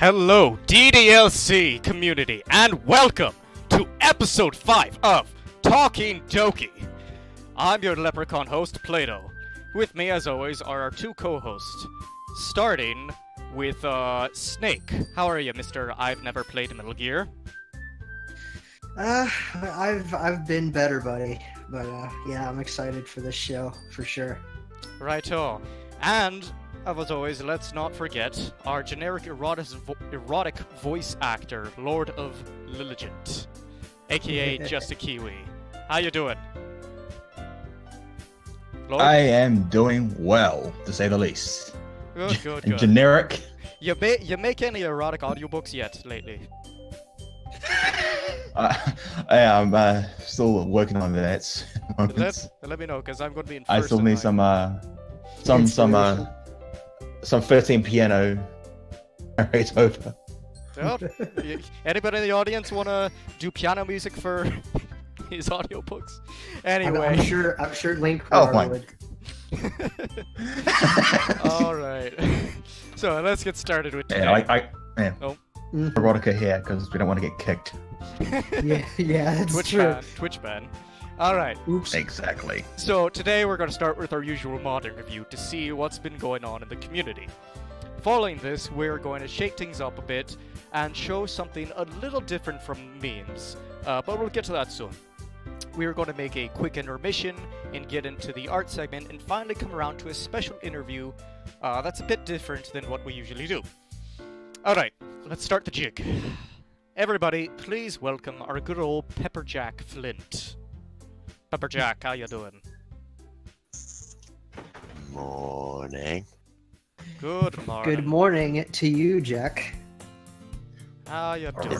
Hello, DDLC community, and welcome to episode 5 of Talking Doki. I'm your leprechaun host, Plato. With me, as always, are our two co-hosts, starting with Snake. How are you, Mr. I've never played Metal Gear? I've been better, buddy. But yeah, I'm excited for this show for sure. Righto. And as always, let's not forget our generic erotic voice actor, Lord of Lilligant, aka Just a Kiwi. How you doing? Lord? I am doing well, to say the least. Good. Generic. You make any erotic audiobooks yet lately? I am still working on that. Let me know, because I'm going to be in first. I still need some 13 piano right over. Well, anybody in the audience want to do piano music for his audiobooks? Anyway. I'm sure Link would. All right. So let's get started with today. Erotica here, because we don't want to get kicked. yeah, that's true. Twitch ban. All right. Oops. Exactly. So today we're going to start with our usual mod interview to see what's been going on in the community. Following this, we're going to shake things up a bit and show something a little different from memes, but we'll get to that soon. We're going to make a quick intermission and get into the art segment and finally come around to a special interview that's a bit different than what we usually do. Alright, let's start the jig. Everybody, please welcome our good old Pepperjack Flint. Pepperjack, how you doing? Morning. Good morning. Good morning to you, Jack. How you doing?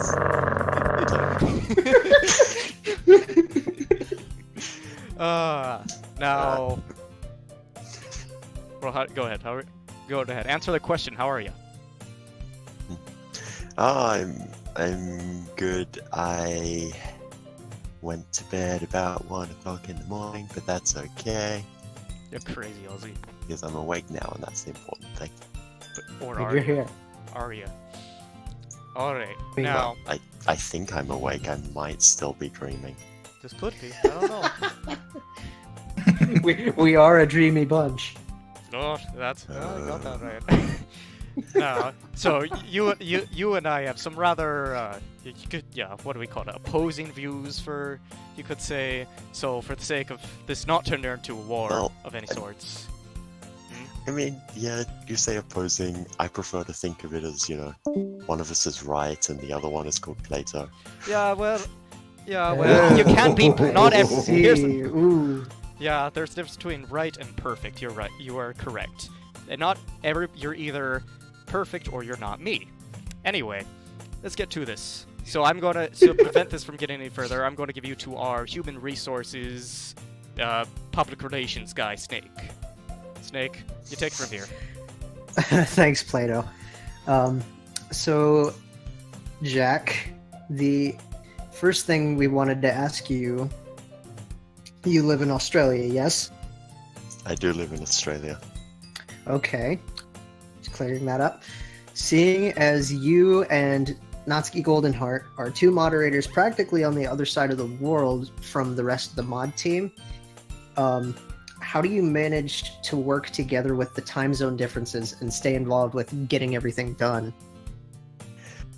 Now... Well, go ahead. Go ahead. Answer the question. How are you? I'm good. I went to bed about 1 o'clock in the morning, but that's okay. You're crazy, Ozzy. Because I'm awake now, and that's the important thing. You're here. Are you? Alright, now... I think I'm awake. I might still be dreaming. This could be. I don't know. we are a dreamy bunch. Oh, I got that right. No, so you and I have some rather what do we call it? Opposing views, for you could say. So for the sake of this not turning into a war of any sorts. I mean, yeah, you say opposing. I prefer to think of it as, one of us is right and the other one is called Plato. Well, you can't be not every. Yeah, there's a difference between right and perfect. You're right. You are correct. And you're either perfect or you're not me. Anyway, let's get to this. So to prevent this from getting any further, I'm going to give you to our human resources, public relations guy, Snake. Snake, you take it from here. Thanks, Plato. So, Jack, the first thing we wanted to ask you, you live in Australia, yes? I do live in Australia. Okay. Just clearing that up. Seeing as you and Natsuki Goldenheart are two moderators practically on the other side of the world from the rest of the mod team, how do you manage to work together with the time zone differences and stay involved with getting everything done?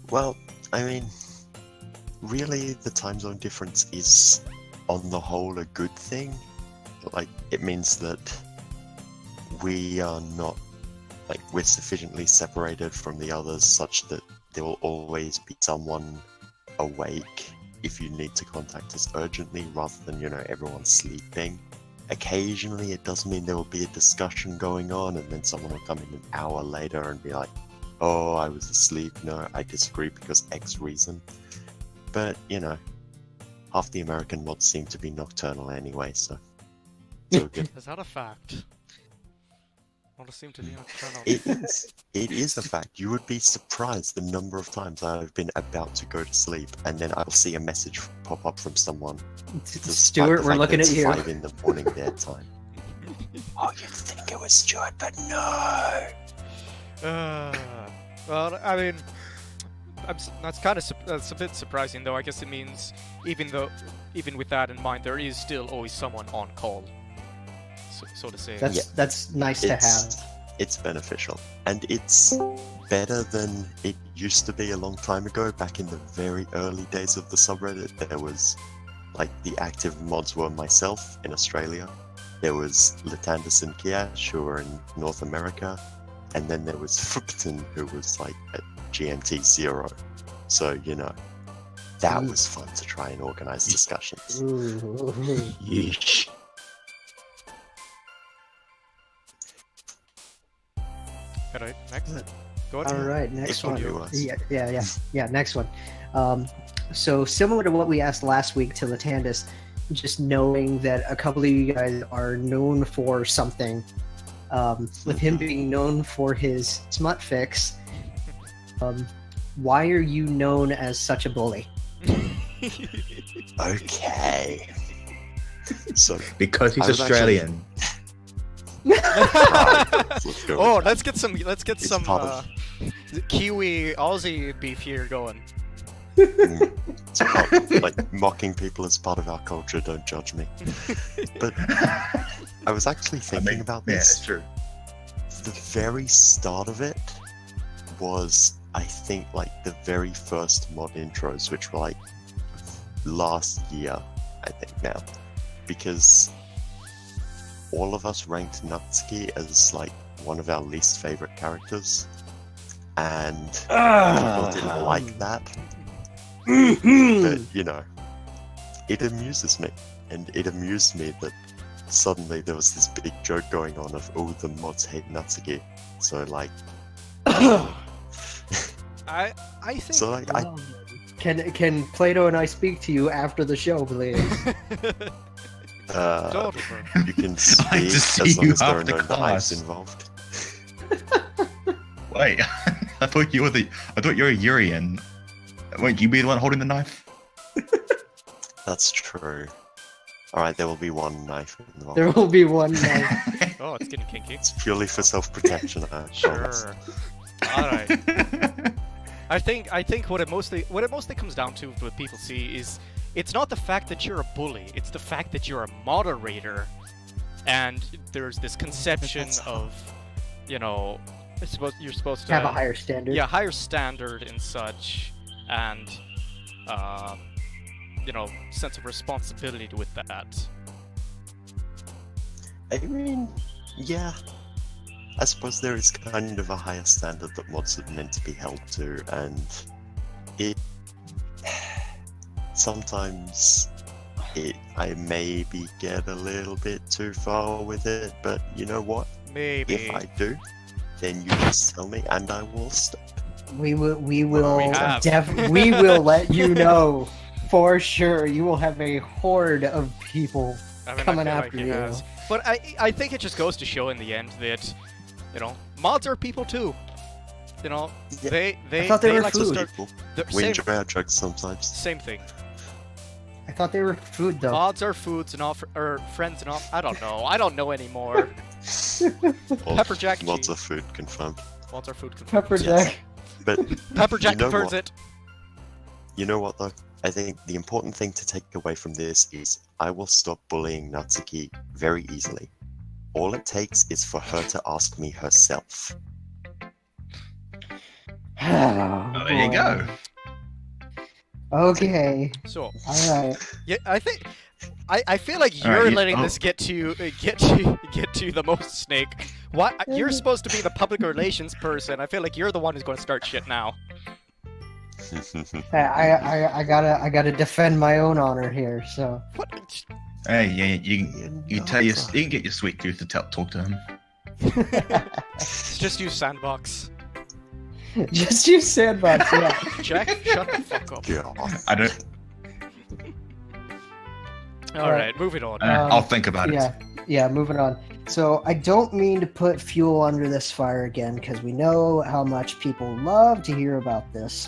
Well, I mean, really the time zone difference is on the whole a good thing. Like, it means that we are not, we're sufficiently separated from the others such that there will always be someone awake if you need to contact us urgently, rather than, everyone sleeping. Occasionally it does mean there will be a discussion going on and then someone will come in an hour later and be like, oh, I was asleep, no, I disagree because X reason. But, half the American mods seem to be nocturnal anyway, so it's all good. Is that a fact? What seem to be nocturnal? It is a fact. You would be surprised the number of times I've been about to go to sleep and then I'll see a message pop up from someone. Stuart, we're looking at you. 5 in the morning their time. Oh, you'd think it was Stuart, but no! Well, I mean, that's kind of that's a bit surprising, though. I guess it means even with that in mind, there is still always someone on call, so to say. That's nice to have. It's beneficial, and it's better than it used to be a long time ago. Back in the very early days of the subreddit, there was like the active mods were myself in Australia, there was Latandis and Kiash who were in North America, and then there was Fupton who was like at GMT 0. So, you know, that was fun to try and organize discussions. Yeesh. Alright, next. Go ahead. All right, next It's one. fabulous. Yeah, next one. So similar to what we asked last week to Latandis, just knowing that a couple of you guys are known for something, with him being known for his smut fix, why are you known as such a bully? Okay. So, Because he's I was Australian. let's go. Oh, with let's get some It's part of- Kiwi Aussie beef here going. that. It's part, like mocking people is part of our culture. Don't judge me. But I was actually thinking about Yeah, this. it's true. The very start of it was, I think, like the very first mod intros, which were like last year, I think now, because all of us ranked Natsuki as like one of our least favorite characters, and people didn't like that. But you know, it amuses me, and it amused me that suddenly there was this big joke going on of, oh, the mods hate Natsuki. So like, I think. so like, I Can Plato and I speak to you after the show, please? Don't worry. you can I'd speak like to see as long you as there are after no class. knives involved. Wait, I thought you were a Urian. Won't you be the one holding the knife? That's true. Alright, there will be one knife involved. There will be one night. Oh, it's getting kinky. It's purely for self-protection. I promise. Sure. All right. I think what it mostly comes down to, what people see, is it's not the fact that you're a bully, it's the fact that you're a moderator, and there's this conception of, you know, you're supposed to Have a higher standard. yeah, higher standard and such, and you know, sense of responsibility with that. I mean, yeah. I suppose there is kind of a higher standard that mods are meant to be held to, and it sometimes I maybe get a little bit too far with it, but you know what? Maybe. If I do, then you just tell me and I will stop. We will We have. we will let you know for sure. You will have a horde of people I mean, coming I feel after like it you. has. But I think it just goes to show in the end that, you know, mods are people too. You know, Yeah. they thought they were like to food. start People. the We same, enjoy our jokes sometimes. same thing. I thought they were food though. Mods are foods and all or friends and all. I don't know. I don't know anymore. Or Pepper jack Mods cheese. of food confirmed. Mods are food. Confirmed. Pepper Yes. Jack. But Pepper jack You know confirms what? it. you know what though? I think the important thing to take away from this is I will stop bullying Natsuki very easily. All it takes is for her to ask me herself. Oh, there you go. Okay. So All right. yeah, I think. I feel like All right, you're you- letting oh. this get to the most, Snake. Why you're supposed to be the public relations person? I feel like you're the one who's going to start shit now. I gotta defend my own honor here. So What? Hey, yeah, you can get your sweet tooth to talk to him. Just use Sandbox. just use sandbox. Yeah. Jack, shut the fuck up. God. I don't. All right, moving on. I'll think about it. Yeah. Moving on. So I don't mean to put fuel under this fire again because we know how much people love to hear about this.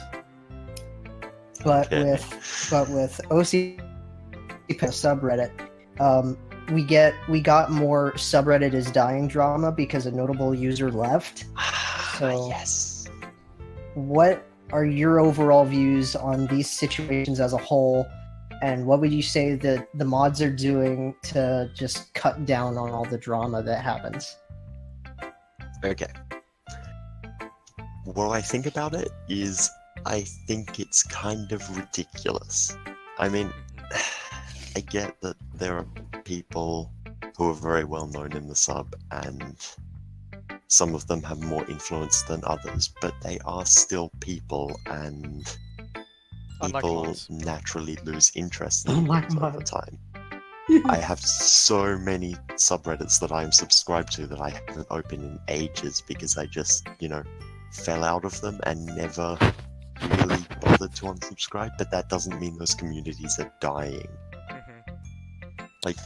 But Okay. with OC subreddit, we got more subreddit is dying drama because a notable user left. So- yes. What are your overall views on these situations as a whole? And what would you say that the mods are doing to just cut down on all the drama that happens? Okay. What I think about it is, I think it's kind of ridiculous. I mean, I get that there are people who are very well known in the sub, and some of them have more influence than others, but they are still people, and Unlike people mods. naturally lose interest in Unlike things over mods. time. I have so many subreddits that I am subscribed to that I haven't opened in ages because I just, fell out of them and never really bothered to unsubscribe. But that doesn't mean those communities are dying. Like,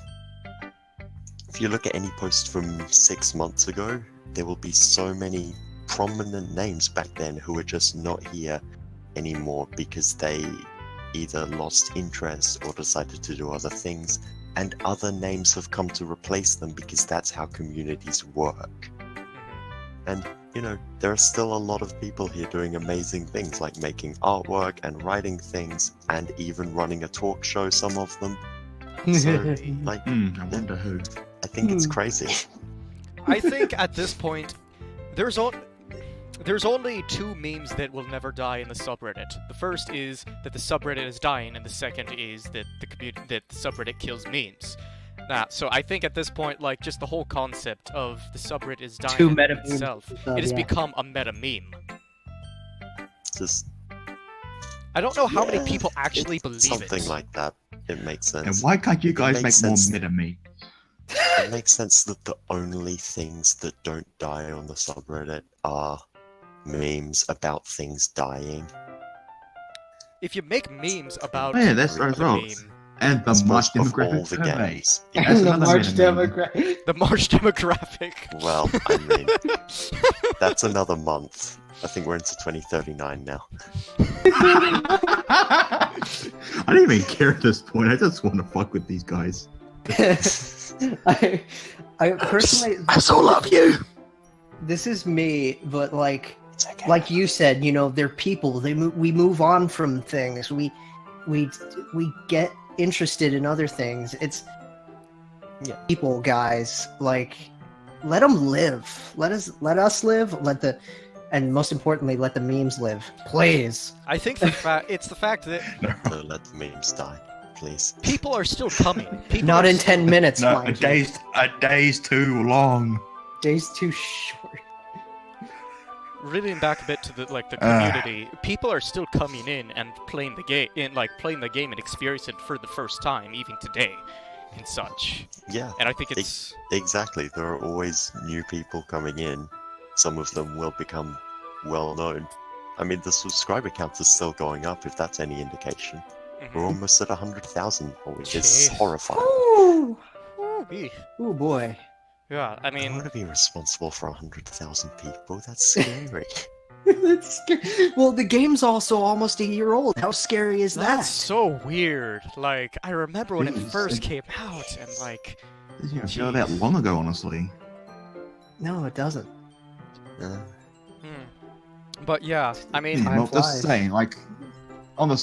if you look at any post from 6 months ago, there will be so many prominent names back then who are just not here anymore because they either lost interest or decided to do other things, and other names have come to replace them because that's how communities work. And there are still a lot of people here doing amazing things like making artwork and writing things and even running a talk show, some of them. So, like, I wonder who. I think it's crazy. I think at this point, there's only two memes that will never die in the subreddit. The first is that the subreddit is dying, and the second is that the subreddit kills memes. So I think at this point, like, just the whole concept of the subreddit is dying Two in meta memes itself, and stuff, it has yeah. become a meta meme. Just I don't know how many Yeah, people actually believe something it. like that. It makes And sense. why can't you guys make makes more sense. meta-me? It makes sense that the only things that don't die on the subreddit are memes about things dying. If you make memes about Oh, yeah, that's the as well. meme, And the It's March most of all demographic the survey. games. That's the another March meta-me. demographic. the March demographic. Well, I mean, that's another month. I think we're into 2039 now. I don't even care at this point. I just want to fuck with these guys. I personally, I so love you. this is me, but like okay. like you said, they're people. We move on from things. We get interested in other things. It's people, guys. Like, let them live. Let us live. And most importantly, let the memes live, please. I think it's the fact that No, let the memes die, please. people are still coming. People Not are in still- 10 minutes. No, mind a you. day's too long. Days too short. Reeling back a bit to the community, people are still coming in and playing the game, and experiencing it for the first time, even today, and such. Yeah, And I think it's exactly. There are always new people coming in. Some of them will become well known. I mean, the subscriber count is still going up, if that's any indication. We're almost at 100,000, which is Jeez. horrifying. Ooh, Eeh. ooh boy. Yeah, I I mean, want to be responsible for 100,000 people. That's scary. That's scary. Well, the game's also almost a year old. How scary is that? that's so weird. Like, I remember when it Jeez. first came out, and like, Doesn't even feel that long ago, honestly. No, it doesn't. But yeah, I mean, Time Well, just flies. saying, like, on the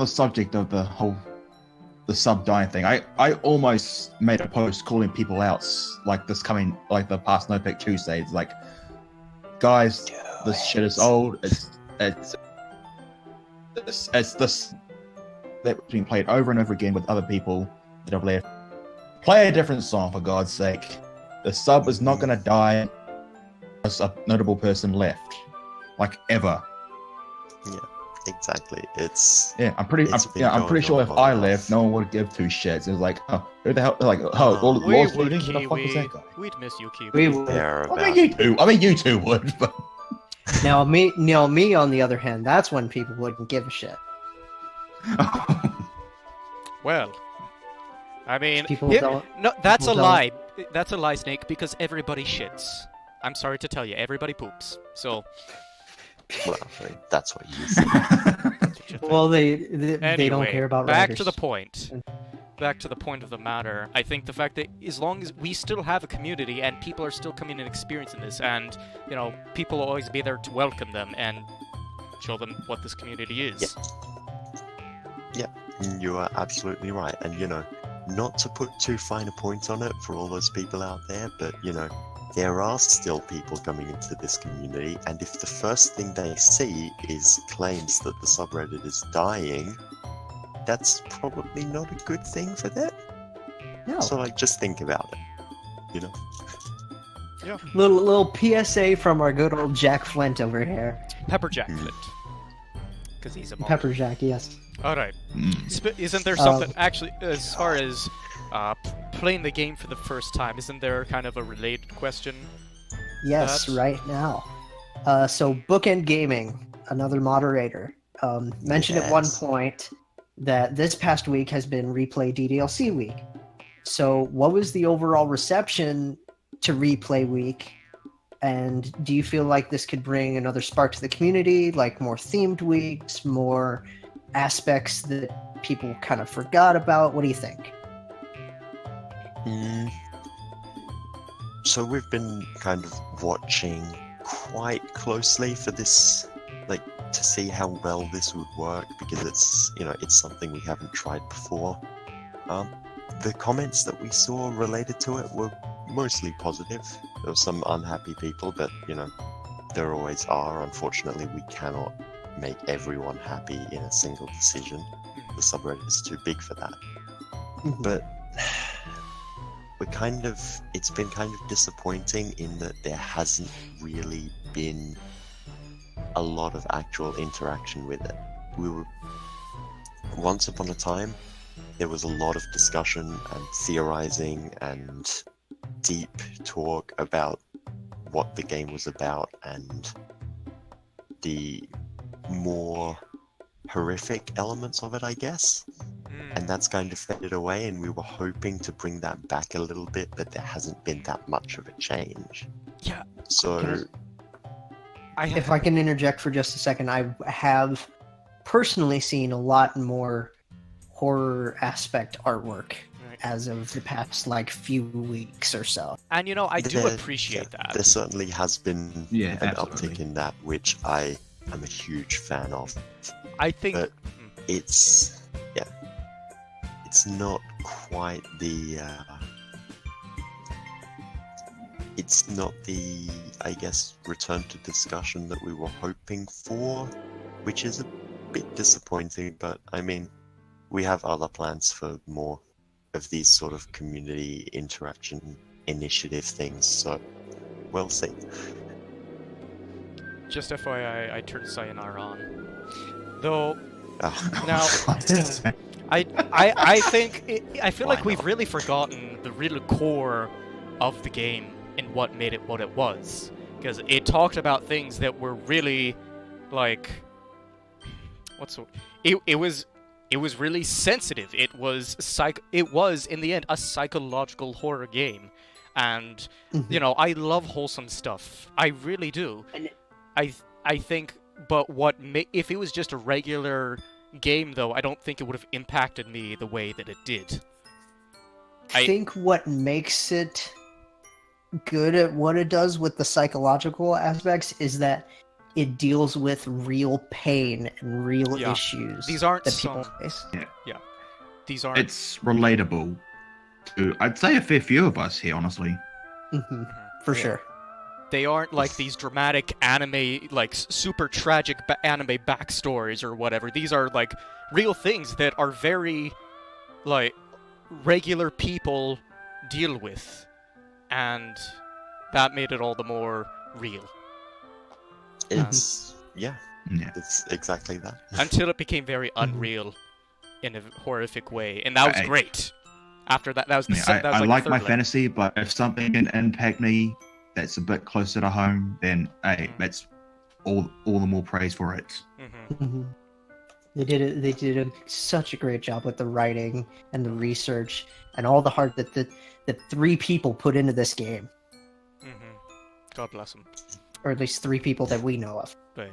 subject of the sub dying thing, I almost made a post calling people out, like the past No Pick Tuesday. It's like, guys, this shit is old. It's this that's being played over and over again with other people that have left. Play a different song, for God's sake. The sub is not gonna die as a notable person left, like, ever. Exactly. It's I'm pretty sure if going I on left, no one would give two shits. It was like, oh, who the hell? Like, oh, Oh. we Law's would, leaving. Who the fuck was Kiwi. that guy? We'd miss you, Kiwi. We would. there I about. mean, you two would, but Now me on the other hand, that's when people wouldn't give a shit. Well, I mean, People here- don't- no, that's a people don't- lie. That's a lie, Snake, because everybody shits. I'm sorry to tell you, everybody poops. So, Well, I mean, that's what you said. Well, they don't Anyway, care about back writers. to the point. Back to the point of the matter. I think the fact that as long as we still have a community and people are still coming and experiencing this, and people will always be there to welcome them, and show them what this community is. You are absolutely right. And, not to put too fine a point on it for all those people out there, but, there are still people coming into this community, and if the first thing they see is claims that the subreddit is dying, that's probably not a good thing for them. No. So, just think about it, Yeah. Little PSA from our good old Jack Flint over here. Pepperjack Flint. Because he's a mod. Pepper Jack, yes. Alright. Mm. Isn't there something, actually, as far as playing the game for the first time, isn't there kind of a related question? Yes, That's- right now. So Bookend Gaming, another moderator, mentioned at one Yes. point that this past week has been Replay DDLC week. So what was the overall reception to Replay week? And do you feel like this could bring another spark to the community, like more themed weeks, more aspects that people kind of forgot about? What do you think? So we've been kind of watching quite closely for this, to see how well this would work, because it's something we haven't tried before. The comments that we saw related to it were mostly positive. There were some unhappy people, but there always are. Unfortunately, we cannot make everyone happy in a single decision. The subreddit is too big for that. But it's been kind of disappointing in that there hasn't really been a lot of actual interaction with it. Once upon a time, there was a lot of discussion and theorizing and deep talk about what the game was about and the more horrific elements of it, I guess. And that's kind of faded away, and we were hoping to bring that back a little bit, but there hasn't been that much of a change. Yeah. So, If I can interject for just a second, I have personally seen a lot more horror aspect artwork Right. as of the past few weeks or so. And I do there- appreciate yeah, that. There certainly has been Yeah, an absolutely. uptick in that, which I am a huge fan of. I think but- It's not quite the it's not the, I guess, return to discussion that we were hoping for, which is a bit disappointing, but I mean, we have other plans for more of these sort of community interaction initiative things, so we'll see. just FYI, I turned Sayonara on. Though Oh, Now- I think I feel Why like we've not? really forgotten the real core of the game and what made it what it was, because it talked about things that were really it was really sensitive. It was in the end a psychological horror game, and I love wholesome stuff. I really do. And- I think, but if it was just a regular game, though, I don't think it would have impacted me the way that it did. I think what makes it good at what it does with the psychological aspects is that it deals with real pain and real Yeah. issues These aren't that people some- face. These aren't. It's relatable to, I'd say, a fair few of us here, honestly. For Yeah. sure. They aren't like these dramatic anime, super tragic anime backstories or whatever. These are real things that are very regular people deal with, and that made it all the more real. it's Yeah. it's exactly that. Until it became very unreal in a horrific way, and that was Hey. great. After that, that was the Yeah, that was I the like third my level. fantasy, but if something can impact me that's a bit closer to home, then hey, that's all the more praise for it. Mhm. They did such a great job with the writing and the research and all the heart that the 3 people put into this game, God bless them. or at least 3 people that we know of. But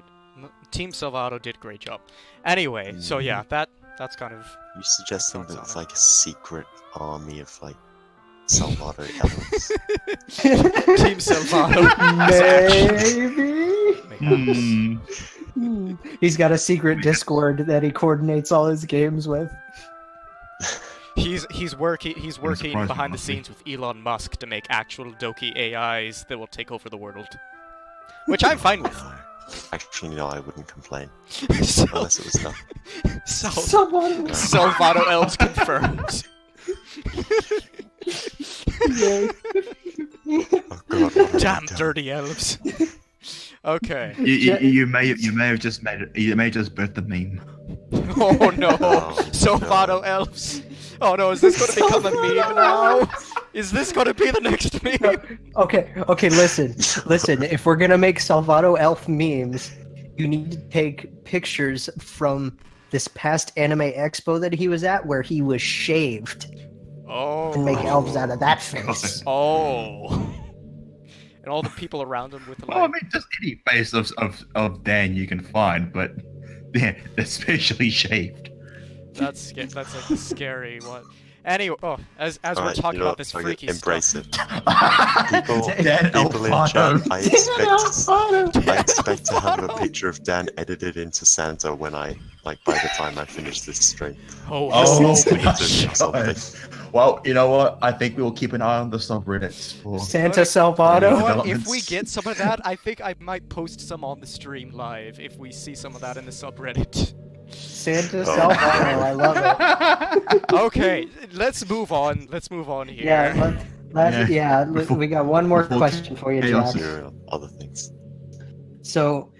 Team Salvato did a great job. Anyway, so yeah, that's kind of You suggesting Thoughts that on it's it? like a secret army of Salvato elements? Team Salvato. Maybe. Maybe. Hmm. He's got a secret Discord that he coordinates all his games with. He's working surprise behind the me. scenes with Elon Musk to make actual Doki AIs that will take over the world. Which I'm fine with. No. Actually, no, I wouldn't complain. So, Unless it was not. Someone. Salvado Elves confirmed. Yay. Oh god. what have I Damn done? dirty elves. Okay. You may have just made it. You may have just birthed the meme. Oh no. Oh, Salvado no. Elves. Oh no, is this going to become a meme now? Is this going to be the next meme? Okay, listen. If we're gonna make Salvado Elf memes, you need to take pictures from this past anime expo that he was at where he was shaved Oh. and make elves out of that face. Oh. And all the people around him with the Well, I mean, just any face of Dan you can find, but yeah, especially shaved. That's like the scary one. Anyway, as we're Alright, talking you know about this what? freaky Embrace stuff. it. People in Alfano. chat, I expect to have a picture of Dan edited into Santa when by the time I finish this stream. Oh, Oh, Send it to me or gosh. something. Well, you know what? I think we will keep an eye on the subreddits for. Santa You know Salvado. what? If we developments. get some of that, I think I might post some on the stream live if we see some of that in the subreddit. Santa Oh. Salvado. I love it. Okay, let's move on. Let's move on here. We got one more Before question for you, chaos Jack. There are other things. So,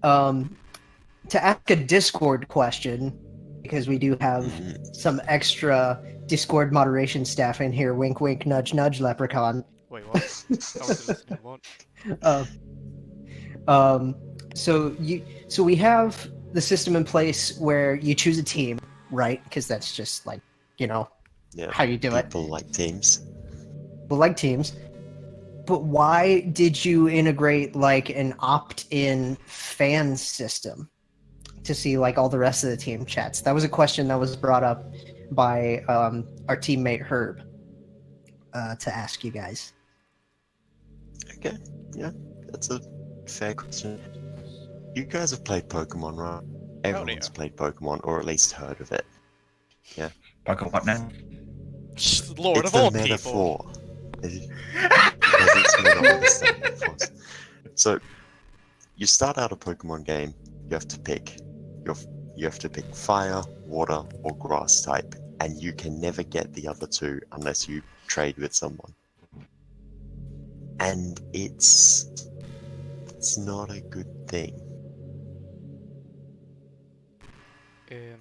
to ask a Discord question, because we do have Mhm. some extra Discord moderation staff in here. Wink, wink, nudge, nudge, leprechaun. Wait, what? I wasn't listening. What? So we have the system in place where you choose a team, right? Because that's just like, Yeah. how you do it. People like teams. People like teams. But why did you integrate like an opt-in fan system to see like all the rest of the team chats? That was a question that was brought up by our teammate Herb to ask you guys. Okay, yeah, that's a fair question. You guys have played Pokemon, right? Everyone's played Pokemon, or at least heard of it. Pokemon what now? Lord It's of all the people. metaphor. Because it's meant to understand metaphors. So, you start out a Pokemon game. You have to pick. You have to pick fire, water, or grass type, and you can never get the other two unless you trade with someone. And it's not a good thing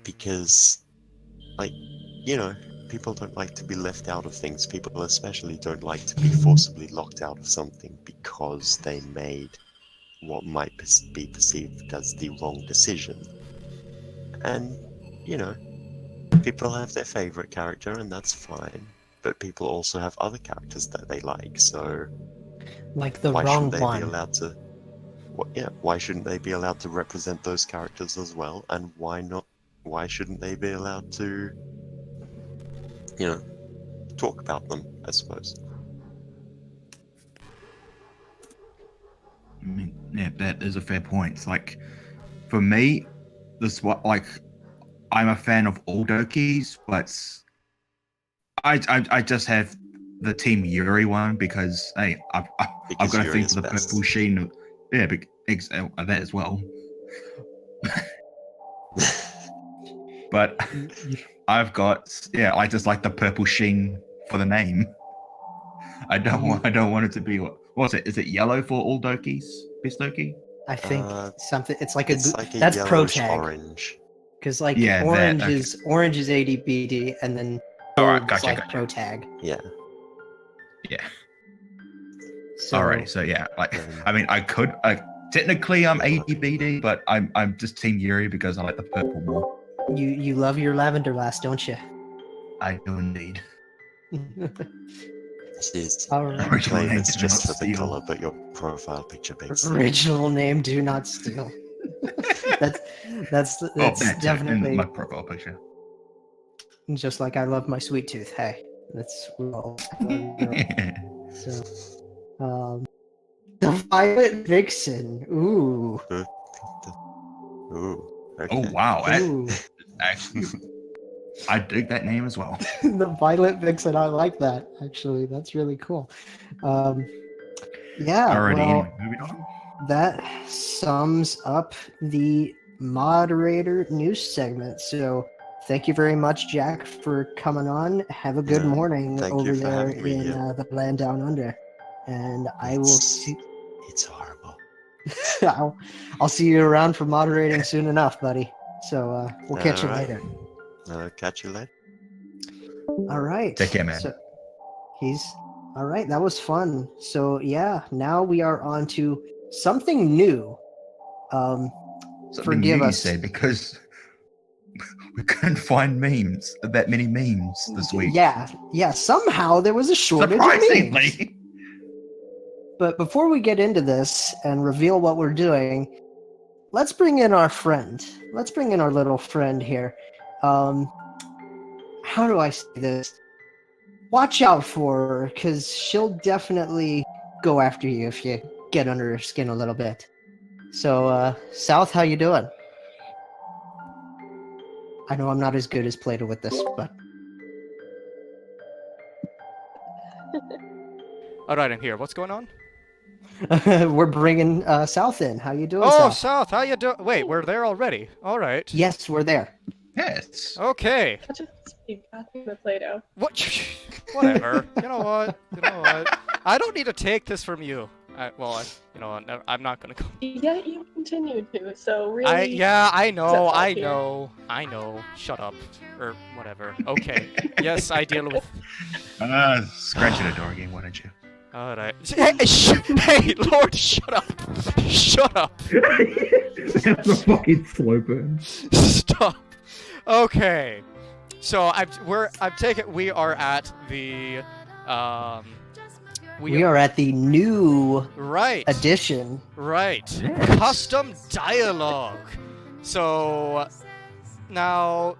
because, people don't like to be left out of things. People especially don't like to be forcibly locked out of something because they made what might be perceived as the wrong decision. And, people have their favorite character and that's fine. But people also have other characters that they like, so Like the why wrong shouldn't they one. be allowed to? Why shouldn't they be allowed to represent those characters as well? And why not? Why shouldn't they be allowed to, talk about them? I suppose. I mean, yeah, that is a fair point. It's like, for me, I'm a fan of all Dokis, but I just have the Team Yuri one because hey, I've Because got to Yuri think is of the best. purple sheen. Yeah, that as well. But I just like the purple sheen for the name. I don't want it to be what's it? Is it yellow for all Dokis? Best Doki? I think something. It's like It's like a that's pro yellowish tag. orange. Because like Yeah, that, orange okay. is ADBD, and then Alright, gold is gotcha, like gotcha. pro tag. Yeah. Yeah. So, Alrighty, so yeah, I mean, technically I'm ADBD, but I'm just Team Yuri because I like the purple more. you love your lavender lass, don't you? I do indeed. Jeez. All right. Original Claim name it's do just not for the steal. color, but your profile picture begs. Original name, do not steal. That's Oh, that's definitely in my profile picture. just like I love my sweet tooth. Hey, that's well. So, the Violet Vixen. Ooh. Ooh. Okay. Oh wow, Ooh. actually, I dig that name as well. The Violet Vixen, I like that, actually. That's really cool. Yeah, Alrighty, well, anyway, moving on. that sums up the moderator news segment. So thank you very much, Jack, for coming on. Have a good Yeah, morning thank over you for there having me in here. the land down under. And I will see. It's horrible. I'll see you around for moderating soon enough, buddy. So we'll catch you Alright. later. Catch you later. All right. Take care, man. So he's all right. That was fun. So yeah, now we are on to something new. Something Forgive new, you us. say, because we couldn't find that many memes this week. Yeah. Somehow there was a shortage of memes. Surprisingly. But before we get into this and reveal what we're doing, let's bring in our friend. Let's bring in our little friend here. How do I say this? Watch out for her, because she'll definitely go after you if you get under her skin a little bit. So, South, how you doing? I know I'm not as good as Plato with this, but Alright, I'm here. What's going on? we're bringing South in. How you doing, Oh, South? South, how you doing? Wait, we're there already. Alright. Yes, we're there. Yes. Okay. Just speak nothing but Play-Doh. What? Whatever. You know what? I don't need to take this from you. You know what? I'm not gonna go. Yet you continue to, so really. I know, Except I here. know. Shut up. Or whatever. Okay. Yes, I deal with. Scratching a door again, why don't you? Alright. Hey, Lord, shut up. Shut up. That's a fucking slow burn. Stop. Okay. So we are at the We are at the new right edition. right Yes. custom dialogue. So now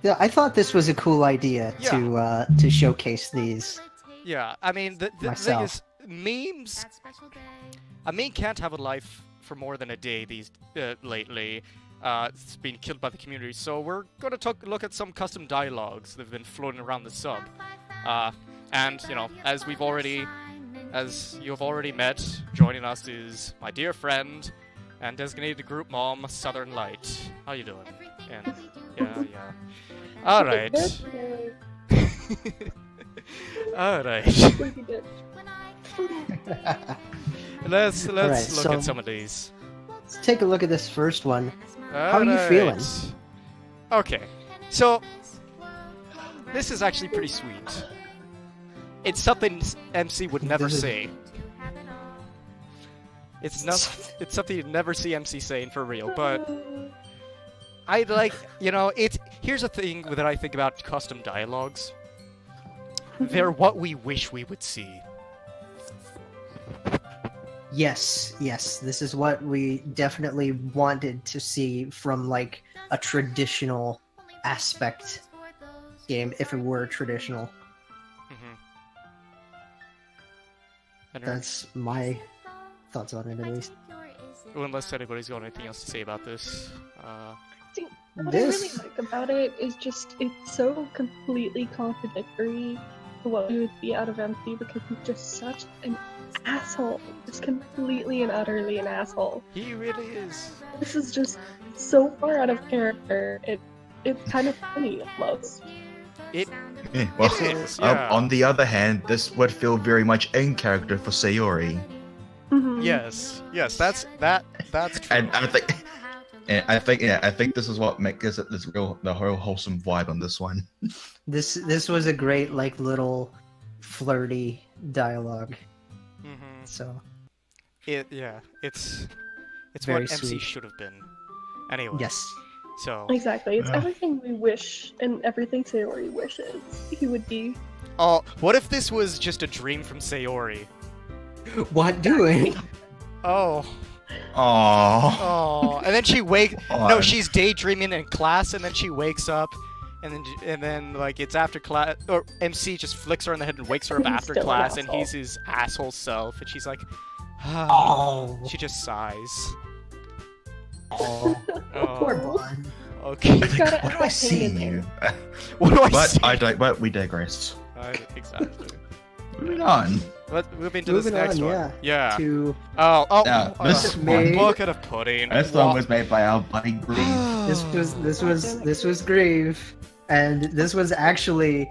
Yeah, I thought this was a cool idea to showcase these. yeah, I mean the thing Myself. is memes. A meme can't have a life for more than a day lately. It's been killed by the community, so we're gonna look at some custom dialogues that have been floating around the sub. And you know, as you have already met, joining us is my dear friend and designated group mom, Southern Light. How you doing? And yeah. All right. All right. Let's Alright, look so- at some of these. Let's take a look at this first one. How are you feeling? Alright. Okay, so this is actually pretty sweet. It's something MC would never This is- say. It's something you'd never see MC saying for real, but I like, you know, here's a thing that I think about custom dialogues. They're what we wish we would see. Yes, this is what we definitely wanted to see from like a traditional aspect game, if it were traditional. That's my thoughts on it, at least. Unless anybody's got anything else to say about this. See, what This- I really like about it is just it's so completely contradictory to what we would see out of MC because he's just such an asshole. Just completely and utterly an asshole. He really is. This is just so far out of character. It's kind of funny almost. Yeah, well, It is, yeah. on the other hand, this would feel very much in character for Sayori. Mhm. Yes, that's true. And I think this is what gives it the whole wholesome vibe on this one. This was a great like little flirty dialogue. Mm-hmm. So It's Very what MC sweet. should have been. Anyway. yes. So. Exactly. It's Yeah. everything we wish and everything Sayori wishes he would be. Oh, what if this was just a dream from Sayori? What doing? Oh. Aww. Oh. And then she No, Aw. she's daydreaming in class, and then she wakes up, and then like it's after class, or MC just flicks her on the head and wakes her up He's after still an class, and asshole. he's his asshole self, and she's like, ah. Oh. She just sighs. Oh, poor Oh, Bond. okay. gotta What do I add see pain in in you? What do I But see? but we digress. Exactly. Moving on. Let's move into Moving this next on, one. Yeah. To Oh, Now, this a one- bucket of pudding. This one was made by our buddy Green. this was Grieve, and this was actually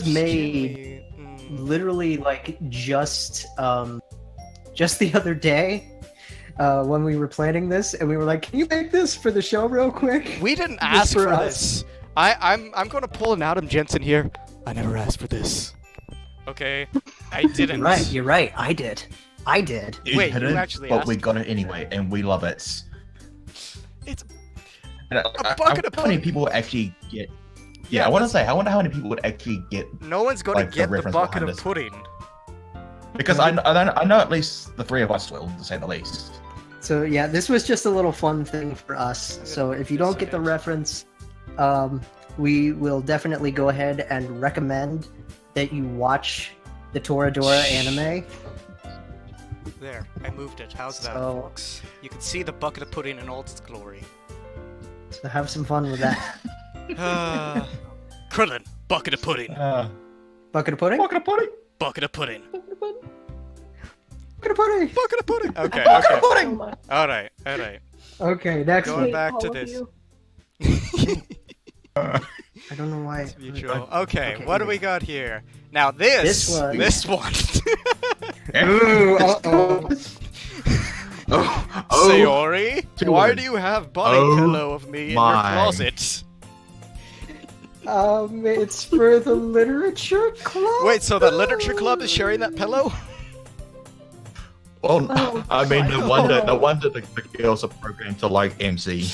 made literally like just the other day when we were planning this, and we were like, "Can you make this for the show real quick?" We didn't Just ask for for us. this. I'm going to pull an Adam Jensen here. I never asked for this. Okay, I didn't. You're right. I did. You Wait, you didn't, actually but we asked got it anyway, and we love it. It's And bucket of how many pudding. people would actually get? Yeah, Yeah, I want to say, I wonder how many people would actually get, no one's going like, to the get the reference bucket behind of this. pudding. because I know at least the three of us will, to say the least. So yeah, this was just a little fun thing for us. So if you don't get the reference, we will definitely go ahead and recommend that you watch the Toradora anime. There, I moved it. How's that, So- folks? You can see the bucket of pudding in all its glory. So have some fun with that. Krillin, bucket of pudding. Bucket of pudding. Bucket of pudding. Bucket of pudding. Bucket of pudding. Bucket of pudding. Okay, Bucket okay. of pudding. So much. All right, all right. Okay, next Going one. back All to of this. you. I don't know why. It's mutual. Okay, Okay, what do here we we got here? Now this This one. Ooh, uh-oh. Sayori, Two why words. do you have body Oh pillow of me in your my. closet? It's for the literature club. Wait, so the literature club is sharing that pillow? Well, Oh, I mean, no my wonder, God. no wonder the girls are programmed to like MC.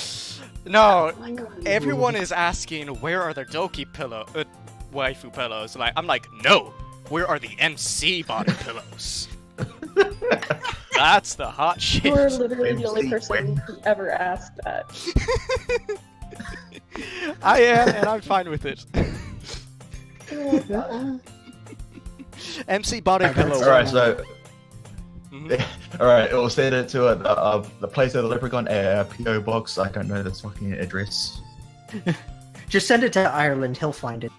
No, Oh my god. everyone is asking where are the Doki pillow, waifu pillows. Like, I'm like, no, where are the MC body pillows? That's the hot shit. You are literally the only MC person who ever asked that. I am, and I'm fine with it. Oh, God. MC body pillow. All right, so Mhm. all right, it will send it to the place of the leprechaun, a PO box. I don't know this fucking address. Just send it to Ireland. He'll find it.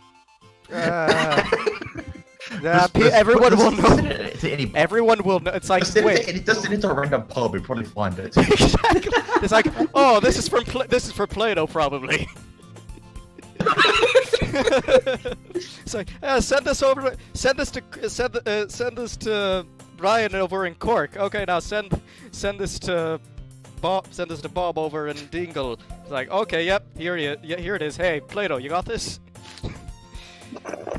Everyone will know. To any, Everyone will know. It's like, wait. Just send it to a random pub. You probably find it. Exactly. It's like, oh, this is from for Plato probably. It's like, send this over. Send this to Ryan over in Cork. Okay, now send this to Bob. Send this to Bob over in Dingle. It's like, okay, yep, here it is. Hey, Plato, you got this?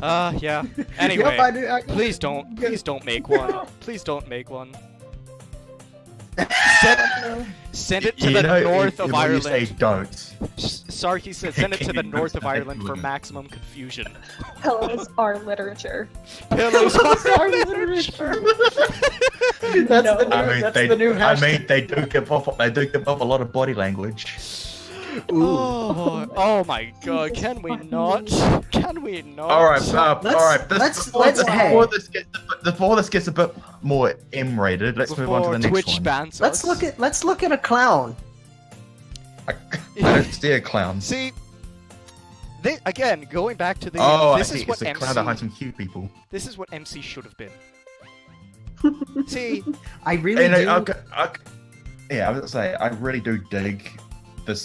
Yeah. Anyway, Yep, I do. please don't make one. Please don't make one. Send it to You the know, north of when you Ireland. say don't. Sarky said, send it to Can the you north put of that Ireland for in? maximum confusion. Pillows are literature. Pillows are literature. That's No. the new. I mean, That's the new hashtag. they do give off. They do give off a lot of body language. Oh my god, Jesus can we fucking not? Christ. Can we not? All right, all right. Before this gets a bit more M-rated, let's move on to Before the next Twitch one. bans Let's us. look at a clown. I don't see a clown. See, again, going back to the. Oh, I this see. is what It's a clown that MC. hunts some cute people. This is what MC should have been. See, I really And do. yeah, I was gonna say I really do dig the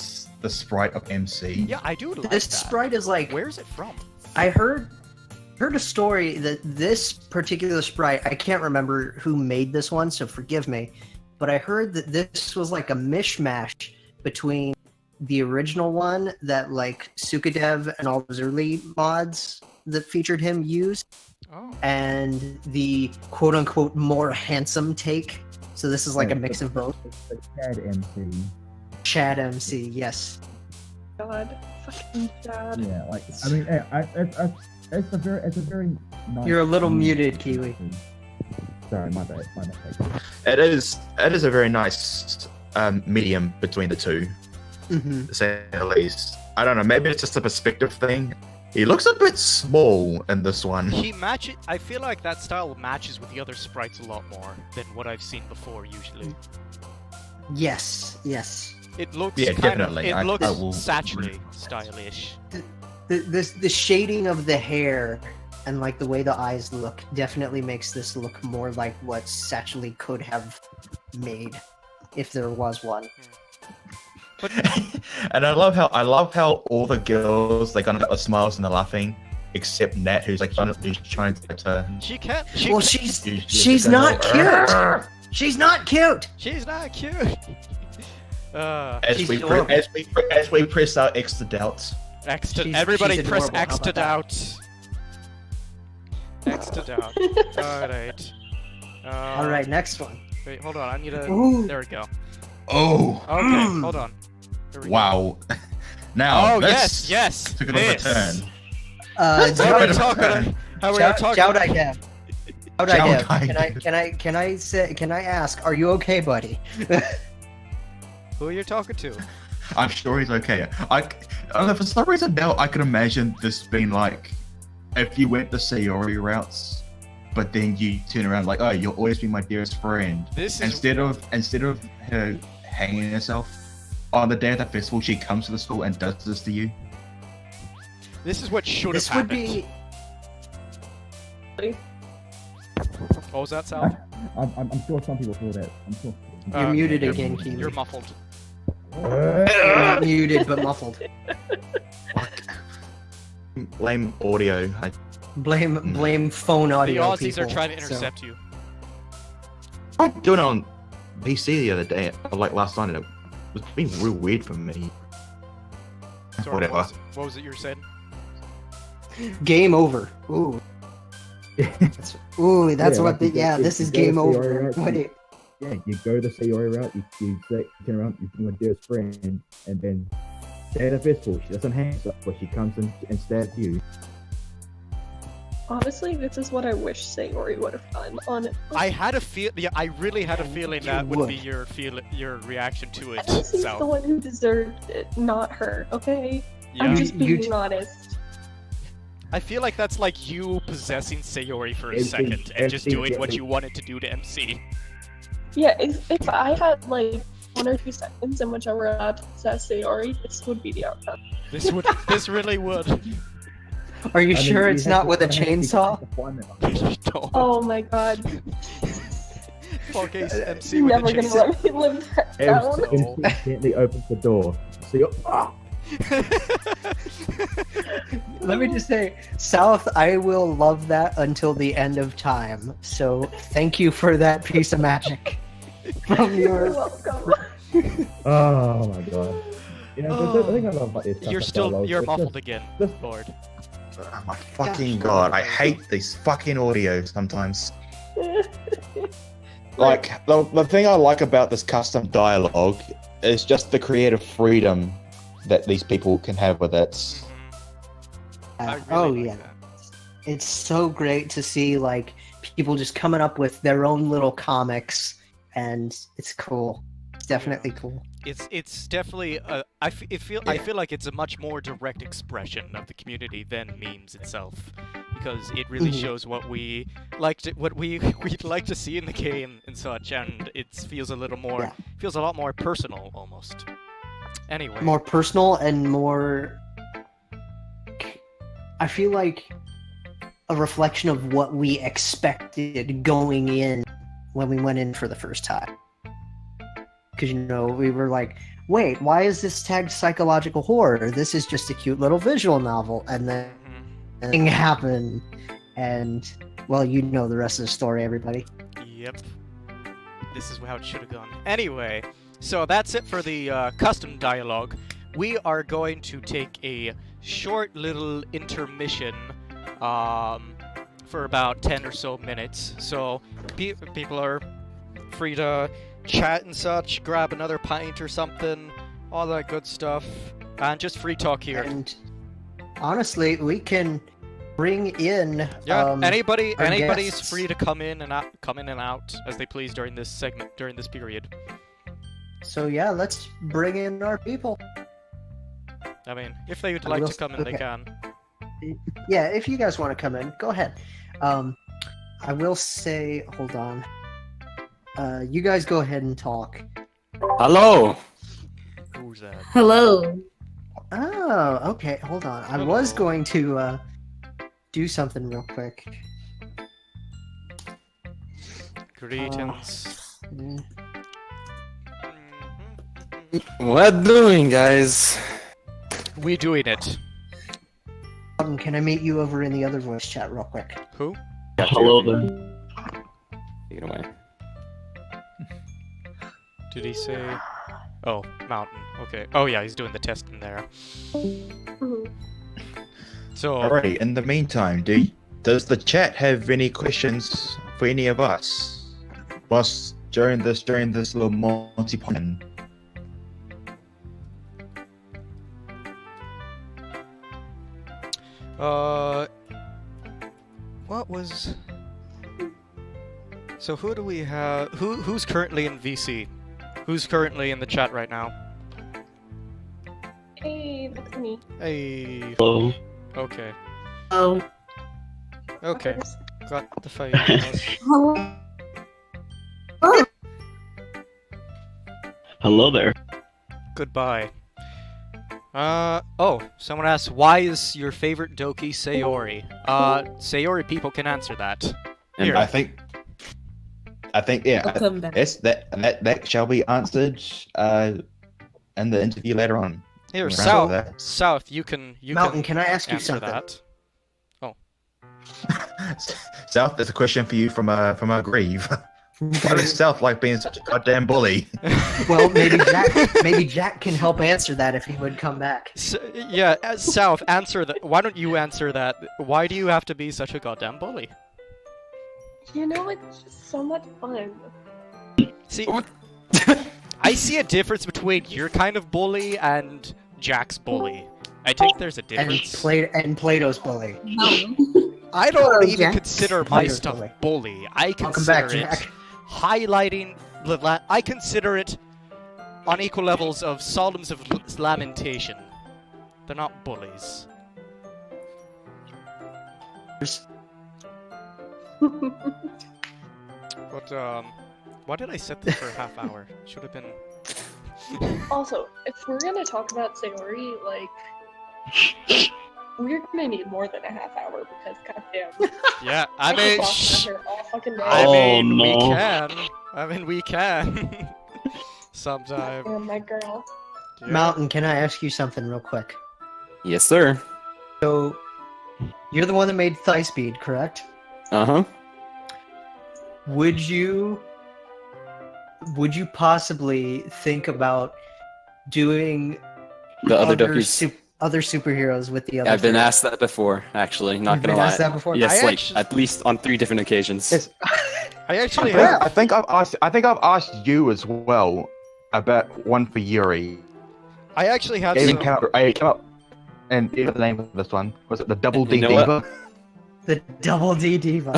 sprite of MC. yeah, I do like This that. sprite is like. Where's it from? I heard a story that this particular sprite, I can't remember who made this one, so forgive me, but I heard that this was like a mishmash between the original one that like Sukadev and all those early mods that featured him used, Oh. and the quote-unquote more handsome take. So this is like a mix of both. The Chad MC. Chad MC, yes. God, fucking Chad. Yeah, like I mean, it's a very nice. You're a little muted, Kiwi. Sorry, my bad. My mistake. It is a very nice medium between the two, Hmm to say the least. I don't know, maybe it's just a perspective thing. He looks a bit small in this one. He matches. I feel like that style matches with the other sprites a lot more than what I've seen before. Usually, Yes, yes. It looks Yeah, kind definitely. Of, I it looks will- satchely stylish. The shading of the hair and like the way the eyes look definitely makes this look more like what Satchely could have made if there was one. And I love how all the girls they kind of got the smiles and the laughing, except Nat, who's trying to get her. She can't. Well, she's not cute. She's not cute. She's not cute. As She's we adorable. as we press our X to doubts. Everybody she's press adorable. X How to about doubt. X to doubt. Alright. All right, next one. Wait, hold on. I need a. Ooh. There we go. Oh, Okay, hold on. Here we go. wow. Now, Oh, this yes. took another This. turn. How are we Joud talking? How are we talking? Joud, Joud, can I ask, are you okay, buddy? Who are you talking to? I'm sure he's okay. I don't know, for some reason now I can imagine this being like if you went the Sayori routes, but then you turn around like, oh, you'll always be my dearest friend. This is Instead of her hanging herself on the day of the festival, she comes to the school and does this to you. what should have This would happened. be. What was that, Sal? I'm sure some people feel that. I'm sure. You're muted you're- again, Kiwi. You're muffled. Not muted, but muffled. Blame audio. Blame phone The audio. Aussies people, are trying to so- intercept you. I tried doing it on PC the other day, like last night, and it was being real weird for me. Sorry, Whatever. What was it you were saying? Game over. Ooh. That's Yeah, what like the you go- yeah. you- This is you go game to over. Sayori route, Wait, Yeah, you go the Sayori route, you turn around, you become a dearest friend, and then day of the festival, she doesn't hang up, but she comes in and stabs you. Honestly, this is what I wish Sayori would have done. I had a feel. Yeah, I really had a feeling You that would would. be your reaction to it. He's the So one who deserved it, not her. Okay, yeah, I'm You- just you being d- honest. I feel like that's like you possessing Sayori for a MC second and just doing what MC. you wanted to do to MC. Yeah, if I had like 1 or 2 seconds in which I were allowed to possess Sayori, this would be the outcome. This really would. are you I mean, sure you it's have not to- with a you have to chainsaw? find that. No. Oh my god, Full case MC you're with never the gonna chainsaw. let me live that down. MC gently opens the door. So you're, Let me just say, South, I will love that until the end of time. So thank you for that piece of magic from You're your. welcome. oh my god. You know, the thing I love about this stuff You're is still dialogue, you're it's muffled just- again, just- Lord. Oh my fucking god, I hate these fucking audio sometimes. Like, the thing I like about this custom dialogue is just the creative freedom that these people can have with it. I really Oh like yeah, that. it's so great to see like people just coming up with their own little comics, and it's cool. It's definitely cool. It's definitely I feel like it's a much more direct expression of the community than memes itself, because it really Mhm. shows what we we'd like to see in the game and such, and it feels a little more Yeah. feels a lot more personal almost. Anyway, More personal and more. I feel like a reflection of what we expected going in when we went in for the first time. Because, you know, we were like, wait, why is this tagged psychological horror? This is just a cute little visual novel. And then Mhm. thing happened. And, well, you know the rest of the story, everybody. Yep. This is how it should have gone. Anyway, so that's it for the custom dialogue. We are going to take a short little intermission for about 10 or so minutes. So people are free to chat and such, grab another pint or something, all that good stuff, and just free talk here. And honestly, we can bring in Yeah, anybody's guests. free to come in and out as they please during this segment, during this period. So yeah, let's bring in our people. I mean, if they would I like will to come in, they okay. can. Yeah, if you guys want to come in, go ahead. I will say, hold on. You guys go ahead and talk. Hello. Who's that? Hello. Oh, okay. Hold on. I was going to do something real quick. Greetings. Mm. What doing, guys? We doing it. Can I meet you over in the other voice chat real quick? Who? Hello there. Take it away. Did he say? Oh, Mountain. Okay. Oh yeah, he's doing the test in there. Mhm. So. Alrighty. In the meantime, does the chat have any questions for any of us? Whilst during this little multi-plan. What was? So who do we have? Who's currently in VC? Who's currently in the chat right now? Hey, that's me. Hey. Hello. Okay. Oh. Okay. Got the fight. Hello. Hello there. Goodbye. Oh, someone asked, why is your favorite Doki Sayori? Sayori people can answer that. And Here. I think, yeah. Welcome back. Yes, that shall be answered in the interview later on. Here, Round South. that. South, you can Mountain, can I ask you answer something? that. South, there's a question for you from a Grieve. Why does South like being such a goddamn bully? Well, maybe Jack can help answer that if he would come back. Yeah, South, answer that. Why don't you answer that? Why do you have to be such a goddamn bully? You know, it's just so much fun. See, I see a difference between your kind of bully and Jack's bully. I think there's a difference. And Plato's bully. I don't Hello, even Jack. consider my Plato's stuff bully. bully. I Welcome consider back, it Jack. highlighting. I consider it on equal levels of psalms of lamentation. They're not bullies. But why did I set this for a half hour? Should have been. Also, if we're gonna talk about Sayori, like, we're gonna need more than a half hour because, goddamn, Yeah, I could mean, talk about her all fucking day. Oh, no. we can. I mean, we can. Sometime. Damn, my girl. Yeah. Mountain, can I ask you something real quick? Yes, sir. So, you're the one that made Thigh Speed, correct? Uh-huh. Would you possibly think about doing The other Dokis. other superheroes with the other? I've been three? asked that before, actually. Not You've gonna been lie. asked that before? Yes, I like actu- at least on 3 different occasions. Yes. I actually Yeah, have. I think I've asked you as well about one for Yuri. I actually have. I even Some, came up and even the name of this one was it the Double D You know what? Diva? The Double D Diva.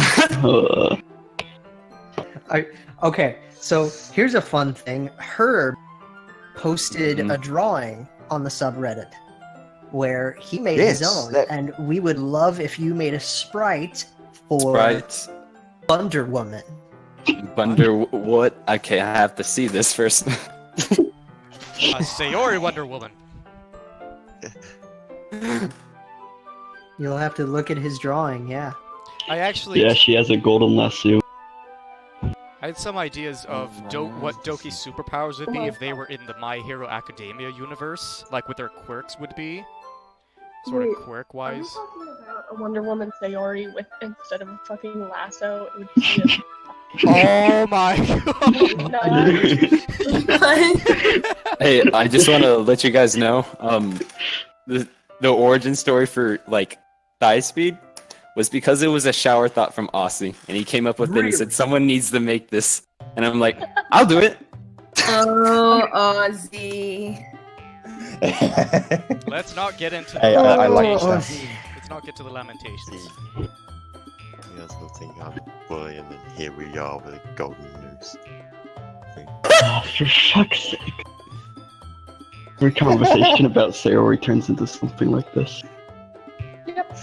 Uh, Okay, so here's a fun thing. Herb posted Mhm. a drawing on the subreddit where he made Yes, his own, that- and we would love if you made a sprite for Right. Wonder Woman. Wonder what? Okay, I have to see this first. Sayori Wonder Woman. You'll have to look at his drawing, yeah. I actually. yeah, she has a golden lasso. I had some ideas of what Doki's superpowers would be if they were in the My Hero Academia universe, like what their quirks would be, sort of Wait, Are we quirk-wise. talking about a Wonder Woman Sayori with instead of a fucking lasso? It would be Oh my god! Hey, I just want to let you guys know, the origin story for like Thigh Speed was because it was a shower thought from Aussie, and he came up with it and said someone needs to make this, and I'm like, I'll do it. Oh, Ozzy. Let's not get into Hey, the I like lamentations. stuff. Let's not get to the lamentations. You guys will think I'm a bully, and then here we are with a golden noose. Oh, for fuck's sake. Every conversation about Sayori turns into something like this. Yep.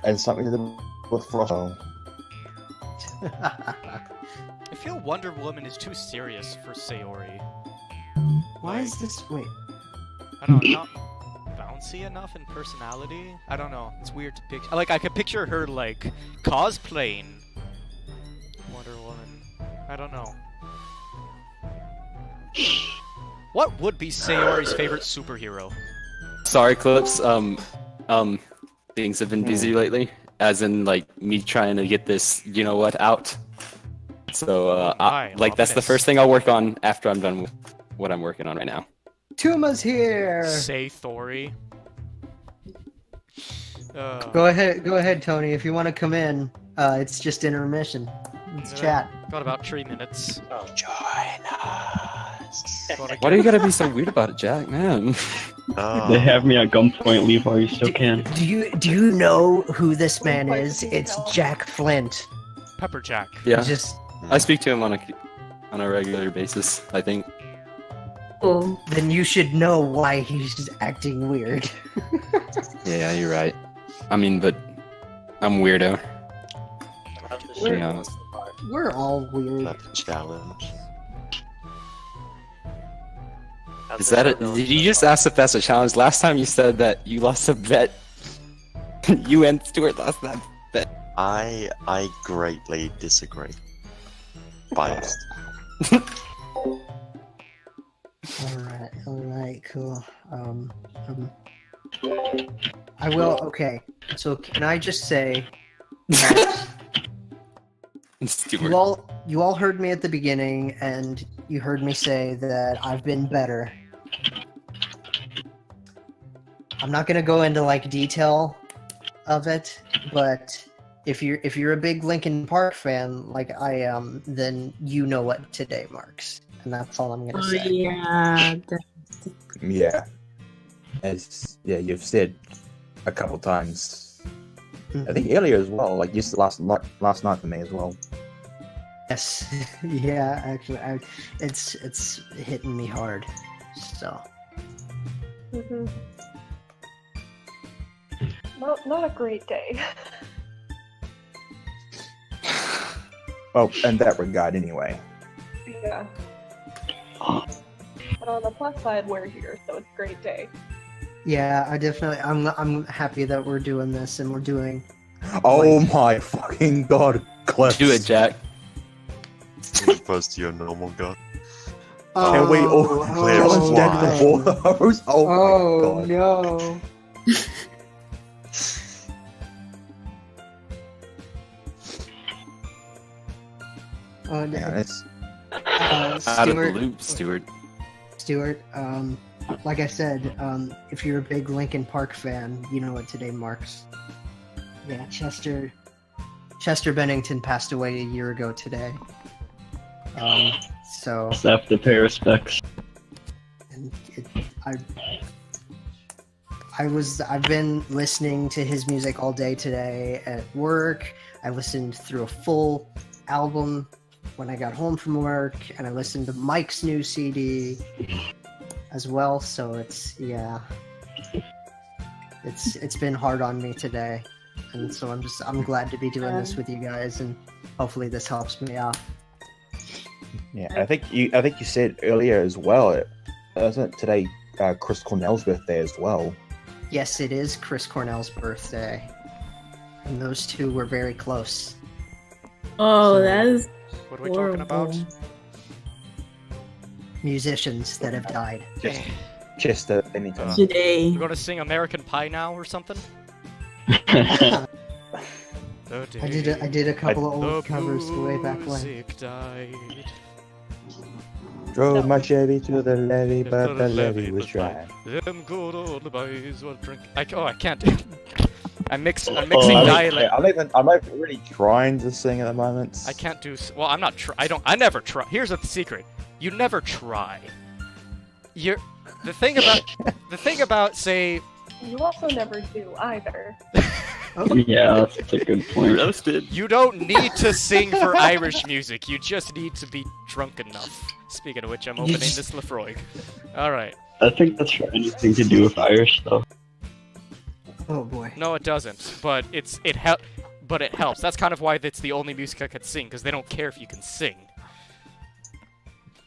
and something to do with Frotto. I feel Wonder Woman is too serious for Sayori. Why is this? Wait. I don't know, not bouncy enough in personality. I don't know. It's weird to picture. Like I could picture her like cosplaying Wonder Woman. I don't know. What would be Sayori's favorite superhero? Sorry, Clips. Things have been busy lately, as in like me trying to get this, you know what, out. So, like that's the ominous. first thing I'll work on after I'm done with what I'm working on right now. Tuma's here. Say Thori. Go ahead, Tony. If you want to come in, it's just intermission. Let's chat. Got about 3 minutes. Join us. Why do you gotta be so weird about it, Jack? Man. They have me at gunpoint, Levi. You still can. Do you know who this man is? It's Jack Flint. Pepper Jack. Yeah. Just I speak to him on a regular basis, I think. Oh. then you should know why he's just acting weird. Yeah, you're right. I mean, but I'm weirdo. To be honest. We're all weird. That's a challenge. Is that it? Did you just ask if that's a challenge? Last time you said that you lost a bet. You and Stuart lost that bet. I greatly disagree. Biased. All right, cool. I will. Okay, so can I just say, that Stuart. you all heard me at the beginning, and you heard me say that I've been better. I'm not gonna go into like detail of it, but if you're a big Linkin Park fan like I am, then you know what today marks, and that's all I'm gonna say. Yeah. Yeah. As you've said a couple times. I think earlier as well, like just last night for me as well. Yes, yeah, actually, it's hitting me hard. So Mm-hmm. Not a great day. Well, in that regard, anyway. Yeah. But on the plus side, we're here, so it's a great day. yeah, I'm happy that we're doing this and we're doing. Oh my fucking god, Cliff. Do it, Jack. As opposed to your normal god. Can we all Clear as challenge Jack wine. before those? Oh my god. no! Oh no. Yeah, it's Out of the Stuart, loop, Stuart. Stuart, like I said, if you're a big Linkin Park fan, you know what today marks. Yeah, Chester Bennington passed away a year ago today. So Just have to pay respects. and I've been listening to his music all day today at work. I listened through a full album when I got home from work, and I listened to Mike's new CD as well. So it's been hard on me today, and so I'm glad to be doing this with you guys, and hopefully this helps me out. yeah. I think you said earlier as well. Isn't it today Chris Cornell's birthday as well? Yes, it is Chris Cornell's birthday, and those two were very close. Oh, that is What are we talking about? horrible. Musicians that have died. Chester Bennington. Today. We're gonna sing American Pie now or something? I did a couple of old The covers way back when. music died. Drove my Chevy to the levee, but the levee was dry. Them good old boys will drink. I can't do. I'm mixing Oh, dialect. I'm not really trying to sing at the moment. I can't do. Well, I'm not. I never try. Here's the secret. You never try. You're the thing about say. You also never do either. Yeah, that's a good point. Roasted. You don't need to sing for Irish music. You just need to be drunk enough. Speaking of which, I'm opening this Lefroy. All right. I think that's for anything to do with Irish stuff. Oh boy. No, it doesn't. But it helps. That's kind of why it's the only music I could sing, because they don't care if you can sing.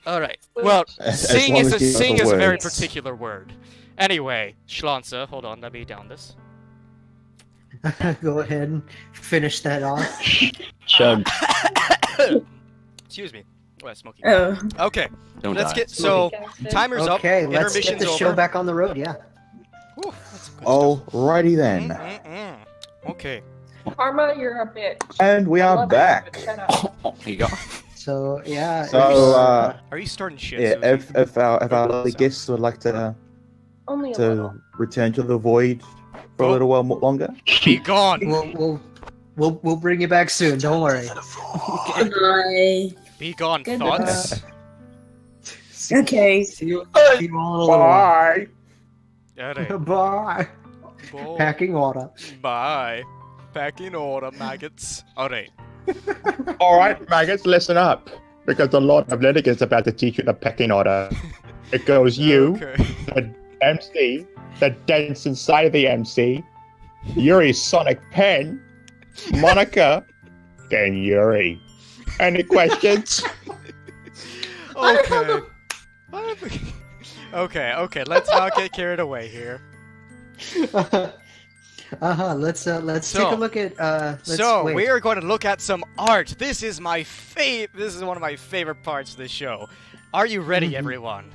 All right. Well, As sing long is as you know sing the is a very words. particular word. Anyway, Schlanza, hold on, let me down this. Go ahead and finish that off. Chug. Excuse me. Oh, smoking. Oh. Okay, Don't let's die. get so timer's Okay, up. let's get Intermission's the show over. back on the road. Yeah. Whew, that's good Alrighty then. stuff. Okay. Karma, you're a bitch. And we I are love you, back. but shut up. Here you go. So yeah. So, Are you starting shit? Yeah, Susie? if our lovely So- guests would like Only a little. to return to the void for a Oh. little while longer. Be gone. we'll bring you back soon. Don't worry. Bye. Be gone. Goodbye. Thoughts? Okay. See you all in a little while. Alright. Bye. Bye. Packing order. Bye. Packing order, maggots. Alright. All right, maggots, listen up, because the Lord of Lyric is about to teach you the pecking order. It goes you, Okay. the MC, the dents inside of the MC, Yuri's Sonic Pen, Monica, then Yuri. Any questions? Okay. Okay, let's not get carried away here. Let's So- take a look at So we are going to look at some art. This is my This is one of my favorite parts of the show. Are you ready, Mhm. everyone?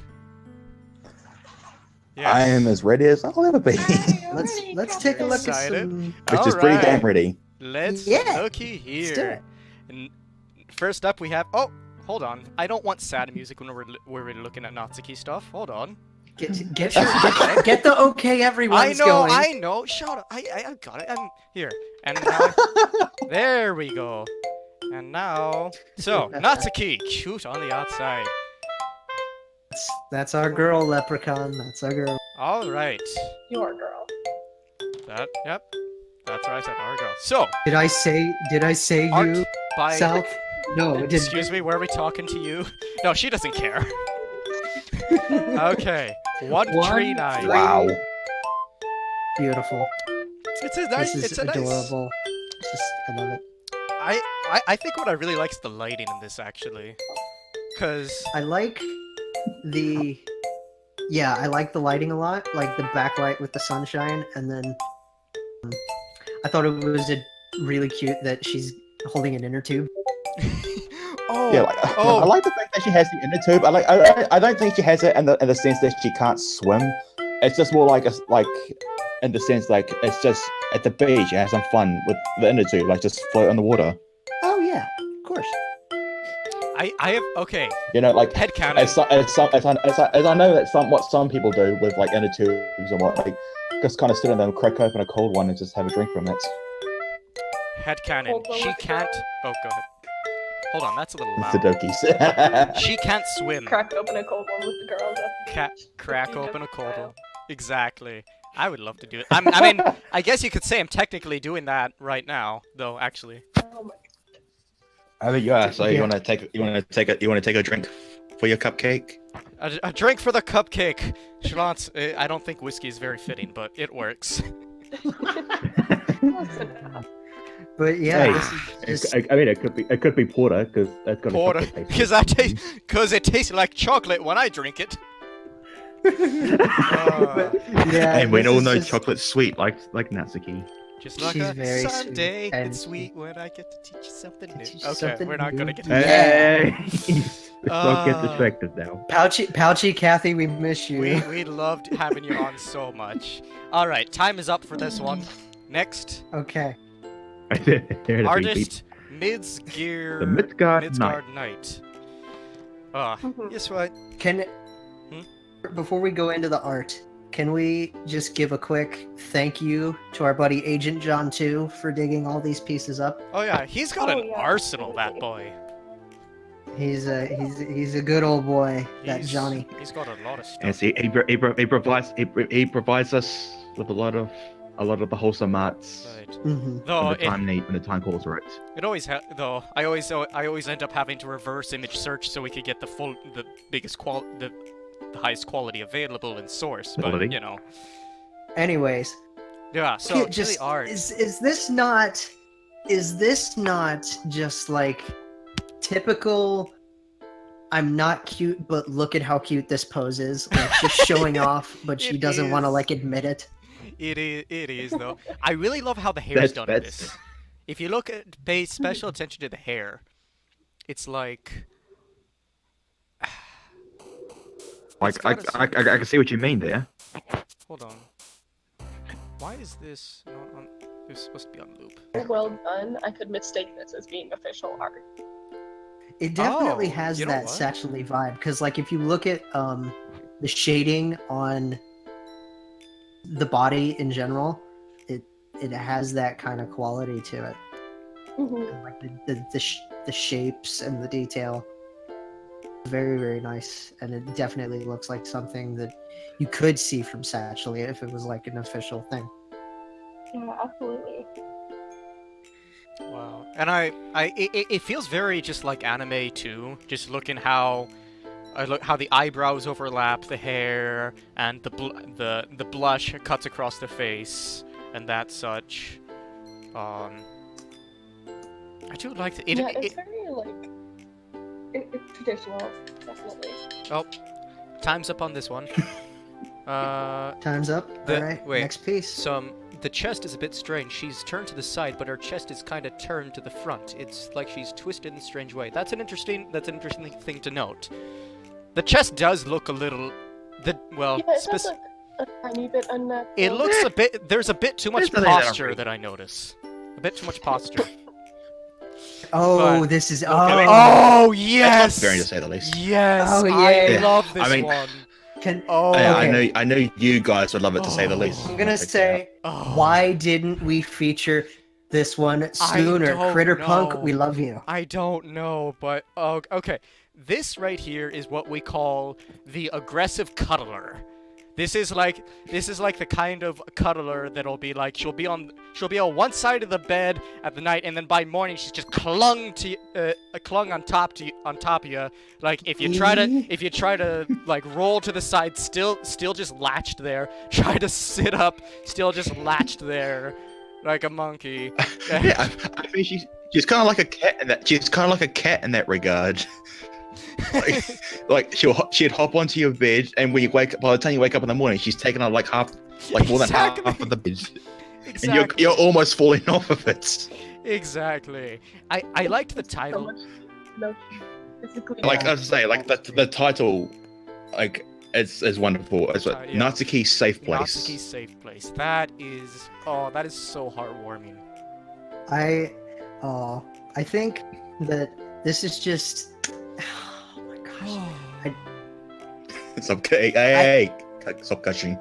I am as ready as I'll ever be. let's take a look at Excited? some. Which is pretty Alright. damn ready. Let's Yeah, looky Let's do here. it. And first up, we have. Oh, hold on. I don't want sad music when we're looking at Natsuki stuff. Hold on. Get the okay everyone's going. I know. Shut up. I got it. I'm here. And now, there we go. And now, so Natsuki, cute on the outside. That's our girl, Leprechaun. That's our girl. All right. Your girl. Yep. That's what I said. Our girl. So, Did I say art you, by. South? No, it didn't. Excuse me. Were we talking to you? No, she doesn't care. Okay. 139. Wow. Beautiful. It's a nice. This is It's a nice. adorable. I love it. I think what I really like is the lighting in this actually, cause I like the. Yeah, I like the lighting a lot. Like the backlight with the sunshine, and then I thought it was really cute that she's holding an inner tube. oh Yeah, I like the fact that she has the inner tube. I don't think she has it in the sense that she can't swim. It's just more like in the sense like it's just at the beach, you have some fun with the inner tube, like just float on the water. Oh yeah, of course. I have okay. You know, like Head cannon. as I know that what some people do with like inner tubes and what, like just kind of sit in them, crack open a cold one, and just have a drink from it. Head cannon. Hold on She with the can't. girl. Oh, go ahead. Hold on, that's a little It's the loud. Dokis. She can't swim. Crack open a cold one with the girls at the beach. Crack You open a just cold style. one. Exactly. I would love to do it. I mean, I guess you could say I'm technically doing that right now, though. Actually. Oh my I think yeah. So Yeah. you want to take a drink for your cupcake? A drink for the cupcake. Shalance, I don't think whiskey is very fitting, but it works. Close enough. But yeah, Hey, this is just, I mean, it could be porter because that's got Porter, because it tastes like chocolate when I drink it. yeah. and we this all is know just- chocolate's sweet, like Natsuki. Just like She's a very sweet, Sunday, and- it's sweet when I get to teach you something new. Teach you Okay, something we're not new. gonna get. Yeah. Let's not get distracted now. Pouchy Kathy, we miss you. We loved having you on so much. All right, time is up for this one. Next, Okay. artist Midsgear. The Midgard Knight. Ah, Mhm. guess what? Can Hmm? before we go into the art, can we just give a quick thank you to our buddy Agent John 2 for digging all these pieces up? Oh yeah, he's got Oh, an yeah, arsenal, that absolutely. boy. He's a good old boy, that He's- Johnny. He's got a lot of stuff. And see, he provides us with a lot of the wholesome arts Right. Hmm Though when the time calls right. it always though I always end up having to reverse image search so we could get the biggest the highest quality available in source. But Quality. you know, Anyways, yeah. So Kit, to the art. is this not just like typical I'm not cute, but look at how cute this pose is. Like, just showing off, but she It doesn't want to is. like admit it. It is though. I really love how the hair is done in That's- this. If you look at pay special attention to the hair, it's like Like, It's I, got a I, I, I can see what you mean there. hold on. Why is this not on? It was supposed to be on loop. Well done. I could mistake this as being official art. It definitely Oh, has you know that what? Satchel-y vibe, because like if you look at the shading on the body in general, it has that kind of quality to it. Mhm. And, like the shapes and the detail. Very, very nice, and it definitely looks like something that you could see from Satchel if it was like an official thing. Yeah, absolutely. Wow. And it feels very just like anime too. Just looking how, how the eyebrows overlap the hair and the blush cuts across the face and that such. I do like the, Yeah, it's very like it's traditional, definitely. Oh, time's up on this one. Time's up. All right, wait. next piece. So the chest is a bit strange. She's turned to the side, but her chest is kind of turned to the front. It's like she's twisted in a strange way. That's an interesting thing to note. The chest does look a little, Yeah, it does look a tiny bit unnatural. it looks a bit. There's a bit too much There's nothing that posture I'm- that I notice. A bit too much posture. Oh, But- this is Oh yes. Very to say the least. Yes. Oh, I yeah. love this I mean- one. Can Oh. Yeah, okay. I know you guys would love it to say the Oh. least. I'm gonna say, Oh. why didn't we feature this one sooner? don't Critter know. Punk, we love you. I don't know, but oh, okay. This right here is what we call the aggressive cuddler. This is like the kind of cuddler that'll be like she'll be on one side of the bed at the night, and then by morning she's just clung on top of you. Like if you try to like roll to the side, still just latched there. Try to sit up, still just latched there, like a monkey. Yeah, I mean she's kind of like a cat in that. She's kind of like a cat in that regard. like she'd hop onto your bed, and when you wake up, by the time you wake up in the morning, she's taken on like more than half of the bed, Exactly. and you're almost falling off of it. Exactly. I liked the So title. much, no, physically. Like I was saying, like the title, like it's wonderful. It's like Yeah. Natsuki's safe place. Natsuki's safe place. That is so heartwarming. I think that this is just. Oh my gosh. It's okay. Hey, stop gushing.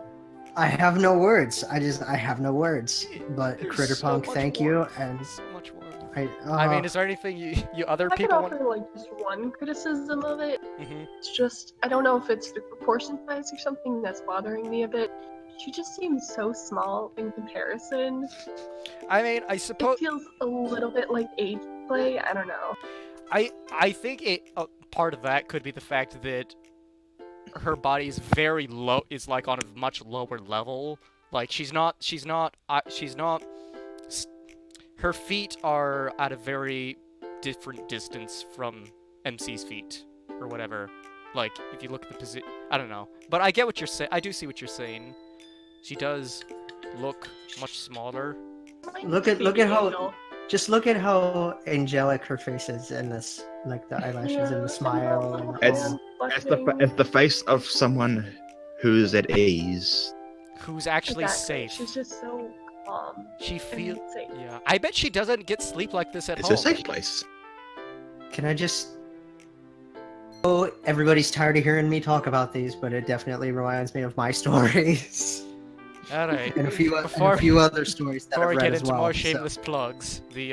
I have no words. I have no words. But There's Critter so Punk, much thank you. warmth. And So much warmth. I I mean, is there anything you other I could people want? offer like just one criticism of it. Mhm. It's just I don't know if it's the proportion size or something that's bothering me a bit. She just seems so small in comparison. I mean, I It suppose feels a little bit like age play. I don't know. I think part of that could be the fact that her body is very low, is like on a much lower level. Like she's not. Her feet are at a very different distance from MC's feet, or whatever. Like if you look at the position, I don't know. But I get what you're saying. I do see what you're saying. She does look much smaller. look at how just look at how angelic her face is in this, like the eyelashes and the smile. And It's the face of someone who's at ease. Who's actually Exactly. safe. She's just so calm. She and feels. safe. Yeah, I bet she doesn't get sleep like this at It's home. a safe place. Can I just? Oh, everybody's tired of hearing me talk about these, but it definitely reminds me of my stories All right. and a few Before- other stories that Before I've we read get as into well. more so- shameless plugs, the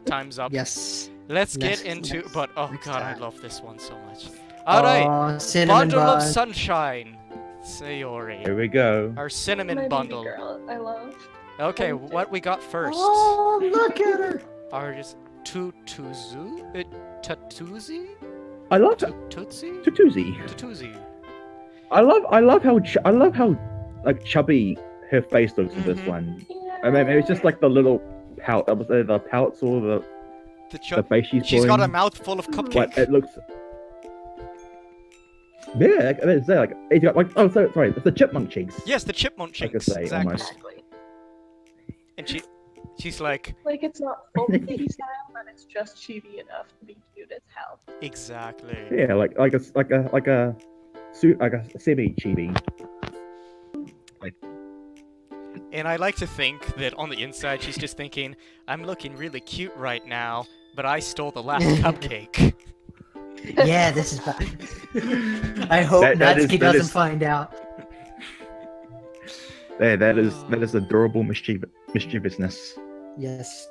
time's up. yes. Let's Next- get into. next- But oh next god, I time. love this one so much. All right, Aw, cinnamon bundle of bun. sunshine, Sayori. Here we go. Our cinnamon My baby bundle. girl, I love. Okay, Thank you. what we got first? Oh, look at her! Are just Tutuzu? Tatuzi? I love Tutsi? Tutuzi. Tutuzi. I love how like chubby her face looks in this Mhm. one. Yeah. I mean, maybe it's just like the little pout. I was the pouts or the face she's She's got a pulling, mouthful of cupcake. like it looks. Yeah, like, it's there, like it's got like sorry, it's the chipmunk cheeks. Yes, the chipmunk I could cheeks. say, Exactly. almost. Exactly. And she's like, Like it's not full chibi style, but it's just chibi enough to be cute as hell. exactly. Yeah, like a semi chibi. And I like to think that on the inside she's just thinking, I'm looking really cute right now, but I stole the last cupcake. Yeah, this is bad. I hope That Natsuki is- doesn't find out. There, that is adorable mischievousness. Yes.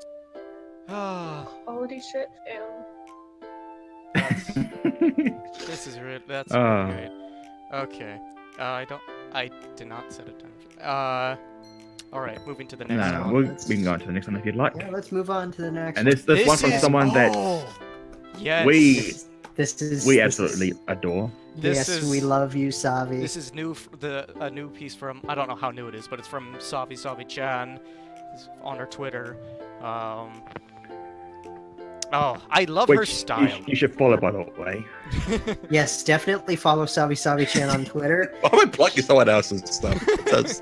Ah, Quality shit, this is really, that's Ah. really great. Okay. I did not set a time. Alright, moving to the next No, one. we can go on to the next one if you'd like. Yeah, let's move on to the next And this one from is- someone that oh, yes. This is we this absolutely is- adore. This yes, is- we love you, Savi. This is new. A new piece from, I don't know how new it is, but it's from Savi-Chan. It's on her Twitter. Oh, I love her Which style. you should follow, by the way. Yes, definitely follow Savi-Chan on Twitter. Why am I plugging someone else's stuff? That's...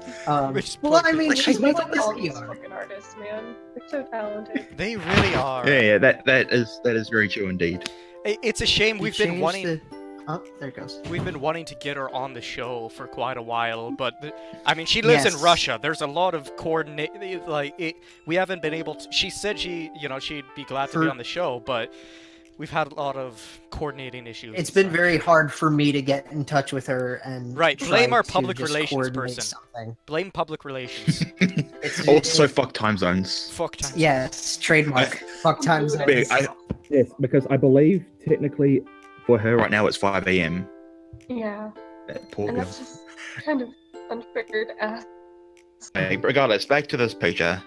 Which Well, I mean, like, she's Like, making this all these video. fucking artists, man. They're so talented. They really are. Yeah, that is very true indeed. It's a shame You we've been changed wanting. the- Oh, there it goes. We've been wanting to get her on the show for quite a while, but I mean, she lives in Yes. Russia. There's a lot of coordinate. We haven't been able to. She said she'd be glad to be For- on the show, but we've had a lot of coordinating issues. It's and been such. very hard for me to get in touch with her and Right, try blame our to public just relations coordinate person. something. Blame public relations. Also, fuck time zones. Fuck time. Yes, trademark. Fuck time zones. Big, Yes, because I believe technically for her right now, it's 5 a.m. Yeah. That poor And girl. that's just kind of unfair to ask. Hey, regardless, back to this picture.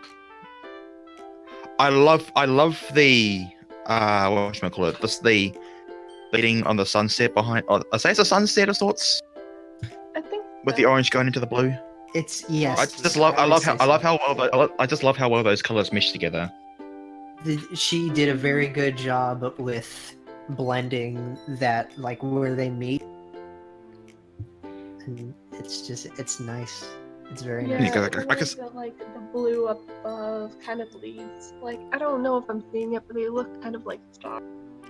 I love the what should I call it? The leading on the sunset behind. I say it's a sunset of sorts I think with the orange going into the blue. It's yes. I just love I just love how well those colors mesh together. She did a very good job with blending that, like where they meet, and it's nice. It's very Yeah, nice. You go, the I way guess- that, like the blue up above kind of leads. Like I don't know if I'm seeing it, but they look kind of like stars.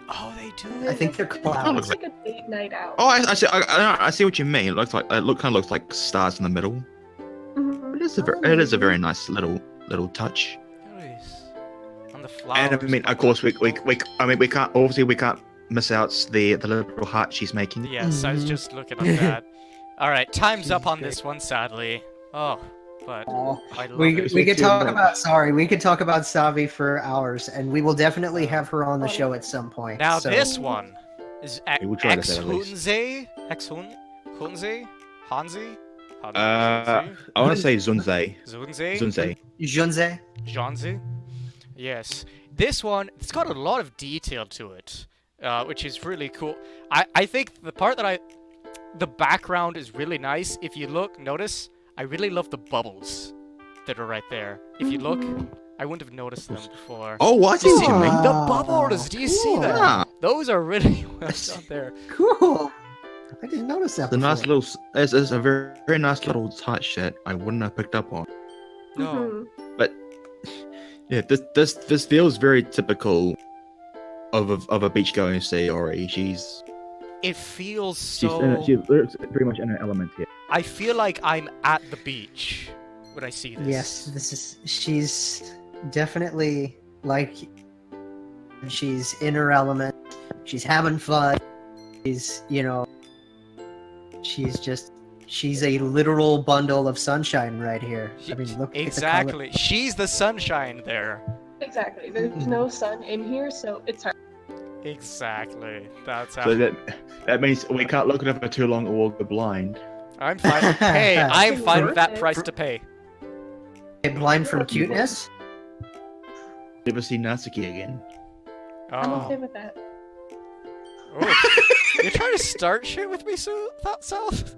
Oh, they do. I think they're It clouds. looks like a date night out. Oh, I see what you mean. It looks like kind of looks like stars in the middle. Mhm. It is a very nice little touch. Nice. On the flowers. And I mean, of course, we can't miss out the little heart she's making. Yes, I was Mhm. just looking at that. All right, time's up She's on great. this one, sadly. Oh, but Aw. I love We it. could talk about we could talk about Savi for hours, and we will definitely have her on the show at some point. Now so. this one is We will try this at least. Hunze? Hunze? Hanzi? I want to say Zunze. Zunze? Zunze. Junze. Janzi? Yes. This one, it's got a lot of detail to it, which is really cool. I think the part that the background is really nice. If you look, notice, I really love the bubbles that are right there. If you look, I wouldn't have noticed them before. Oh, what? Do you see Excuse me. the bubbles? Do you see that? Ah, Those are really well done there. Cool. I didn't notice that. the nice before. little. It's a very, very nice little touch that I wouldn't have picked up on. No. Mhm. Yeah, this feels very typical of a beach going Sayori. It feels she's so. she looks pretty much in her element here. I feel like I'm at the beach when I see this. Yes, she's definitely like she's in her element. She's having fun. She's she's a literal bundle of sunshine right here. I mean, look Exactly. She's the sunshine there. Exactly. There's no sun in here, so it's her. Exactly. That's how. So that means we can't look at her for too long or we'll go blind. I'm fine. Hey, I'm It's fine with worth that it. price to pay. Blind from cuteness. Never see Natsuki again. I'm okay Oh. with that. Oh. You're trying to start shit with me, South?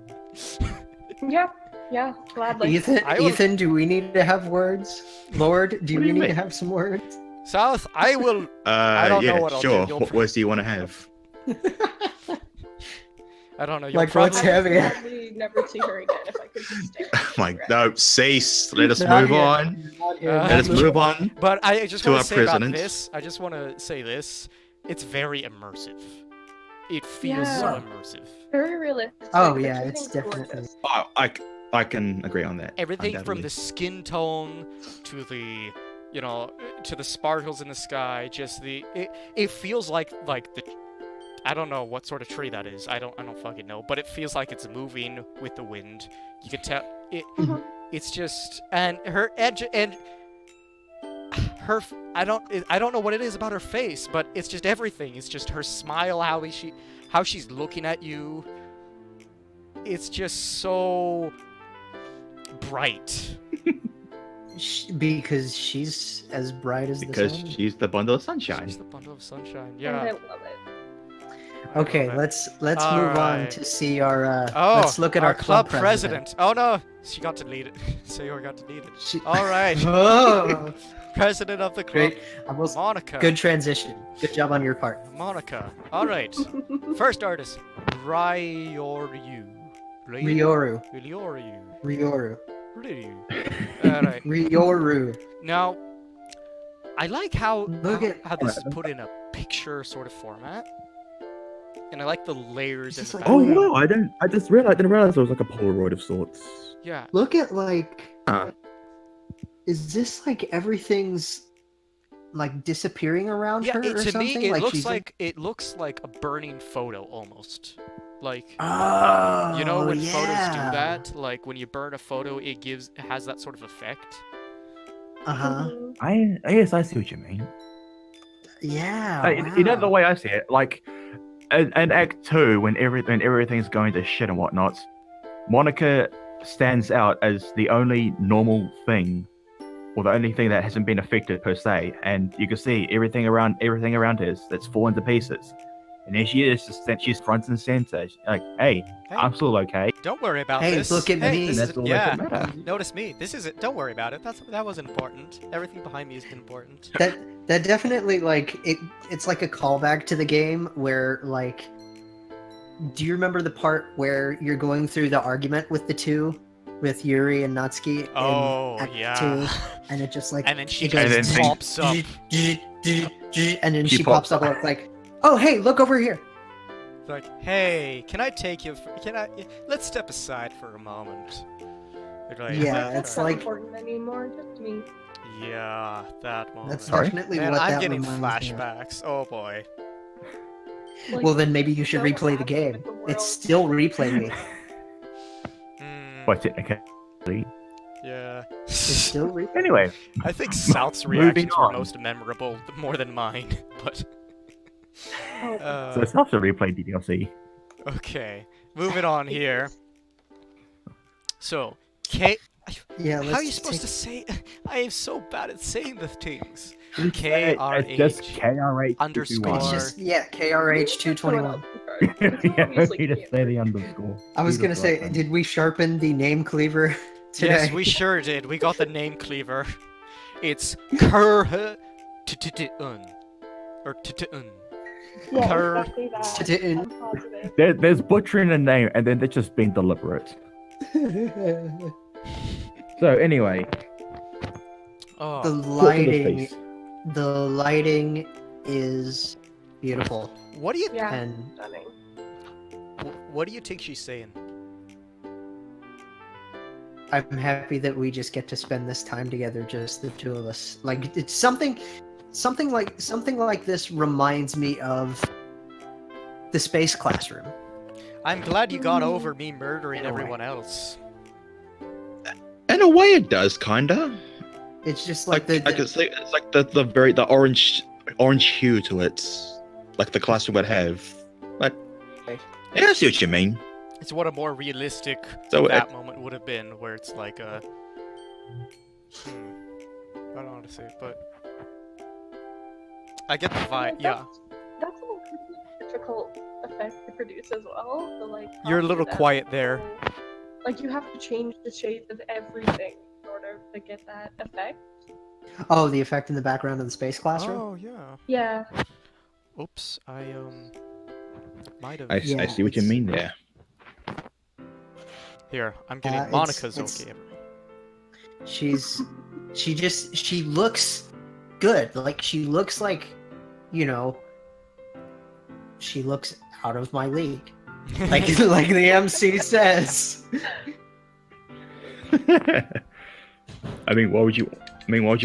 Yeah, gladly. Ethan, I will- Ethan, do we need to have words? Lord, do What do we you need mean? to have some words? South, I will. I don't know what I'll do. sure. You'll What words do you want to have? I don't know. You'll Like, probably. what's I would heavy? probably never see her again if I could just stare. My no, cease. Let us Not move here. on. Not here. Uh, Let us move on. But I just To want our to say about president. this. I just want to say this. It's very immersive. It feels Yeah. so immersive. Very realistic. Oh, yeah, Everything's it's definitely- gorgeous. Oh, I can agree on that. Everything from undoubtedly. the skin tone to the, to the sparkles in the sky. Just it feels like the. I don't know what sort of tree that is. I don't fucking know. But it feels like it's moving with the wind. You can tell it. It's just and her edge and her. I don't know what it is about her face, but it's just everything. It's just her smile, how she's looking at you. It's just so bright. Because she's as bright as the Because sun. she's the bundle of sunshine. She's the bundle of sunshine. And Yeah. I love it. Okay, I love it. let's move on Alright. to see our. Oh, let's look at our club president. Oh no, she got to lead it. Sayori got to lead it. She- All right, Oh, president of the club, great! Almost Monica. good transition. Good job on your part. Monica. All right. First artist, Ryoryu. Ryoru. Ryoryu. Ryoru. Ryoryu. All right. Ryoru. Now, I like how Look at- how this is put in a picture sort of format, and I like the layers in It's the just like- Oh background. wow! I just realized. Didn't realize it was like a Polaroid of sorts. Yeah. Look at like. Uh. Is this like everything's like disappearing around Yeah. her or To something? me, like it looks like a burning photo almost. Like. Oh, You know when photos do yeah. that? Like when you burn a photo, it has that sort of effect. Uh huh. Mhm. Yes, I see what you mean. Yeah. You know the wow. way I see it, like in Act 2, when everything's going to shit and whatnot, Monica stands out as the only normal thing, or the only thing that hasn't been affected per se, and you can see everything around her that's fallen to pieces. And there she is, she's front and center. She's like, hey, Hey, I'm still okay. don't worry about Hey, this. look at Hey, me. this That's is, all yeah. that matter. Notice me. This is it. Don't worry about it. That wasn't important. Everything behind me is important. That definitely like it's like a callback to the game where like do you remember the part where you're going through the argument with the two with Yuri and Natsuki in Oh Act yeah. 2, and it just like And then she it goes just then- pops up. and then She she pops up like oh hey look over here. Like, hey, can I take you? Let's step aside for a moment. They're like, Yeah, That's it's not like- important anymore. Just me. Yeah, that moment. That's Sorry? definitely Man, what I'm that getting reminds me of. flashbacks. Oh boy. Like, Well then maybe you should so replay the happy game. with the world. It's still replaying. Mm, But technically, yeah. It's still replaying. anyway, I think South's Moving reactions were on. most memorable, more than mine. But Oh, so it's not to replay the DLC. okay, moving on here. So, K. Yeah, How are you supposed to say? I am so bad at saying the things. KRH It's just KRH underscore. It's just KRH 221. Yeah, okay to say the underscore. I was gonna say, did we sharpen the name cleaver today? Yes, we sure did. We got the name cleaver. It's Kurh un or un. yeah, Her- exactly that. Sit-in. I'm positive. There's butchering a name, and then they're just being deliberate. So anyway, the Oh, talk to the lighting, face. the lighting is beautiful, what do you Yeah, and stunning. what do you think she's saying? I'm happy that we just get to spend this time together, just the two of us. Like it's something like this reminds me of the space classroom. I'm glad you got over me murdering everyone else. In a way, it does kinda. It's just Like like I could say, it's like the orange hue to it, like the classroom would have. But yeah, I see what you mean. It's what a more realistic So that moment would have been, where it's like a. I don't know how to say it, but I get the vibe. Yeah, That's an incredibly difficult effect to produce as well. The, like, you're a little positive quiet there. Like you have to change the shades of everything in order to get that effect. Oh, the effect in the background of the space classroom. Oh yeah. Yeah. Oops, I might have. I Yeah, see what you it's- mean there. Here, I'm getting it's- Monica's it's- okay. She looks good. Like she looks like, you know, she looks out of my league. Like like the MC says. I mean, why would you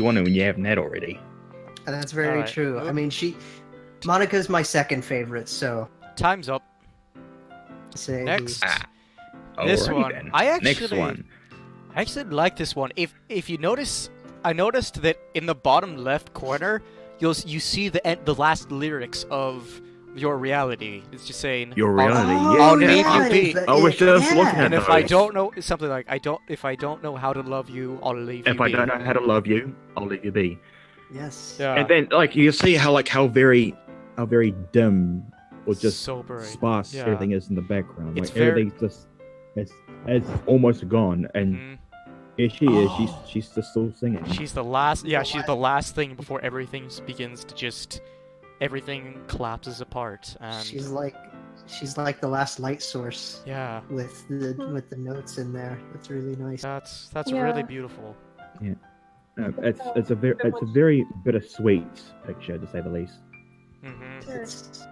want it when you haven't had already? And that's very Alright. true. I mean, Monica's my second favorite, so Time's up. say Next. Ah, This alrighty one. then. I actually Next one. I actually like this one. If you notice, I noticed that in the bottom left corner, you see the last lyrics of Your Reality. It's just saying Your reality, I'll yeah. leave you right, be. but I was just looking at And if I those. don't know something like if I don't know how to love you, I'll leave you If I be. don't know how to love you, I'll leave you be. Yes. Yeah. And then, like, you see how very dim or just Sober. sparse Yeah. everything is in the background. It's Like very- everything's just it's almost gone, and Mhm. here she is. Oh. She's just still singing. She's the last. Yeah, she's the last thing before everything begins to just. Everything collapses apart, and She's like the last light source yeah, with the notes in there. That's really nice. that's Yeah. really beautiful. It's a very bittersweet picture, to say the least. Hmm Sure. It's-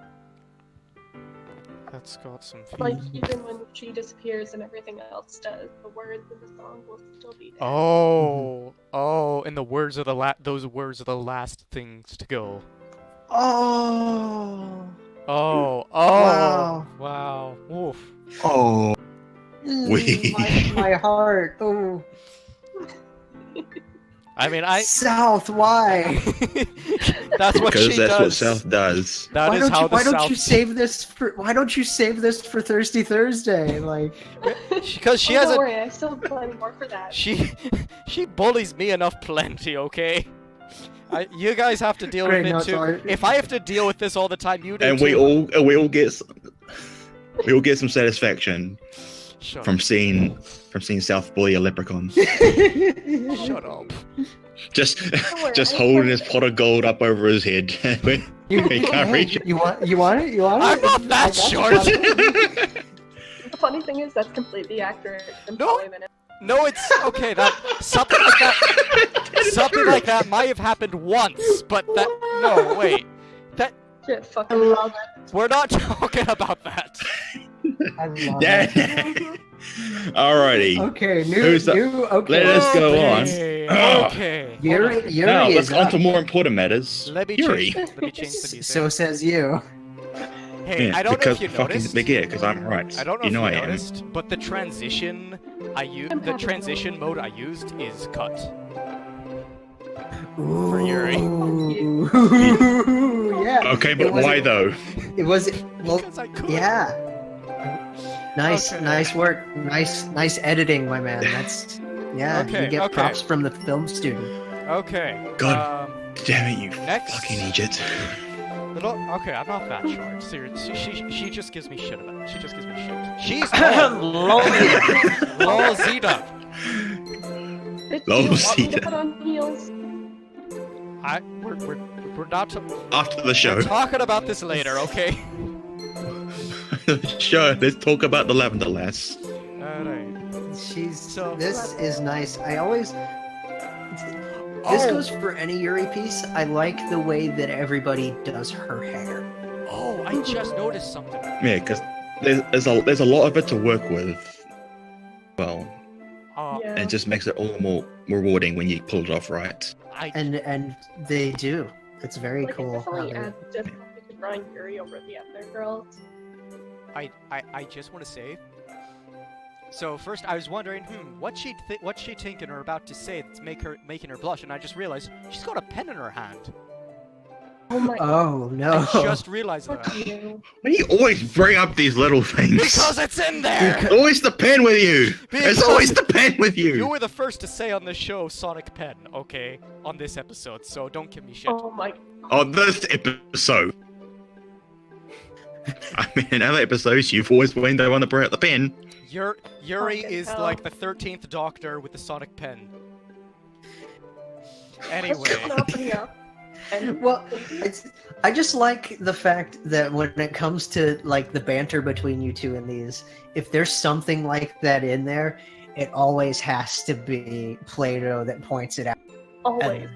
That's got some. Like even when she disappears and everything else does, the words in the song will still be there. Oh, and the words are those words are the last things to go. Oh. Wow. Oof. Oh, My heart. Oh. I mean, South. Why? That's what because she that's does. what South does. That is how the why don't South. you save this for? Why don't you save this for Thirsty Thursday? Like. Because she Oh, has don't a. worry, I still have plenty more for that. She bullies me enough plenty, okay? You guys have to deal Great, with no, it it's too. alright. If I have to deal with this all the time, you do And too. we all get some satisfaction Shut from seeing South bully a leprechaun. up. Shut up. Just worry, just I holding can- his pot of gold up over his head. He can't reach it. You want it? You want it? I'm not that I got short. you. The funny thing is that's completely accurate. In No. probably a minute. No, it's okay. That something like that might have happened once, but no, wait. Shit, I fucking love it. We're not talking about that. I love Yeah. it. Alrighty. Okay, Who's up? okay. Let us go on. Okay. Ah. Okay. Yuri, Hold Yuri Now let's is on up. to more important matters. Let me Yuri. change. Let me change the music. So says you. Hey, Yeah, I don't know because if you fucking noticed. because I'm right. I don't know you if know you I am. noticed, but the transition the transition mode I used is cut. For Yuri. Ooh, yeah. Okay, but It was- why though? It was well. Because I could. Yeah. Nice, Okay. nice work. Nice editing, my man. That's yeah. Okay, you get okay. props from the film student. Okay. God. Damn it, you Next. fucking idiot. Okay, I'm not that short. Seriously, she just gives me shit about it. She just gives me shit. She's tall. Lol, Zeta. Bitch, Lol, you want me Zeta. to put on heels? We're not. After the We're show. talking about this later, okay? Sure, let's talk about the Lavender Lass. Alright. This is nice. I always. This Oh. goes for any Yuri piece. I like the way that everybody does her hair. Oh, I just noticed something. Yeah, because there's a lot of it to work with. Well, Yeah. it just makes it all the more rewarding when you pull it off right. And they do. It's very Like, cool. it definitely how they- adds difficulty to drawing Yuri over the other girls. I just want to say. So first, I was wondering, what's she thinking or about to say that's making her blush, and I just realized she's got a pen in her hand. Oh my Oh no! I just realized Fuck that. you. Why do you always bring up these little things? Because it's in there. It's always the pen with you. It's always the pen with you. You were the first to say on the show Sonic Pen, okay, on this episode, so don't give me shit. Oh my. On this episode. I mean, in other episodes, you've always been the one to bring out the pen. Yuri Fucking is hell. like the 13th Doctor with the Sonic Pen. Anyway, Well, I just like the fact that when it comes to like the banter between you two in these, if there's something like that in there, it always has to be Plato that points it out. Always.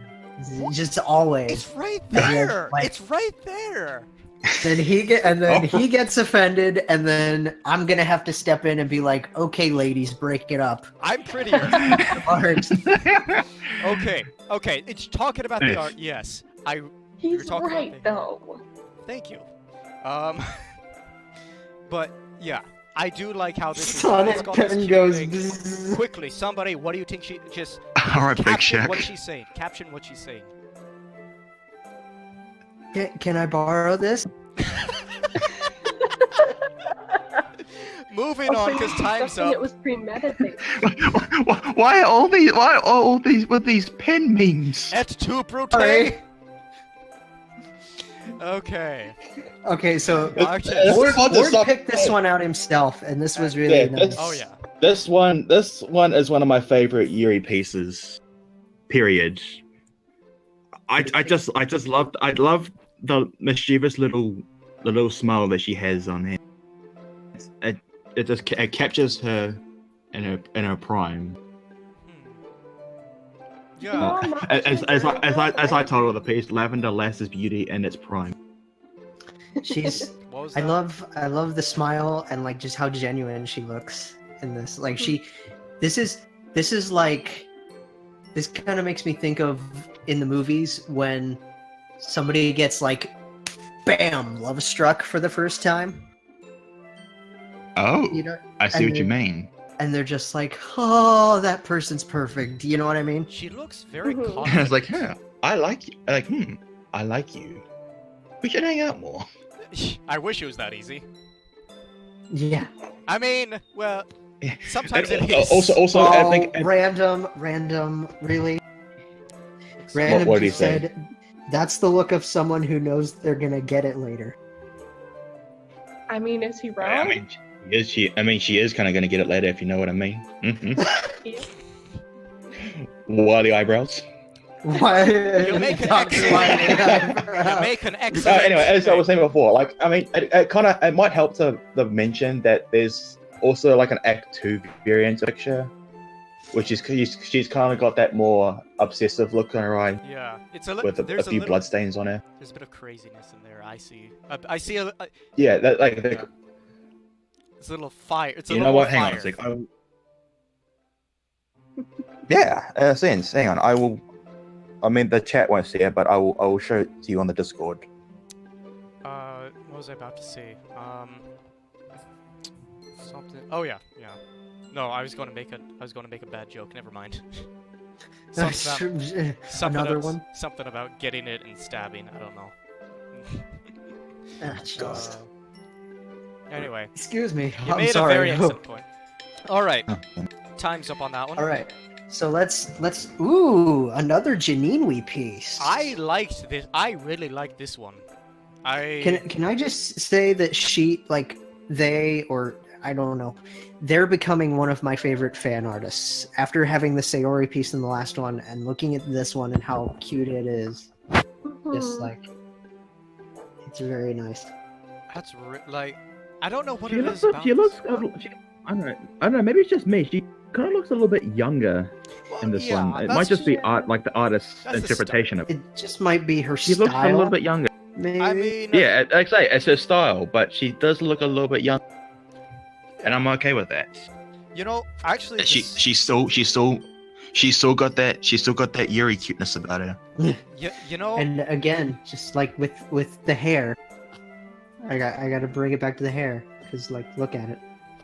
And just always. it's right And then, there. like- It's right there. Then he gets offended, and then I'm gonna have to step in and be like, "Okay, ladies, break it up." I'm prettier. Art. Okay. It's talking about the art. Yes, He's talking about right, the- though. Thank you. But yeah, I do like how this Sonic it's got this pen cute goes. thing. bzzz. Quickly, somebody, what do you think she just All right, Big caption Shack. what she's saying? Caption what she's saying. Can I borrow this? Moving on, because time's It up. was premeditated. Why are all these with these pen memes? Et tu, Brute? Sorry. Okay. Okay, so Arches. Ward fun to stop- picked this one out himself, and this was really nice. Oh yeah. This one is one of my favorite Yuri pieces. Period. I love the mischievous little smile that she has on her. It captures her in her prime. Yeah. As I told her the piece, Lavender Lass is beauty in its prime. She's. What was I that? love the smile and like just how genuine she looks in this. Like this is like, this kind of makes me think of in the movies when somebody gets like, bam, love struck for the first time. Oh, You know, I see and what you then- mean. and they're just like, oh, that person's perfect. You know what I mean? She looks very Mhm. confident. I was like, I like you. I like you. We should hang out more. I wish it was that easy. Yeah. I mean, well, Yeah. sometimes it And is. Also, I think random, really? Random what did he just say? said, that's the look of someone who knows they're gonna get it later. I mean, is he wrong? she is kind of going to get it later, if you know what I mean. Mm-hmm. Yeah. What are the eyebrows? Why? You make an excellent. You make an excellent. Anyway, as I was saying before, like I mean, it might help to mention that there's also like an Act 2 variant of the picture, which is she's kind of got that more obsessive look in her eye Yeah, it's a with a there's few little, bloodstains on her. There's a bit of craziness in there. I see. I see a. Yeah, that like Yeah. It's a little fire. It's a you little know what? more Hang on fire. a sec. Yeah, sense. Hang on. I will. I mean, the chat won't see it, but I will show it to you on the Discord. What was I about to say? Something. Oh yeah. No, I was going to make a bad joke. Never mind. Something Another else- one? Something about getting it and stabbing. I don't know. Ah, jeez. Anyway, Excuse me. you I'm made sorry. a very excellent point. All right, Oh, time's up on that one. All right. So let's. Ooh, another Janine piece. I liked this. I really liked this one. Can I just say that they, or I don't know, they're becoming one of my favorite fan artists after having the Sayori piece in the last one and looking at this one and how cute it is. Just Mhm. like, it's very nice. That's like, I don't know what She it looks. is about. She looks. this. I don't know. Maybe it's just me. She kind of looks a little bit younger in this yeah, one. It that's might just be just- art, like the artist's That's the interpretation of it. It just might be her She style. looks a little bit younger. Maybe. I mean, Yeah, like I say, it's her style, but she does look a little bit young, and I'm okay with that. you know, actually, She's still got that Yuri cuteness about her. you know, And again, just like with the hair, I got to bring it back to the hair because like look at it,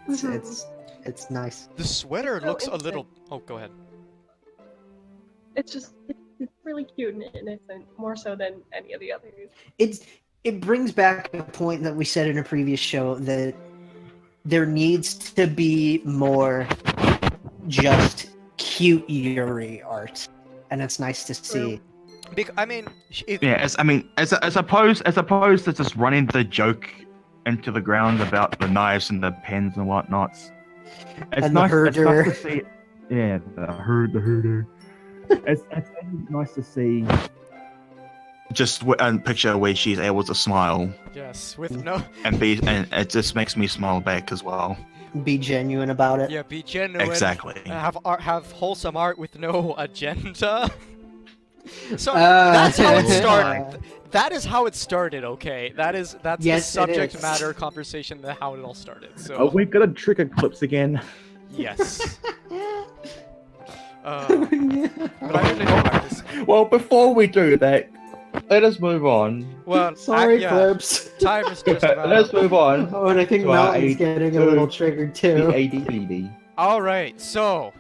it's nice. the sweater So looks a innocent. little. Oh, go ahead. It's just it's really cute and innocent, more so than any of the others. It brings back a point that we said in a previous show that there needs to be more just cute Yuri art, and it's nice to see. I mean, Yeah, as opposed to just running the joke into the ground about the knives and the pens and whatnots. It's And the nice, it's herder. nice to see. Yeah, the herder. it's nice to see. Just a picture where she's able to smile Yes, with no. and it just makes me smile back as well. Be genuine about it. Yeah, be genuine. Exactly. Have art, have wholesome art with no agenda. So Uh, that's how it started. That is how it started. Okay, that's Yes, the it subject is. matter conversation. How it all started. So Oh, we've got to trigger clips again. yes. But I really know about this. Well, before we do that, let us move on. Well, Sorry, yeah, Clips. time is just about. Let's move on. Oh, and I think To our Mountain's getting a little triggered too. ADD. All right, so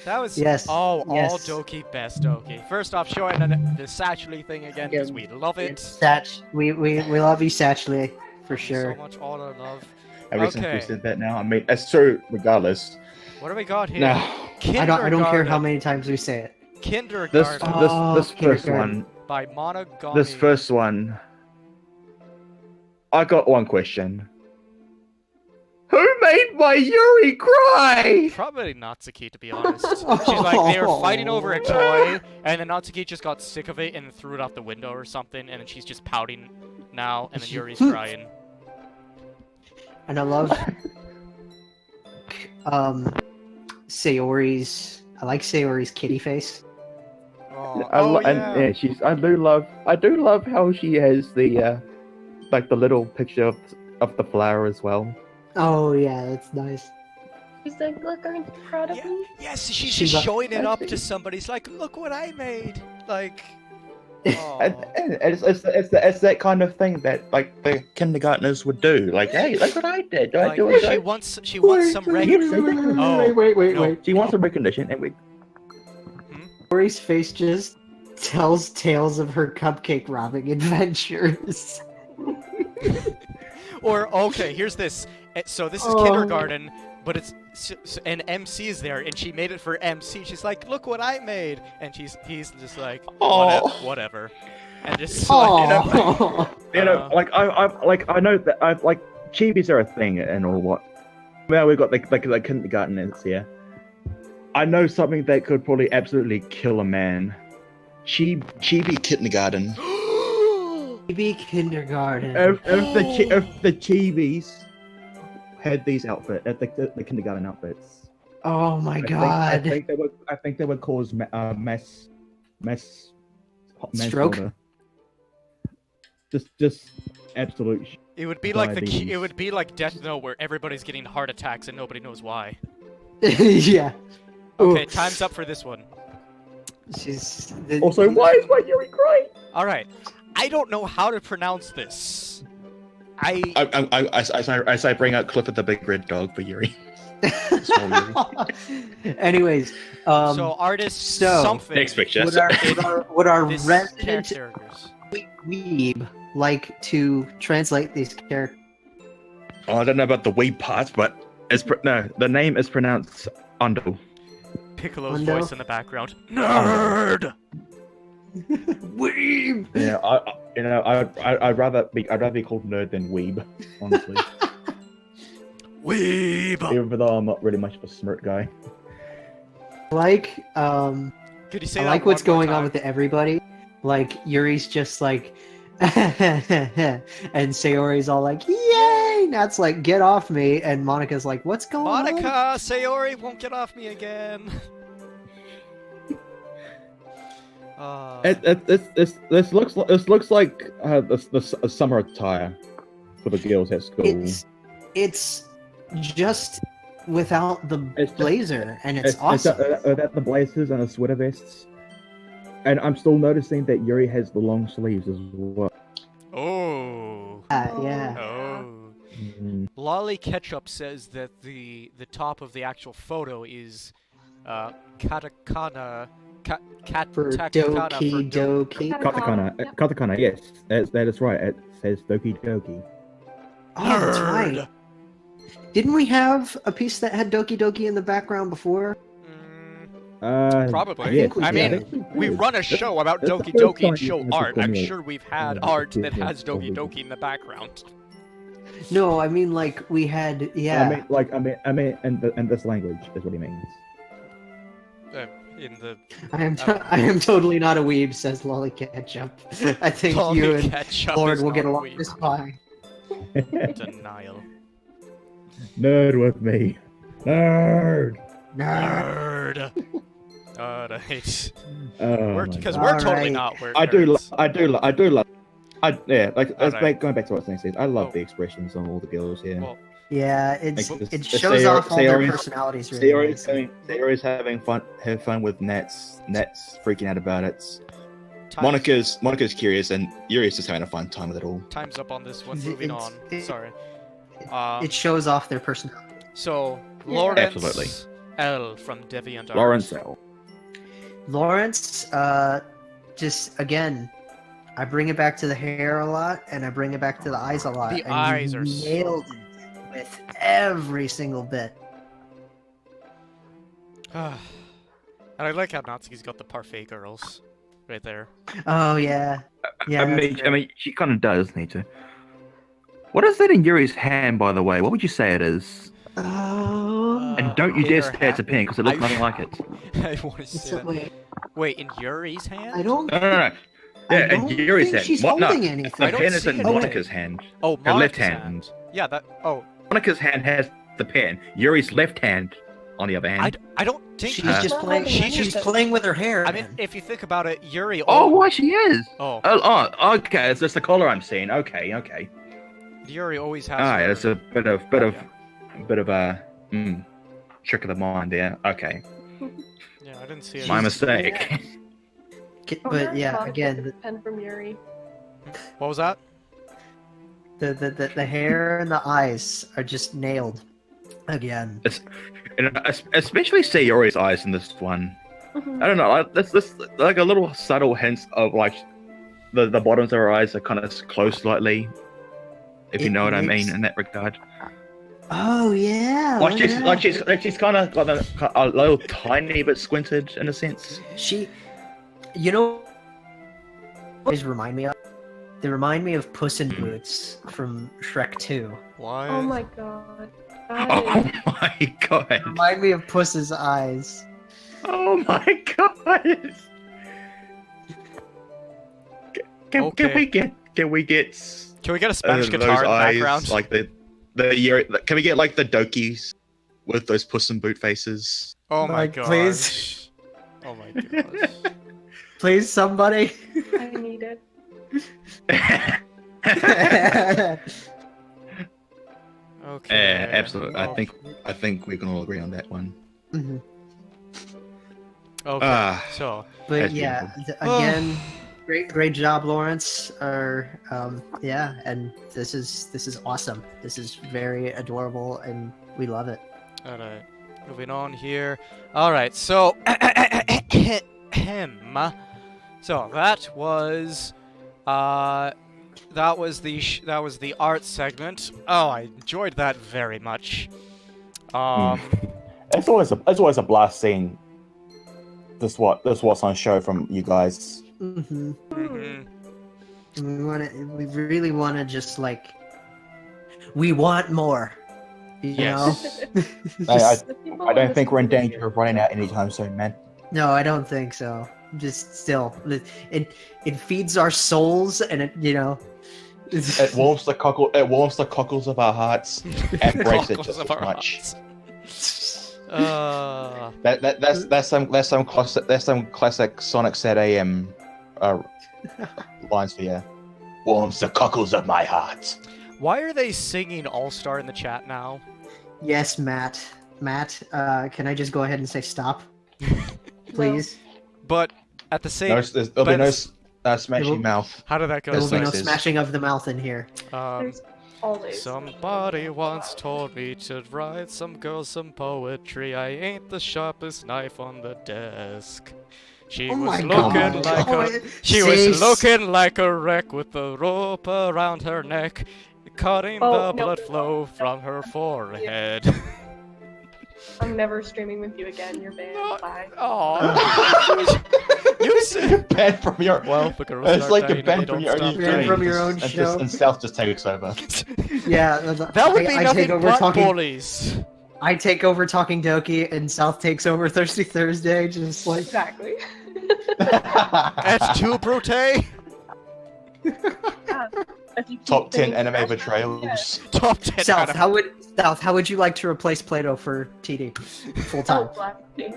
that was Yes, all yes. Doki, best Doki. First off, showing the Satchely thing again because we love it. Satch, we love you, Satchley, for sure. So much all our love. Ever since we Okay. said that now, I mean, it's true regardless. What do we got here? Now, I don't care Kindergarten. how many times we say it. Kindergarten this first kindergarten. one, by Monogami. this first one, I got one question. Who made my Yuri cry? Probably Natsuki, to be honest. She's like, they were fighting over a toy, and then Natsuki just got sick of it and threw it out the window or something, and then she's just pouting now, and then Yuri's crying. And I love Sayori's. I like Sayori's kitty face. Oh, And I do love how she has the like the little picture of the flower as well. Oh yeah, that's nice. She's like, look, aren't you proud of me? Yes, she's She's just like- showing it up to somebody. She's like, look what I made. Like, And it's that kind of thing that like the kindergartners would do. Like, hey, look what I did. I like do it. she wants some recognition. Oh, wait. no. She wants some recognition, and we. Sayori's face just tells tales of her cupcake robbing adventures. Or okay, here's this. So this is Oh. kindergarten, but it's and MC is there, and she made it for MC. She's like, look what I made, and he's just like, whatever, and just Oh, You know, like I know that I've like chibis are a thing and all what. Well, we've got like kindergartners here. I know something that could probably absolutely kill a man. Chibi kindergarten. Baby kindergarten. If the chibis had these outfits, the kindergarten outfits. Oh my I god. think they would cause mass Stroke? manslaughter. Just absolute. it would be like Diabetes. it would be like Death Note, where everybody's getting heart attacks and nobody knows why. Yeah. Okay, Ooh. time's up for this one. She's Also, why is my Yuri crying? All right, I don't know how to pronounce this. I say bring out Clifford the Big Red Dog for Yuri. Small Yuri. Anyways, so artist so- something. Next picture. would our This resident characters. weeb like to translate these characters? Oh, I don't know about the weeb part, but the name is pronounced Undo. Piccolo's Undo? voice in the background. Nerd. Weeb. Yeah, I'd rather be called nerd than weeb, honestly. Weeb. Even though I'm not really much of a smirk guy. Like Could you say I that like what's one more going on time? with everybody. Like Yuri's just like and Sayori's all like, yay! Nat's like, get off me, and Monica's like, what's going on? Monica, Sayori won't get off me again. This looks like the summer attire for the girls at school. It's just without the It's just- blazer, and it's awesome. Without the blazers and the sweater vests. And I'm still noticing that Yuri has the long sleeves as well. Oh. Yeah. Oh. Mm. Lolly Ketchup says that the top of the actual photo is katakana For katakana Doki Doki. Katakana, yes, that is right. It says Doki Doki. Oh, that's Nerd. right. Didn't we have a piece that had Doki Doki in the background before? Probably. think we I did. mean, we run a show about That's the Doki first Doki time and show you art. I'm me. sure we've had Yeah, art that yeah, has Doki probably. Doki in the background. No, I mean like we had, yeah. I mean, in this language is what he means. in the I am totally not a weeb, says Lolly Ketchup. I think Lolly you and Ketchup Lord is will get not a along weeb. just fine. Denial. Nerd with me. Nerd. Nerd. Nerd. Alright. Oh, Because my we're God. totally Alright. not. We're I do nerds. love. Yeah, like Alright. going back to what Snake said, I love Oh. the expressions on all the girls here. Well, Yeah, it's Like, it the shows off all their Sayori's- personalities really nicely. Sayori's having fun. Have fun with Nets freaking out about it. time's- Monica's curious, and Yuri's just having a fun time with it all. Time's up on this one. It- Moving it's- on. it- Sorry. It shows off their personality. So Yeah. Lawrence Absolutely. L from Deviant Art. Lawrence L. Lawrence, just again, I bring it back to the hair a lot, and I bring it back to the eyes a lot. The and eyes you are so nailed it with every single bit. And I like how Natsuki's got the parfait girls right there. Oh yeah, yeah. I that's mean, great. she kind of does need to. What is that in Yuri's hand, by the way? What would you say it is? And don't you dare Hair say it's a hat. pen, because it looks I- nothing like it. I want to It's say that. Wait, in Yuri's hand? I don't. No. I Yeah, don't and Yuri's think hand. she's What? No, holding the anything. I don't pen is see in it. Monica's hand. Oh, Her left Monica's hand. Yeah, that. Oh, Monica's hand has the pen. Yuri's left hand, on the other hand. I don't think She's that- just not playing. holding She's anything. playing with her hair. I mean, man. if you think about it, Yuri. Oh, why she is? Oh, Okay. It's just the color I'm seeing. Okay. Yuri always has. Alright, her- it's a bit of a trick of the mind there. Okay, Yeah, I didn't see it. my mistake. Oh, But Harry yeah, Potter again, took a pen from Yuri. What was that? the hair and the eyes are just nailed. Again. And especially Sayori's eyes in this one. Mhm. I don't know. That's like a little subtle hints of like the bottoms of her eyes are kind of closed slightly. If you It know what I makes- mean in that regard. Oh yeah. Like yeah. she's kind of got a little tiny bit squinted in a sense. She, you know, always remind me of. They remind me of Puss in Boots from Shrek 2. Why? Oh my god. Oh my god! Remind me of Puss's eyes. Oh my god! Can Okay. we get Can we get a Spanish those guitar in the eyes, background? like can we get like the Dokis with those Puss in Boot faces? Oh my Like, god. please. Oh my gosh. Please, somebody. I need it. Okay. Yeah, absolutely. well, I think we can all agree on that one. Mhm. Okay. Ah. So. But That's yeah, beautiful. again, great job, Lawrence. Yeah, and this is awesome. This is very adorable, and we love it. Alright, moving on here. Alright, so so that was that was the art segment. Oh, I enjoyed that very much. It's always a blast seeing what's on show from you guys. Mm-hmm. Mhm. We really want to just like, we want more. You Yes. know? I The people don't in think this we're in community danger are of running out awesome. anytime soon, man. No, I don't think so. Just still, it feeds our souls, and it It warms the cockles of our hearts and breaks it Cockles just of as our much. hearts. That's some classic Sonic Sat AM lines for you. Warms the cockles of my heart. Why are they singing All Star in the chat now? Yes, Matt. Matt, can I just go ahead and say stop, please? But at the same, There'll be no smashing Nope. mouth. how did that go? There will be no Sexes. smashing of the mouth in here. There's always Somebody once told me to write some girls some poetry. I ain't the sharpest knife on the desk. She Oh was my looking God. like Oh, a she was sis. looking like a wreck with a rope around her neck, cutting Oh, the no. blood flow from her forehead. I'm never streaming with you again. You're banned. Bye. Oh, you said Banned from your. well, the girls It's start like dying the and they banned from don't your stop own Banned dying. from your own show. And South just takes over. Yeah, That would be I nothing take over but talking. bullies. I take over Talking Doki, and South takes over Thirsty Thursday, just like... Exactly. F2 Brute! If you keep Top 10 things anime fresh, betrayals. Top 10 South, anime. how would you like to replace Plato for TD full yeah. time? Oh, blasphemy.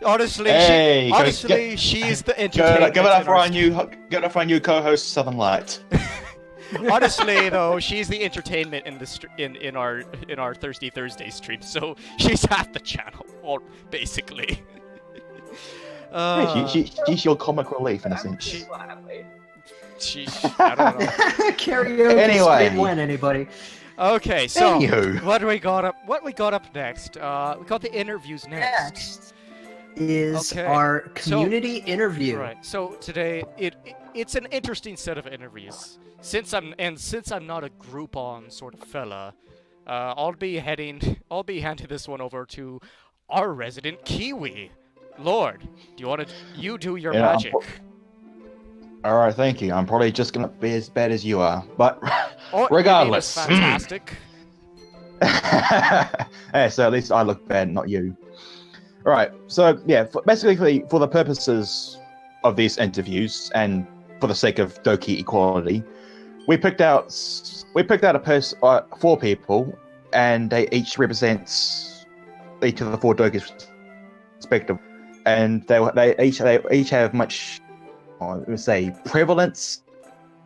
Honestly, Hey, she's the Give entertainment. it up in for our our new co-host, Southern Light. Honestly, though, she's the entertainment in the in our Thirsty Thursday stream, so she's half the channel, or basically. She's your comic relief in a sense. I don't know. Karaoke Anyway. stream when anybody. Okay, so Anywho. what we got up next? We got the interviews next. Next is Okay, our community interview. Right. So today it's an interesting set of interviews. Since I'm not a Groupon sort of fella, I'll be handing this one over to our resident Kiwi. Lord, you do your magic? All right, thank you. I'm probably just gonna be as bad as you are, but Oh, regardless. you mean it's fantastic. Hey, so at least I look bad, not you. All right. So yeah, basically for the purposes of these interviews and for the sake of Doki equality, we picked out four people, and they each represent each of the four Dokis respective, and they each have much, let's say, prevalence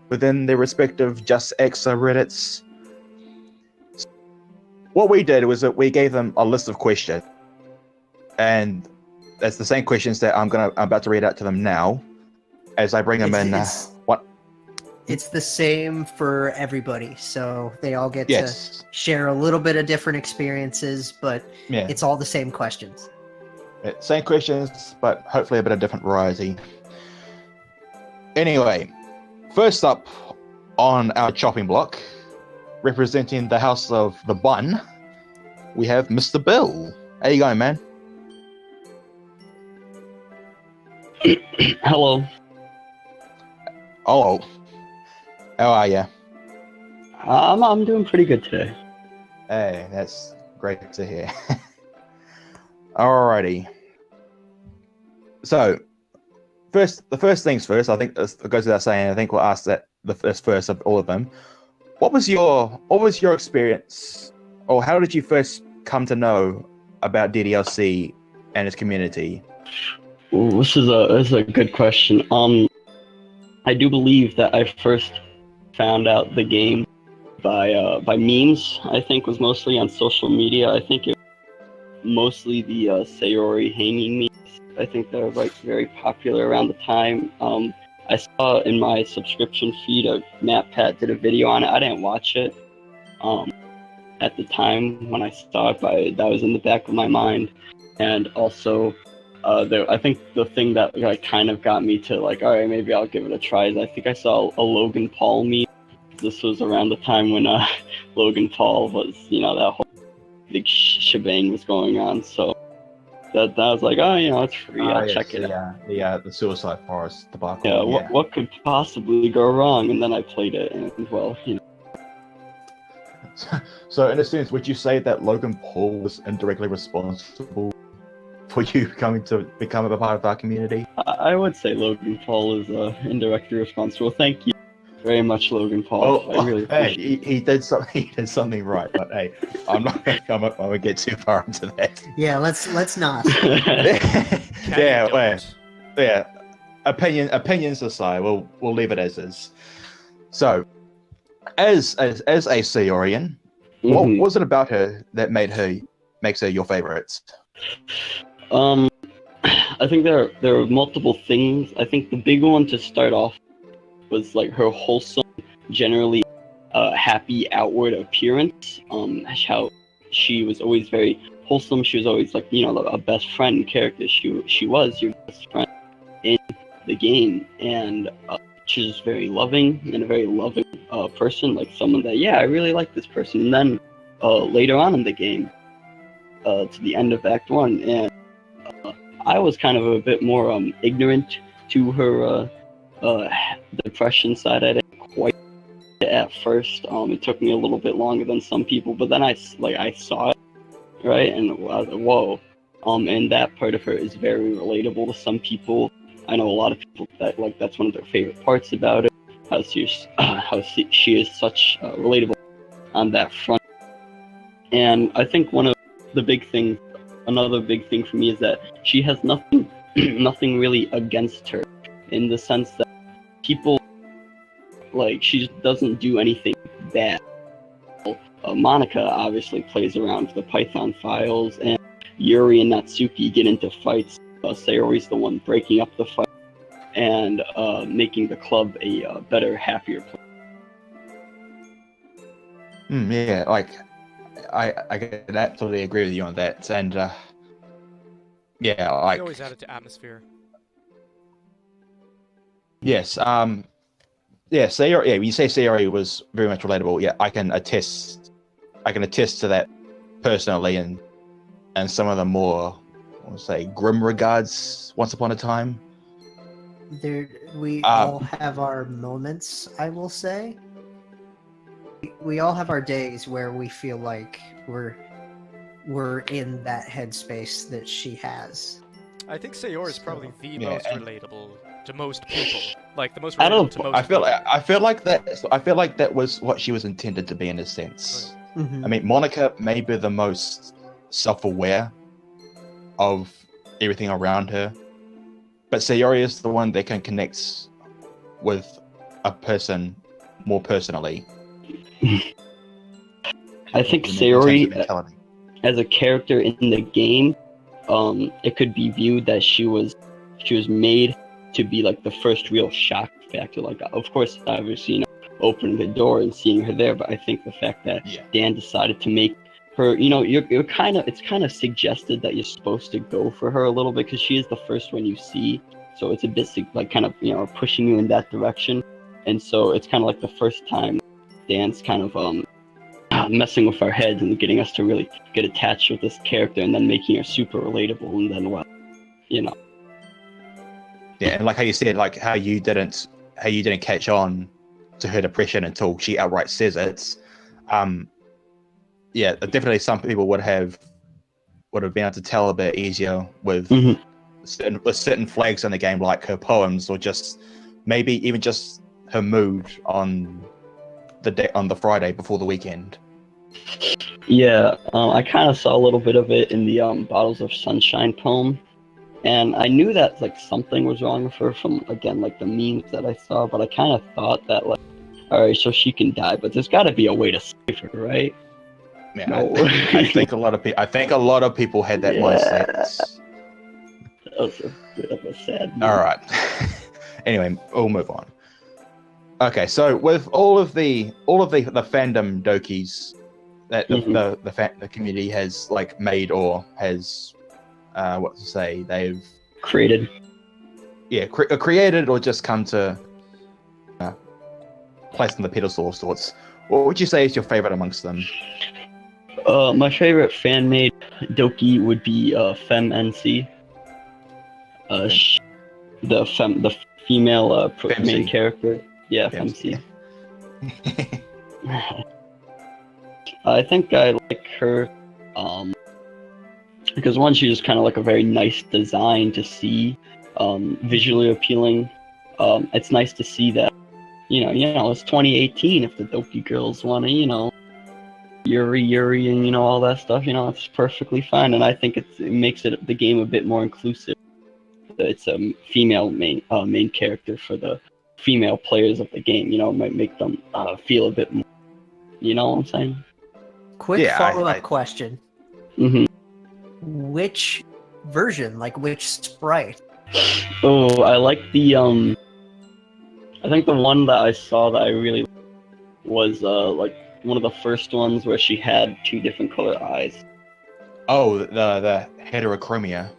within their respective Just X Reddits. What we did was that we gave them a list of questions, and that's the same questions that I'm about to read out to them now, as I bring them in. What? It's the same for everybody, so they all get Yes. to share a little bit of different experiences, but Yeah. it's all the same questions. Same questions, but hopefully a bit of different variety. Anyway, first up on our chopping block, representing the House of the Bun, we have Mr. Bill. How you going, man? Hello. Oh, how are ya? I'm doing pretty good today. Hey, that's great to hear. Alrighty. So, the first things first. I think it goes without saying. I think we'll ask that this first of all of them. What was your experience, or how did you first come to know about DDLC and its community? Well, this is a good question. I do believe that I first found out the game by memes. I think was mostly on social media. I think it mostly the Sayori hanging memes. I think they were like very popular around the time. I saw in my subscription feed of MatPat did a video on it. I didn't watch it at the time when I saw it, but that was in the back of my mind. And also, I think the thing that like kind of got me to like, all right, maybe I'll give it a try is I think I saw a Logan Paul meme. This was around the time when Logan Paul was, that whole big shebang was going on. So that was like, oh, it's free. I'll check it out. The Suicide Forest debacle. Yeah, what could possibly go wrong? And then I played it, and well, So, in a sense, would you say that Logan Paul was indirectly responsible for you coming to become a part of our community? I would say Logan Paul is indirectly responsible. Thank you very much, Logan Paul. I really appreciate he did something right, but hey, I'm not gonna get too far into that. Yeah, let's not. Yeah. Opinions aside, we'll leave it as is. So, as a Sayorian, what was it about her that makes her your favorite? I think there are multiple things. I think the big one to start off was like her wholesome, generally happy outward appearance. How she was always very wholesome. She was always like, a best friend character. She was your best friend in the game, and she's just very loving and a very loving person, like someone that, I really like this person. And then later on in the game, to the end of Act 1, and I was kind of a bit more ignorant to her depression side. I didn't quite get it at first. It took me a little bit longer than some people, but then I saw it, right? And I was like, whoa. And that part of her is very relatable to some people. I know a lot of people that like that's one of their favorite parts about it. How she is such relatable on that front. And I think another big thing for me is that she has nothing, nothing really against her, in the sense that people like she just doesn't do anything bad. Monica obviously plays around with the Python files, and Yuri and Natsuki get into fights. Sayori's the one breaking up the fight and making the club a better, happier place. Yeah, like I can absolutely agree with you on that, and yeah, like He always added to atmosphere. yes, yeah, Sayori. Yeah, when you say Sayori was very much relatable, yeah, I can attest to that personally, and some of the more, I would say, grim regards. Once upon a time, We all have our moments, I will say. We all have our days where we feel like we're in that headspace that she has. I think Sayori is probably the yeah, most and- relatable to most people. Like the most I don't- relatable to most I feel people. I feel like that was what she was intended to be in a sense. Mhm. I mean, Monica may be the most self-aware of everything around her, but Sayori is the one that can connect with a person more personally. I think in terms of Sayori, mentality. as a character in the game, it could be viewed that she was made to be like the first real shock factor. Like, of course, obviously, opening the door and seeing her there, but I think the fact that Dan decided to make her, it's kind of suggested that you're supposed to go for her a little bit because she is the first one you see, so it's a bit like kind of pushing you in that direction, and so it's kind of like the first time Dan's kind of messing with our heads and getting us to really get attached with this character, and then making her super relatable, and then Yeah, and like how you said, like how you didn't catch on to her depression until she outright says it. Yeah, definitely some people would have been able to tell a bit easier with certain flags in the game, like her poems, or just maybe even just her mood on the Friday before the weekend. Yeah, I kind of saw a little bit of it in the Bottles of Sunshine poem, and I knew that like something was wrong with her from, again, like the memes that I saw, but I kind of thought that like, all right, so she can die, but there's got to be a way to save her, right? Yeah, No. I think a lot of people had that mindset. That was a bit of a sad meme. All right. Anyway, we'll move on. Okay, so with all of the fandom dokis that the community has like made or has they've created. Yeah, created or just come to place on the pedestal of sorts. What would you say is your favorite amongst them? My favorite fan-made Doki would be FemNC. The female main character. Yeah, FemC. I think I like her because one, she's just kind of like a very nice design to see, visually appealing. It's nice to see that, it's 2018. If the Doki girls want to, Yuri, and all that stuff, it's perfectly fine. And I think it makes the game a bit more inclusive. It's a female main character for the female players of the game. It might make them feel a bit more. You know what I'm saying? Quick follow-up question. Mm-hmm. Which version, like which sprite? Oh, I like the I think the one that I saw that I really was like one of the first ones where she had 2 different color eyes. Oh, the heterochromia.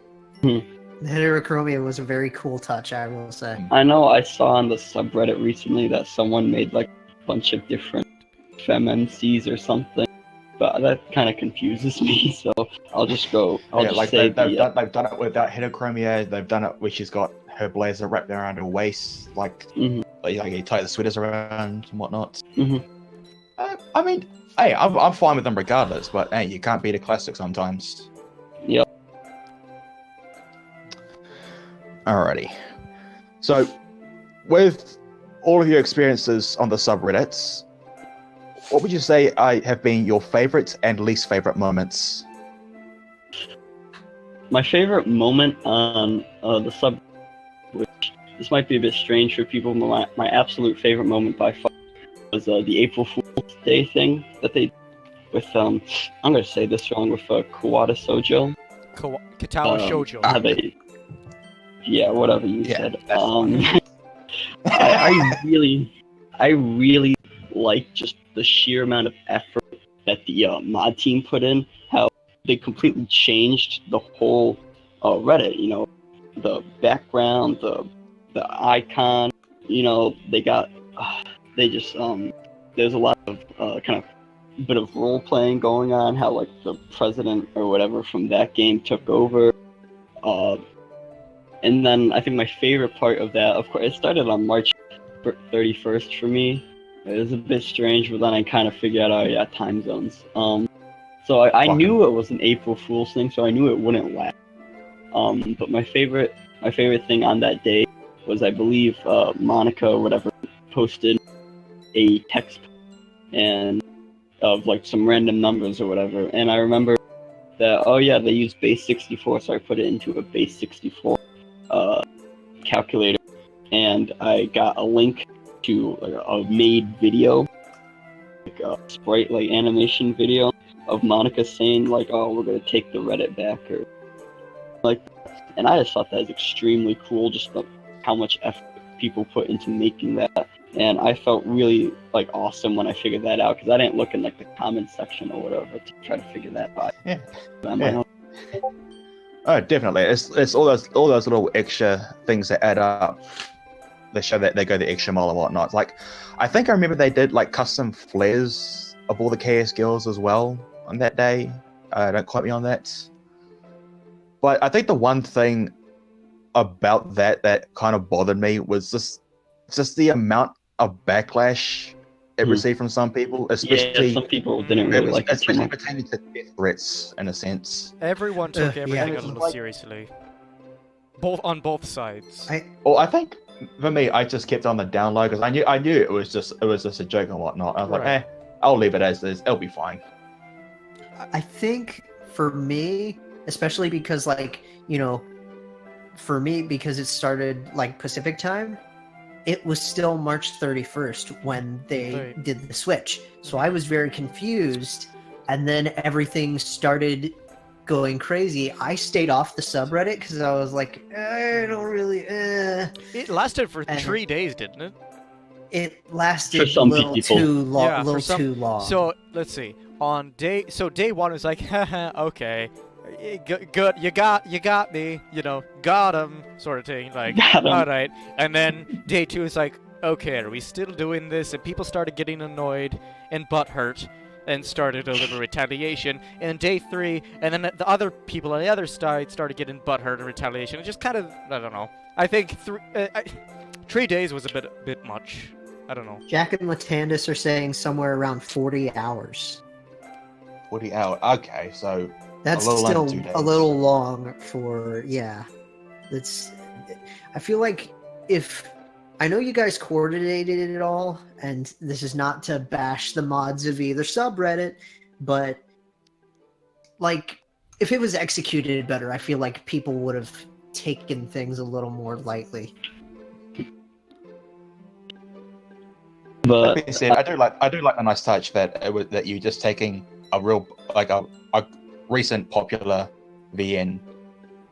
The heterochromia was a very cool touch, I will say. I know I saw on the subreddit recently that someone made like a bunch of different FemMCs or something, but that kind of confuses me. So I'll just say they've done it without heterochromia. They've done it where she's got her blazer wrapped around her waist, like you tie the sweaters around and whatnot. Mm-hmm. I mean, Hey, I'm fine with them regardless, but hey, you can't beat a classic sometimes. Yep. Alrighty. So, with all of your experiences on the subreddits, what would you say have been your favorite and least favorite moments? My favorite moment on the sub, which this might be a bit strange for people, but my absolute favorite moment by far was the April Fool's Day thing that they with I'm gonna say this wrong, with Kawada Sojo. Katawa Shoujo. How they, yeah, whatever you Yeah, said. that's I really like just the sheer amount of effort that the mod team put in. How they completely changed the whole Reddit. You know, the background, the icon. You know, they got they just there's a lot of kind of bit of role playing going on. How like the president or whatever from that game took over. And then I think my favorite part of that, of course, it started on March 31st for me. It was a bit strange, but then I kind of figured out, oh yeah, time zones. So I knew it was an April Fool's thing, so I knew it wouldn't last. But my favorite thing on that day was, I believe, Monica or whatever posted a text and of like some random numbers or whatever, and I remember that, oh yeah, they use base 64, so I put it into a base 64 calculator, and I got a link to like a made video, like a sprite like animation video of Monica saying like, oh, we're gonna take the Reddit back, or like, and I just thought that was extremely cool, just how much effort people put into making that. And I felt really like awesome when I figured that out, because I didn't look in like the comments section or whatever to try to figure that out. Yeah. On my own. Oh, definitely. It's all those little extra things that add up. They show that they go the extra mile and whatnot. Like, I think I remember they did like custom flares of all the KS girls as well on that day. Don't quote me on that. But I think the one thing about that kind of bothered me was just the amount of backlash it received from some people, especially yeah, some people didn't really like it too especially much. pertaining to death threats in a sense. Everyone took everything yeah. a little seriously. On both sides. Well, I think for me, I just kept on the down low because I knew it was just a joke and whatnot. I was like, I'll leave it as is. It'll be fine. I think for me, especially because like, you know, for me, because it started like Pacific time, it was still March 31st when they did the switch. So I was very confused, and then everything started going crazy. I stayed off the subreddit because I was like, I don't really. It lasted for 3 days, didn't it? It lasted For some a little people. too long. Yeah, for some- too long. So let's see. Day one was like, haha, okay, good, you got me, you know, got him, sort of thing. Like, all right. And then day two is like, okay, are we still doing this? And people started getting annoyed and butthurt and started a little retaliation. And day three, and then the other people on the other side started getting butthurt and retaliation. It just kind of, I don't know. I think 3 days was a bit much. I don't know. Jack and Latandis are saying somewhere around 40 hours. 40 hours. Okay, so That's a little still under 2 days. a little long for, yeah. That's. I feel like if I know you guys coordinated it all, and this is not to bash the mods of either subreddit, but like if it was executed better, I feel like people would have taken things a little more lightly. But That being said, I do like a nice touch that that you just taking a real like a recent popular VN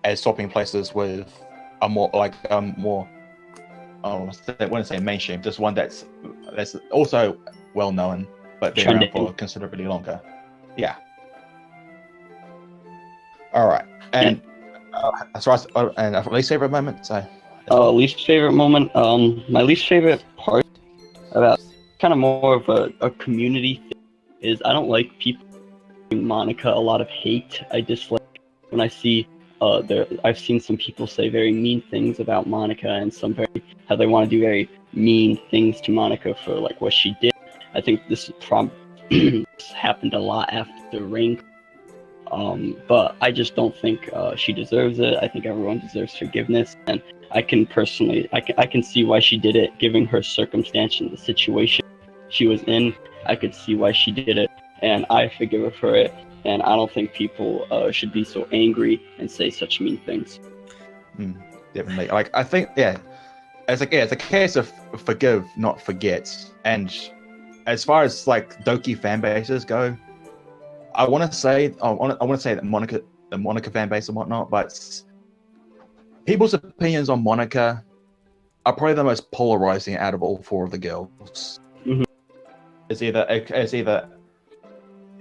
as swapping places with a more like more I wouldn't say mainstream, just one that's also well known but been around for considerably longer. Yeah. All right, and as far as and least favorite moment, so. Least favorite moment. My least favorite part about kind of more of a community thing is I don't like people giving Monica a lot of hate. I dislike when I see I've seen some people say very mean things about Monica, and how they want to do very mean things to Monica for like what she did. I think this is This happened a lot after Ring. But I just don't think she deserves it. I think everyone deserves forgiveness, and I can see why she did it, given her circumstance and the situation she was in. I could see why she did it, and I forgive her for it. And I don't think people should be so angry and say such mean things. Definitely. Like, I think, it's a case of forgive, not forget. And as far as like Doki fan bases go, I want to say that the Monica fan base and whatnot, but people's opinions on Monica are probably the most polarizing out of all four of the girls. Mhm. It's either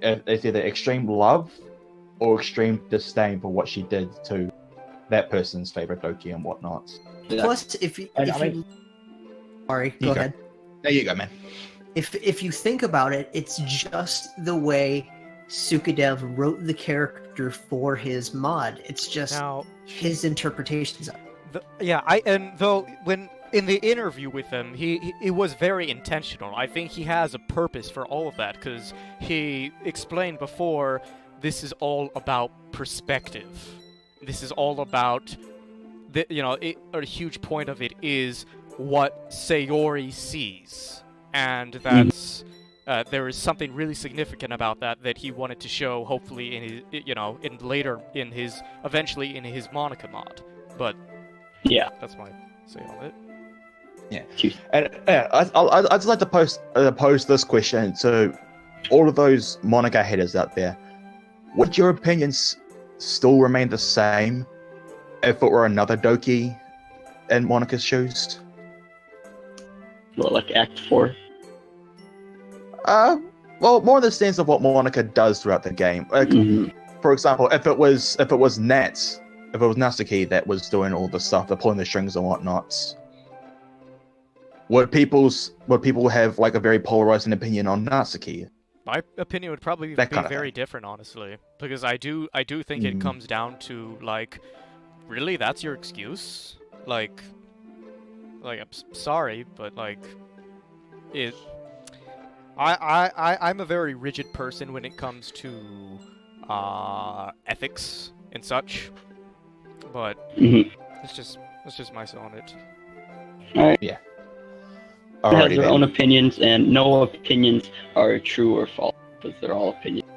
extreme love or extreme disdain for what she did to that person's favorite Doki and whatnot. Plus, sorry, go ahead. There you go, man. If you think about it, it's just the way Sukadev wrote the character for his mod. It's just his interpretations of it. Though when in the interview with him, it was very intentional. I think he has a purpose for all of that, because he explained before, this is all about perspective. This is all about, a huge point of it is what Sayori sees, and that's there is something really significant about that he wanted to show, hopefully in his eventually in his Monica mod. But yeah, that's my say on it. Yeah, and I'd just like to pose this question to all of those Monica haters out there: would your opinions still remain the same if it were another Doki in Monica's shoes? Well, like Act 4? Well, more in the sense of what Monica does throughout the game. Like, for example, if it was Natsuki that was doing all the stuff, the pulling the strings and whatnot, would people have like a very polarizing opinion on Natsuki? My opinion would probably be very different, honestly, because I do think it comes down to, like, really, that's your excuse? Like I'm sorry, but like I'm a very rigid person when it comes to ethics and such, but it's just my say on it. Alright. Yeah. Everyone has their own opinions, and no opinions are true or false, because they're all opinions.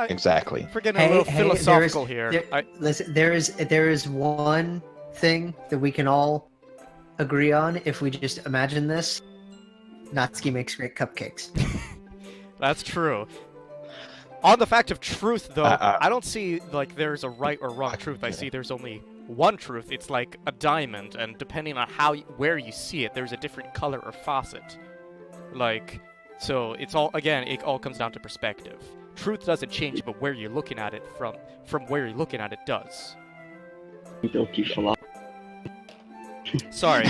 Exactly. We're getting a little philosophical here. Listen, there is one thing that we can all agree on if we just imagine this. Natsuki makes great cupcakes. That's true. On the fact of truth, though, I don't see like there's a right or wrong truth. I see there's only one truth. It's like a diamond, and depending on where you see it, there's a different color or facet. Like, so it all comes down to perspective. Truth doesn't change, but where you're looking at it from where you're looking at it does. Doki Sorry,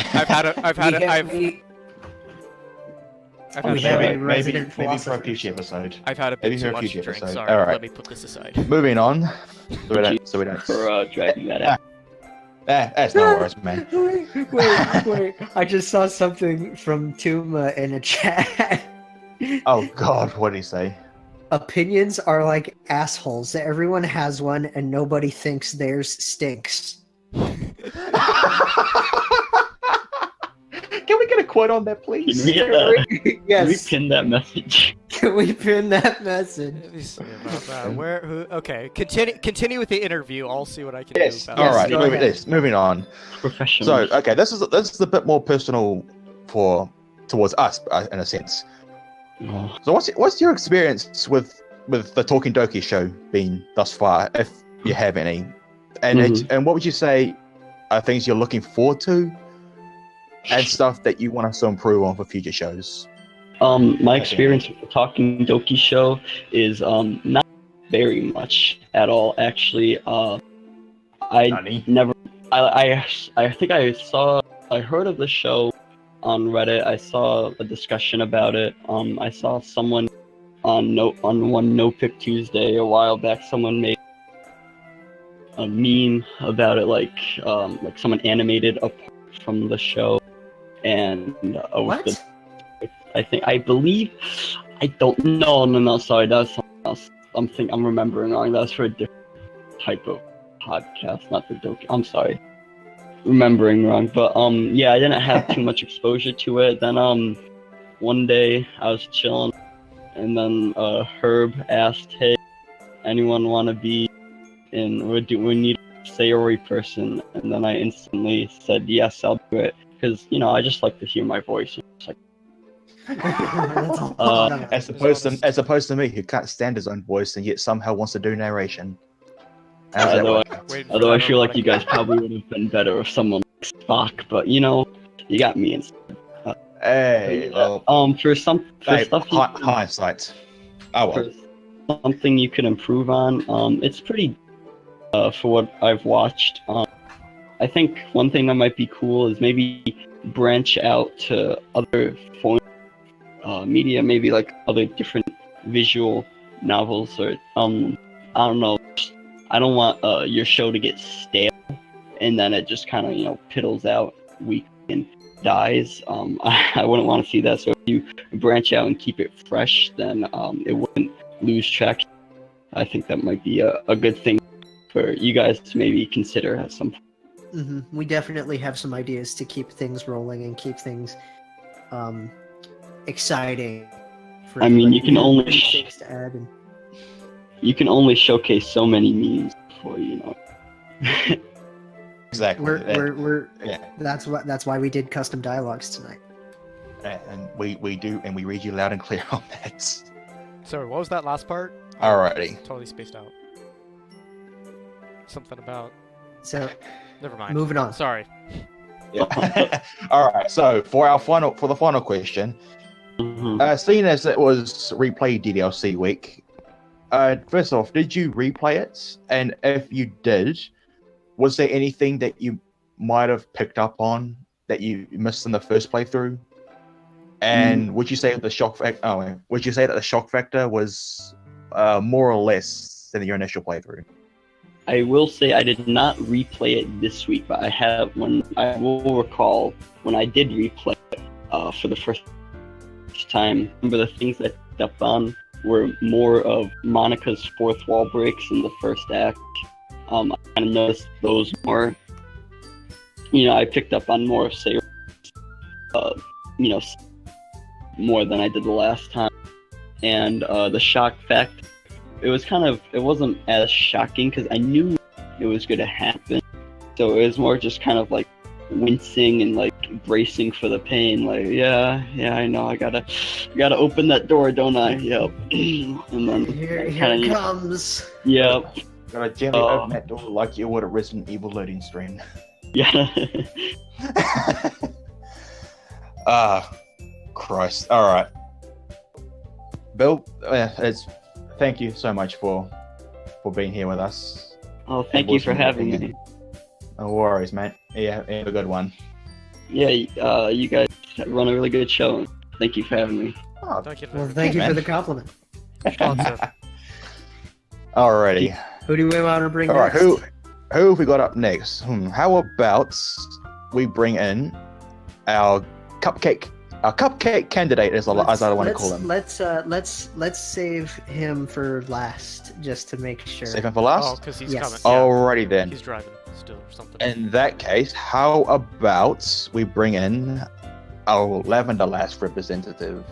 maybe for a future episode. I've had a bit too much to drink. Sorry, all right. Let me put this aside. Moving on. So we don't. For dragging that out. That's no worries, man. Wait. I just saw something from Tuma in a chat. Oh God, what did he say? Opinions are like assholes. Everyone has one, and nobody thinks theirs stinks. Can we get a quote on that, please? Can we get that? Yes. Can we pin that message? Can we pin that message? Let me see about that. Okay, continue with the interview. I'll see what I can do about All right. Moving on. Professional. So, okay, this is a bit more personal towards us, in a sense. Oh. So, what's your experience with the Talking Doki show been thus far, if you have any? And and what would you say are things you're looking forward to, and stuff that you want us to improve on for future shows? My experience with the Talking Doki show is not very much at all. Actually, I think I heard of the show on Reddit. I saw a discussion about it. I saw someone on one No Pick Tuesday a while back. Someone made a meme about it, like someone animated a part from the show, and I believe. I don't know. No. Sorry, that's something else. I'm remembering wrong. That's for a different type of podcast, not the Doki. I'm sorry, remembering wrong. But yeah, I didn't have too much exposure to it. Then one day I was chilling, and then Herb asked, "Hey, anyone want to be in? We need a Sayori person?" And then I instantly said, "Yes, I'll do it," because I just like to hear my voice. It's like, That's all. As opposed to me, who can't stand his own voice and yet somehow wants to do narration. How's that although work? Waiting for although I that feel like you harmonica. guys probably would have been better if someone like Spock, but you got me instead. Hey, well, For hey, stuff hindsight. Oh well. for something you could improve on, it's pretty for what I've watched. I think one thing that might be cool is maybe branch out to other forms media, maybe like other different visual novels or I don't know. I don't want your show to get stale and then it just kind of piddles out weak and dies. I wouldn't want to see that. So if you branch out and keep it fresh, then it wouldn't lose track. I think that might be a good thing for you guys to maybe consider at some point. We definitely have some ideas to keep things rolling and keep things exciting. I mean, you can only things to add. You can only showcase so many memes before Exactly. We're Yeah. That's why we did custom dialogues tonight. And we read you loud and clear on that. Sorry, what was that last part? Alrighty. Totally spaced out. Something about. So Never mind. moving on. Sorry. Yeah. All right. So for the final question, seeing as it was replay DLC week, first off, did you replay it? And if you did, was there anything that you might have picked up on that you missed in the first playthrough? And would you say that the shock factor was more or less than your initial playthrough? I will say I did not replay it this week, but I will recall when I did replay it for the first time. Remember the things that I picked up on were more of Monica's fourth wall breaks in the first act. I kind of noticed those more. I picked up on more of Sayori's, more than I did the last time. And the shock factor, it wasn't as shocking because I knew it was going to happen. So it was more just kind of like wincing and like bracing for the pain. Like, yeah, I know. I gotta open that door, don't I? Yep. And then Here it comes. Yep. Gotta gently open that door like you would a Resident Evil loading screen. Yeah. Christ. All right. Bill, thank you so much for being here with us. Oh, thank you for having me. No worries, mate. Yeah, have a good one. Yeah, you guys run a really good show. Thank you for having me. Oh, Thank you. Well, thank you for the compliment. Sponsor. Alrighty. Who do we want to bring All right, next? who have we got up next? How about we bring in our cupcake candidate, as I want to call him. Let's save him for last, just to make sure. Save him for Oh, last. because he's Yes. coming. Yeah. Alrighty then. He's driving still or something. In that case, how about we bring in our Lavender Last representative,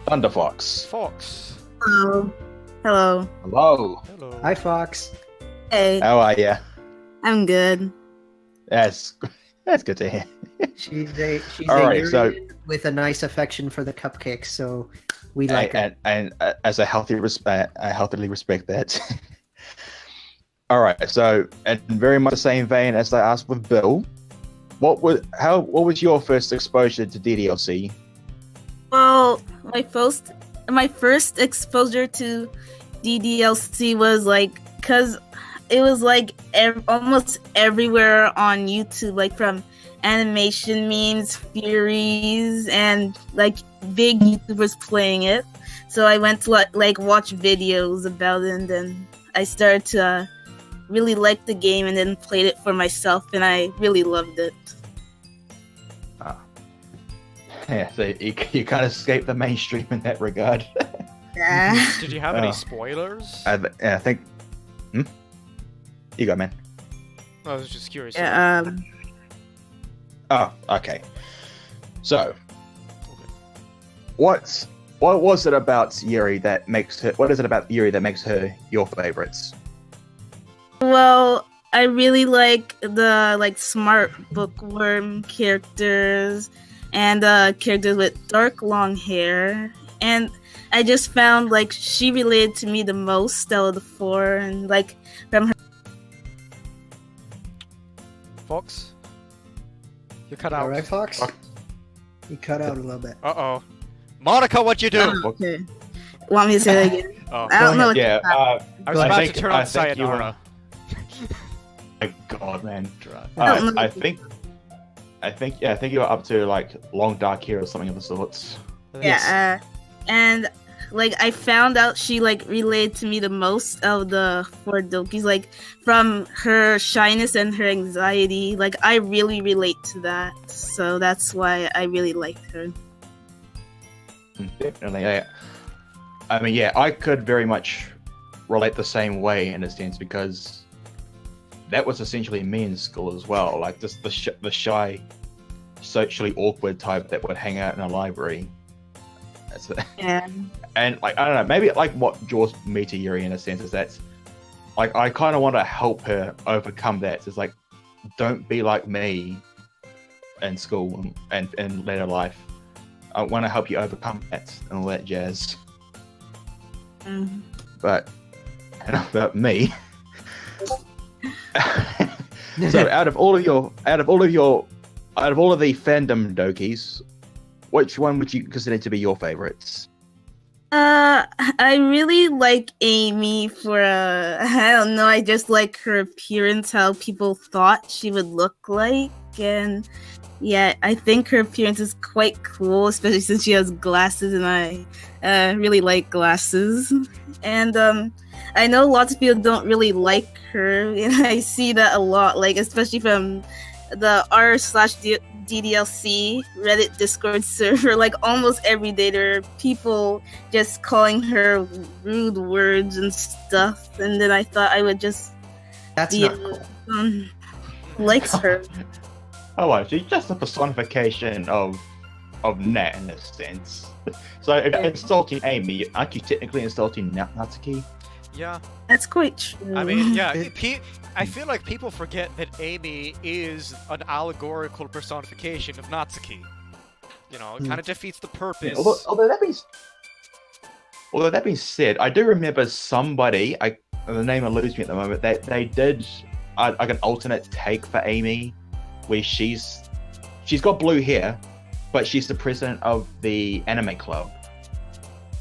Thunderfox. Fox. Hello. Hello. Hello. Hello. Hi, Fox. Hey, How are you? I'm good. That's good to hear. She's a Alright, so- Urian with a nice affection for the cupcakes, so we like her. And as I healthily respect that. All right, so in very much the same vein as I asked with Bill, what was your first exposure to DDLC? Well, my first exposure to DDLC was because it was almost everywhere on YouTube, like from animation memes, theories, and big YouTubers playing it. So I went to watch videos about it, and then I started to really like the game, and then played it for myself, and I really loved it. Yeah, so you can't escape the mainstream in that regard. Yeah. Did you have any spoilers? I think. You go, man. I was just curious. Yeah, Oh, okay. So, what was it about Yuri that makes her? What is it about Yuri that makes her your favorites? Well, I really like the smart bookworm characters and characters with dark long hair, and I just found she related to me the most out of the four, and from her. Fox? You cut out. All right, Fox? You cut out a little bit. Uh-oh. Monica, what'd you do? Okay. Want me to say that again? Oh. I don't know. What Yeah, I was about to turn on think you were- Sayonara. My God, man. don't know. I think you were up to Long Dark Hair or something of the sorts. Yeah, and I found out she related to me the most of the four Dokis, from her shyness and her anxiety. I really relate to that, so that's why I really liked her. Definitely, yeah. I mean, yeah, I could very much relate the same way in a sense because that was essentially me in school as well. Just the shy, socially awkward type that would hang out in a library. Yeah. And I don't know, maybe what draws me to Yuri in a sense is that I kind of want to help her overcome that. It's don't be like me in school and in later life. I want to help you overcome that and all that jazz. Mm-hmm. But about me. So out of all of the fandom Dokis, which one would you consider to be your favorites? I really like Amy for I don't know, I just like her appearance, how people thought she would look like, and yeah, I think her appearance is quite cool, especially since she has glasses, and I really like glasses. And I know lots of people don't really like her, and I see that a lot, especially from the r/DDLC Reddit Discord server, almost every day there are people just calling her rude words and stuff, and then I thought I would just That's not cool. likes her. Oh, well, she's just a personification of Nat in a sense. So if you're insulting Amy, aren't you technically insulting Natsuki? Yeah. That's quite true. I mean, yeah, I feel like people forget that Amy is an allegorical personification of Natsuki. You know, it kind of defeats the purpose. Yeah, although that being said, I do remember somebody, the name eludes me at the moment, that they did an alternate take for Amy, where she's got blue hair, but she's the president of the anime club.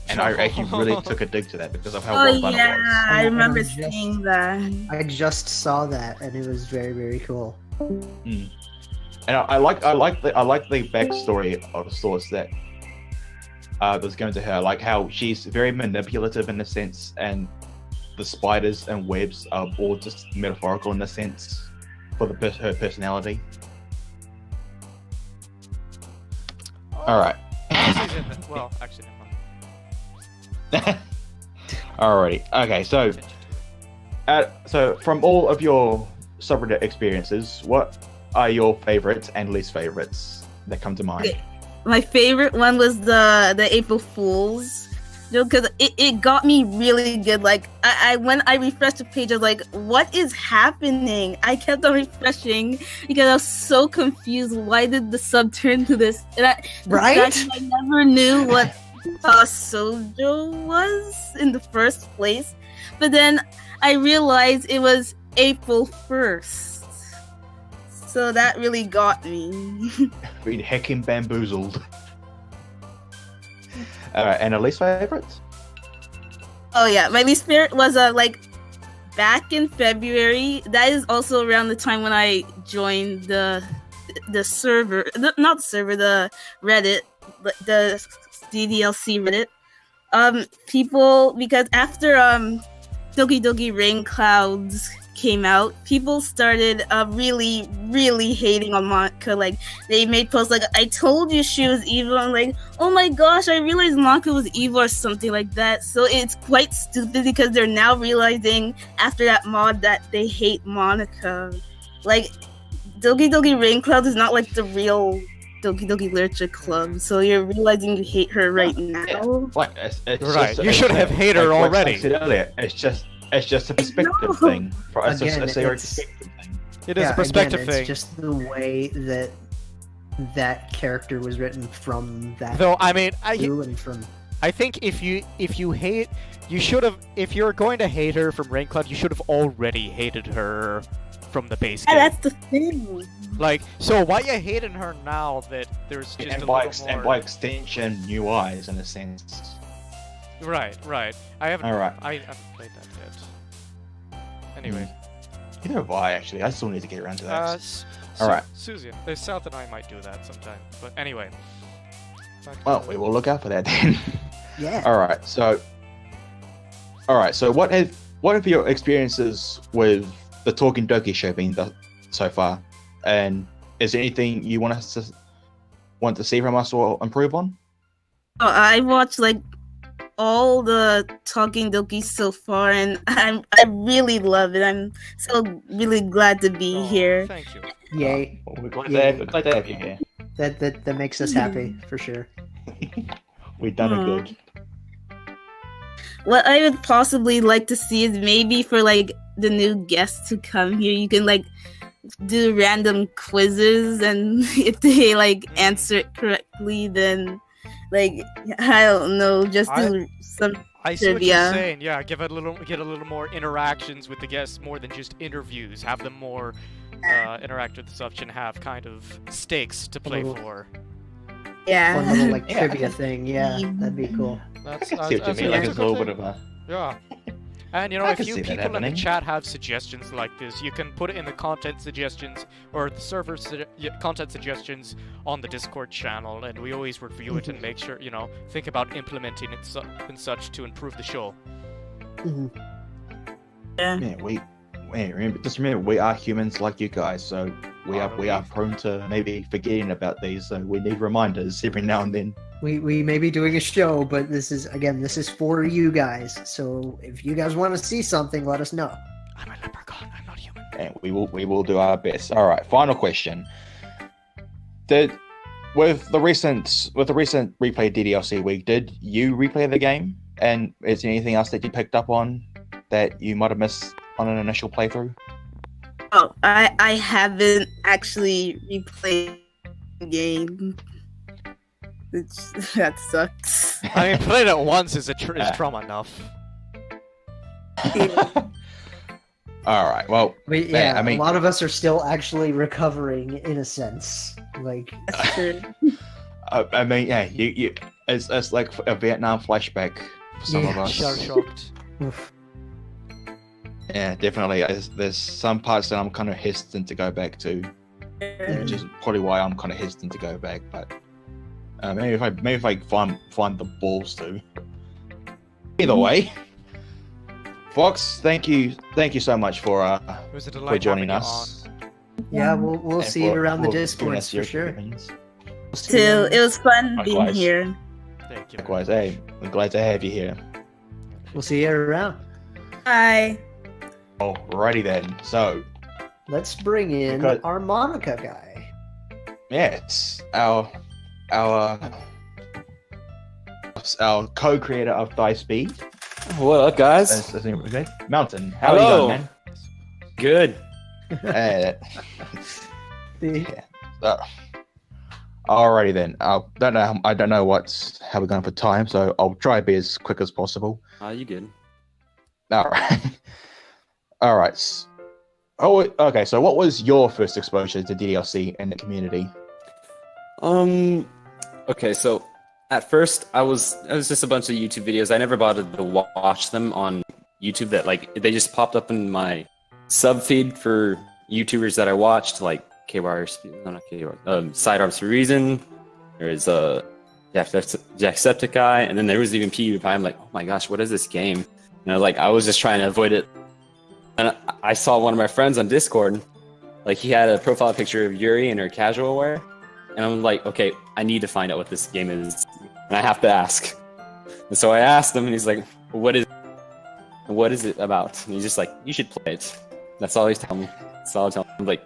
And I actually really took a dig to that because of how well done it was. I remember seeing that. I just saw that, and it was very, very cool. Mm. And I like the backstory of sorts that was going to her, how she's very manipulative in a sense, and the spiders and webs are all just metaphorical in a sense for her personality. All right. Well, actually, never mind. Alrighty. Okay, so from all of your subreddit experiences, what are your favorites and least favorites that come to mind? Okay. My favorite one was the April Fools, because it got me really good. I when I refreshed the page, I was like, "What is happening?" I kept on refreshing because I was so confused. Why did the sub turn to this? And I never knew what Sojo was in the first place, but then I realized it was April 1st, so that really got me. Been heckin' bamboozled. Alright, and a least favorite? Oh yeah, my least favorite was back in February. That is also around the time when I joined the server, not the server, the Reddit, the DDLC Reddit. People, because after Doki Doki Rain Clouds came out, people started really, really hating on Monica. Like, they made posts like, I told you she was evil. I'm like, oh my gosh, I realized Monica was evil or something like that. So it's quite stupid because they're now realizing after that mod that they hate Monica. Like, Doki Doki Rain Cloud is not like the real Doki Doki Literature Club, so you're realizing you hate her right now. Yeah, like, it's Right, just- you should have hated her like already. I said earlier, it's just a perspective No. thing. It's Again, a serious it's- perspective thing. It is Yeah, a perspective again, thing. It's just the way that that character was written from that Though I mean, view and from I think if you hate, you should have. If you're going to hate her from Rain Cloud, you should have already hated her from the base game. Yeah, that's the thing. Like, so why you hating her now that there's just And a by, little and more? by extension, new eyes in a sense. Right. I haven't. All right. I haven't played that yet. Anyway, You know why? Actually, I still need to get around to that. all Alright. Susie, South and I might do that sometime. But anyway. Well, we will look out for that then. yeah. All right. So what have your experiences with the Talking Doki show been so far? And is there anything you want to see from us or improve on? Oh, I watched like all the Talking Doki so far, and I really love it. I'm so really glad to be Oh, here. Thank you. Yay. Well, we're glad, Yeah. we're glad to have you here. That makes us happy for sure. We've done it Aw. good. What I would possibly like to see is maybe for like the new guests to come here, you can like do random quizzes, and if they like answer it correctly, then like I don't know, just do some. I see what Trivia. you're saying. Yeah, get a little more interactions with the guests, more than just interviews. Have them more interact with such and have kind of stakes to play little- for. Yeah. Fun little like Yeah. trivia thing. Yeah, that'd be cool. That's, I can see what you mean. Like that's it's a good little thing. bit of a. Yeah. And you know, I if can you see that people in the happening. chat have suggestions like this, you can put it in the content suggestions or the server content suggestions on the Discord channel, and we always review it and make sure, think about implementing it and such to improve the show. Mhm. Yeah. Yeah, just remember, we are humans like you guys, so we are prone to maybe forgetting about these. So we need reminders every now and then. We may be doing a show, but this is for you guys. So if you guys want to see something, let us know. I'm a leprechaun. I'm not human. And we will do our best. All right, final question. With the recent replay DDLC week, did you replay the game? And is there anything else that you picked up on that you might have missed on an initial playthrough? Oh, I haven't actually replayed the game. That sucks. I mean, playing it once is trauma enough. All right. Well, But Yeah, yeah, I mean- a lot of us are still actually recovering in a sense. Like, That's true. I mean, yeah, you it's like a Vietnam flashback for some of Yeah, us. Shell shocked. oof. Yeah, definitely. There's some parts that I'm kind of hesitant to go back to, which is probably why I'm kind of hesitant to go back. But maybe if I find the balls to. Either way, Fox, thank you so much for It was a delight for joining having you us. Yeah, we'll and see you around the for giving Discord us for your sure. opinions. We'll see you Too. around- It was fun being Likewise. here. on. Thank you. Likewise, hey, I'm glad to have you here. We'll see you around. Bye. Alrighty then. So, Let's bring in Because- our Monica guy. yes, our co-creator of Die Speed, What up, guys? Mountain. How are you Hello. going, man? Good. Alrighty then. I don't know how we're going for time, so I'll try to be as quick as possible. You good? All right. All right. Oh, okay. So, what was your first exposure to DDLC in the community? Okay, so at first it was just a bunch of YouTube videos. I never bothered to watch them on YouTube. That they just popped up in my sub feed for YouTubers that I watched, like Sidearms for Reason. There's Jacksepticeye, and then there was even PewDiePie. I'm like, oh my gosh, what is this game? And I was just trying to avoid it And I saw one of my friends on Discord, like he had a profile picture of Yuri in her casual wear, and I'm like, okay, I need to find out what this game is, and I have to ask. And so I asked him, and he's like, what is it about? And he's just like, you should play it. That's all he's telling me. That's all I'm telling him. I'm like,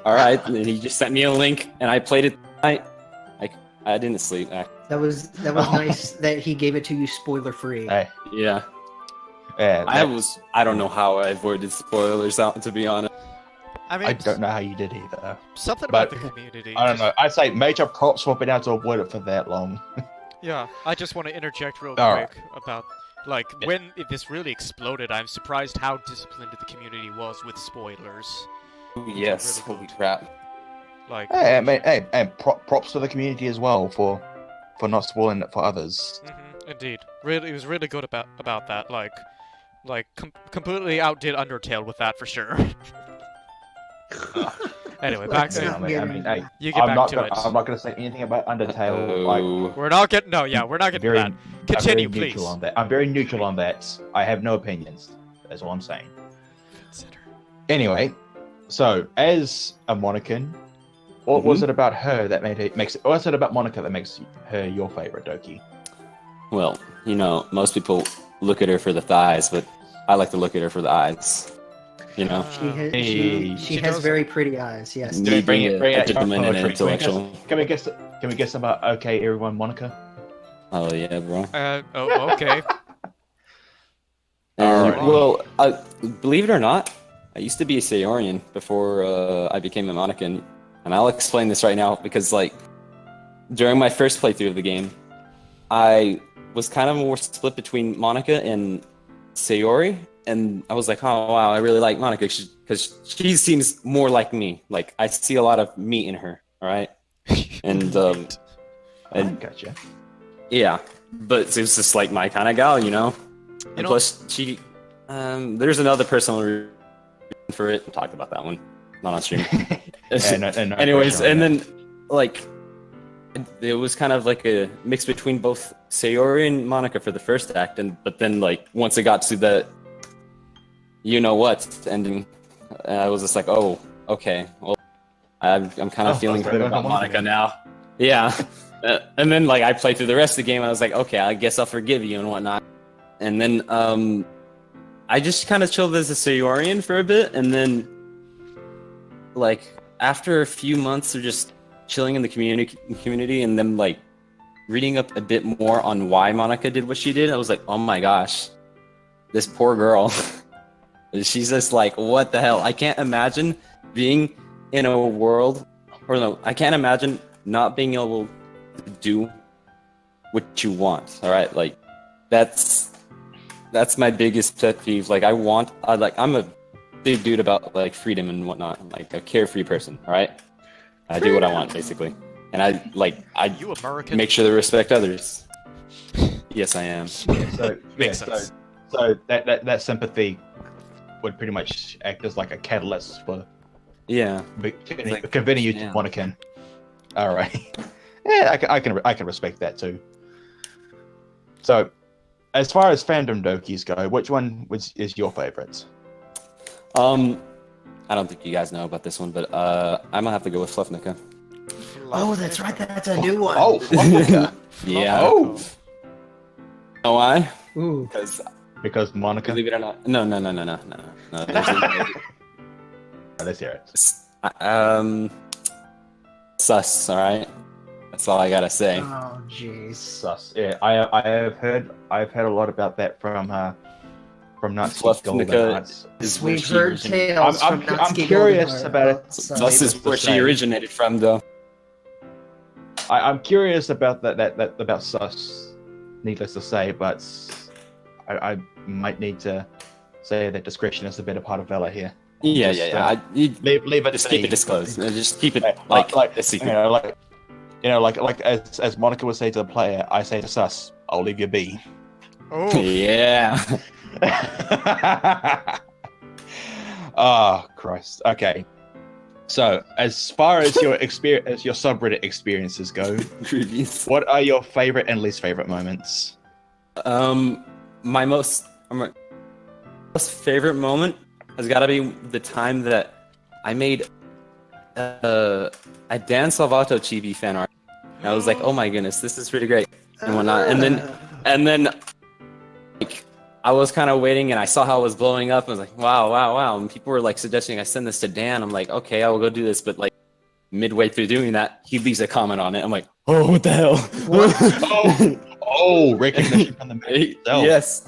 all right. And he just sent me a link, and I played it. I didn't sleep. That was nice that he gave it to you spoiler free. Hey, Yeah. yeah, I don't know how I avoided spoilers out, to be honest. I mean, I don't know how you did either. something about but- the community. I don't know. I'd say major props for being able to avoid it for that long. Yeah, I just want to interject real All right. quick about, like, when this really exploded, I'm surprised how disciplined the community was with spoilers. Yes. really Holy good. crap. Like, Hey, I mean, hey, and props to the community as well for not spoiling it for others. indeed, really, it was really good about that. Completely outdid Undertale with that for sure. Anyway, back Yeah, to I mean, hey, you. Get back to it. I'm not gonna say anything about Undertale. Like, Oh. We're not getting. No, yeah, we're not getting very, that. Continue, I'm very please. neutral on that. I'm very neutral on that. I have no opinions. That's all I'm saying. Consider. Anyway, so as a Monacan, what was it about her that what's it about Monica that makes her your favorite, Doki? Well, you know, most people look at her for the thighs, but I like to look at her for the eyes. You know? She She has does- very pretty eyes. Yes. Me bring being it- bring a it- gentleman and an poetry. intellectual. Can we guess about okay, everyone, Monica? Oh, yeah, bro. Oh, okay. Alright. Well, believe it or not, I used to be a Sayorian before I became a Monacan, and I'll explain this right now because, like, during my first playthrough of the game, I was kind of more split between Monica and Sayori, and I was like, oh wow, I really like Monica because she seems more like me. Like I see a lot of me in her. All right, and I gotcha. yeah, but it was just like my kind of gal, you know. And know- plus, she there's another personal reason for it. We'll talk about that one, not on stream. And Anyways, and then like it was kind of like a mix between both Sayori and Monica for the first act, but then like once it got to the you know what ending, I was just like, oh, okay, well, I'm kind of feeling okay, good about Monica now. Yeah, and then like I played through the rest of the game, I was like, okay, I guess I'll forgive you and whatnot. And then I just kind of chilled as a Sayorian for a bit, and then like after a few months of just chilling in the community and then like reading up a bit more on why Monica did what she did, I was like, oh my gosh, this poor girl. She's just like, what the hell? I can't imagine being in a world, or no, I can't imagine not being able to do what you want. All right, like that's my biggest pet peeve. Like I'm a big dude about like freedom and whatnot. I'm like a carefree person. All right, I do what I want basically, and I You American? make sure to respect others. Yes, I am. So Makes sense. So that sympathy would pretty much act as like a catalyst for Yeah. converting you to yeah. Monacan. All right. Yeah, I can respect that too. So, as far as fandom Dokis go, which one is your favorite? I don't think you guys know about this one, but I'm gonna have to go with Fluffnica. Oh, that's right. That's a new one. Oh, Monica. Yeah. Oh, Know why? Ooh. because Monica. Believe it or not. No. there's Let's hear it. Sus. All right. That's all I gotta say. Oh, jeez. Sus. Yeah, I've heard a lot about that from Natsuki Fluffnica Golden Hearts. Is where We've she heard originated. tales I'm from Natsuki curious Golden about Heart it. Sus. Sus is where she originated from, though. I'm curious about that about Sus. Needless to say, but I might need to say that discretion is a better part of valor here. Yeah. Leave it. Just to keep me. it disclosed. Just keep it like a secret. like as Monica would say to the player, I say to Sus, I'll leave you be. Oh, Yeah. Oh Christ. Okay. So as far as your experience, your subreddit experiences go, Previous. what are your favorite and least favorite moments? My most favorite moment has got to be the time that I made a Dan Salvato chibi fan art. And I was like, oh my goodness, this is pretty great and whatnot. And then like I was kind of waiting, and I saw how it was blowing up. I was like, wow. And people were like suggesting I send this to Dan. I'm like, okay, I will go do this. But like midway through doing that, he leaves a comment on it. I'm like, oh, what the hell? Oh, recognition from the man himself. Yes.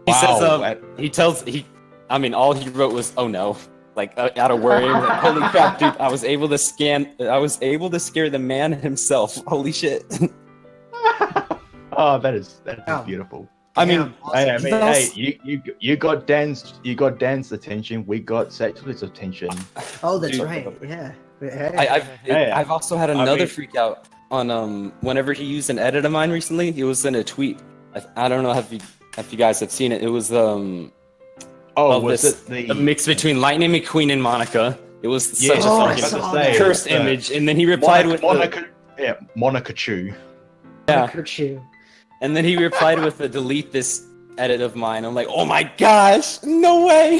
He Wow. says, all he wrote was, oh no. Like out of worry. Like, holy crap, dude. I was able to scare the man himself. Holy shit. Oh, that is Oh. beautiful. I mean, You got Dan's attention. We got Satchely's attention. Oh, that's Dude. right. Yeah. Hey. I've also had another freak out on whenever he used an edit of mine recently. It was in a tweet. I don't know if you guys have seen it. It was a mix between Lightning McQueen and Monica. It was such a fucking cursed image, and then he replied Monica Chu. And then he replied with a delete this edit of mine. I'm like, oh my gosh, no way.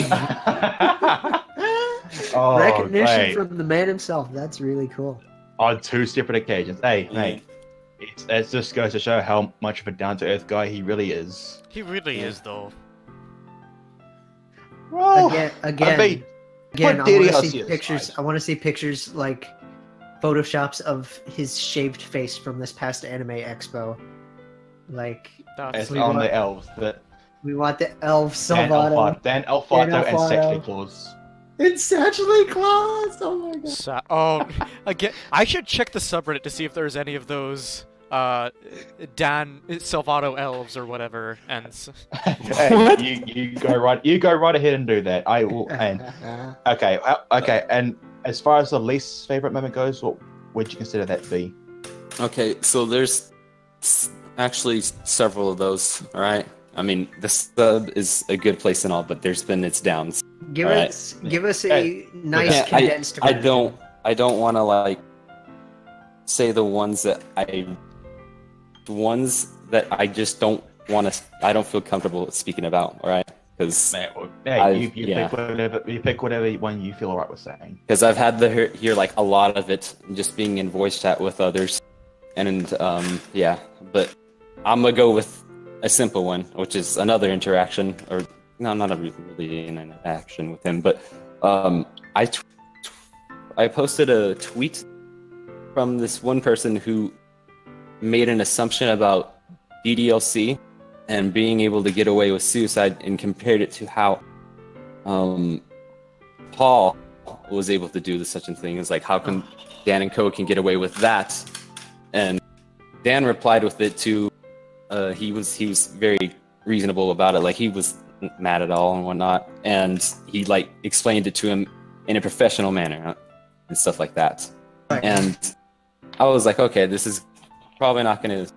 Oh, Recognition great. from the man himself. That's really cool. On 2 separate occasions. Hey, mate. It just goes to show how much of a down-to-earth guy he really is. He really is, though. Well, Again, what I want did he to else see use? pictures. I want to see pictures like photoshops of his shaved face from this past anime expo. Like It's we on want- the elves. we want the elf Dan Salvato. Alfato and Alfato. Sexually Claus. It's Satchely Claus. Oh my god. Again, I should check the subreddit to see if there's any of those Dan Salvato elves or whatever. And Hey, you go right ahead and do that. I will. And okay. And as far as the least favorite moment goes, what would you consider that to be? Okay, so there's actually several of those. All right. I mean, the sub is a good place and all, but there's been its downs. Give All us a nice Yeah, condensed I version. don't want to like say the ones that I just don't want to. I don't feel comfortable speaking about. All right, because you pick whatever one you feel alright with saying. Because I've had to hear like a lot of it just being in voice chat with others, and yeah. But I'm gonna go with a simple one, which is another interaction, or no, not really an interaction with him, but I posted a tweet from this one person who made an assumption about DDLC and being able to get away with suicide, and compared it to how Paul was able to do such a thing. It's like, how come Dan and Co can get away with that? And Dan replied with it to he was very reasonable about it. Like, he was mad at all and whatnot, and he like explained it to him in a professional manner and stuff like that. Right. And I was like, okay, this is probably not going to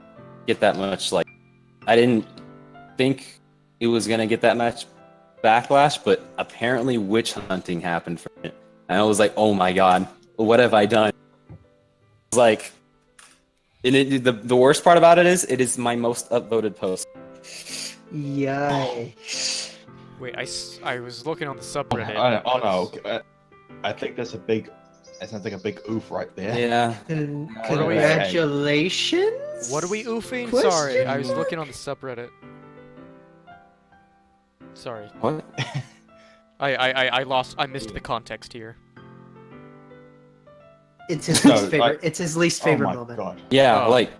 get that much. Like, I didn't think it was going to get that much backlash, but apparently witch hunting happened from it. And I was like, oh my god, what have I done? It's like, the worst part about it is my most upvoted post. Yay. wait, I was looking on the subreddit. No. I think that sounds like a big oof right there. Yeah. Congratulations. What are we oofing? Question Sorry, I was mark? looking on the subreddit. Sorry, What? I missed the context here. It's his No, least favorite. like- It's his least Oh favorite my moment. god. Yeah, Oh. like,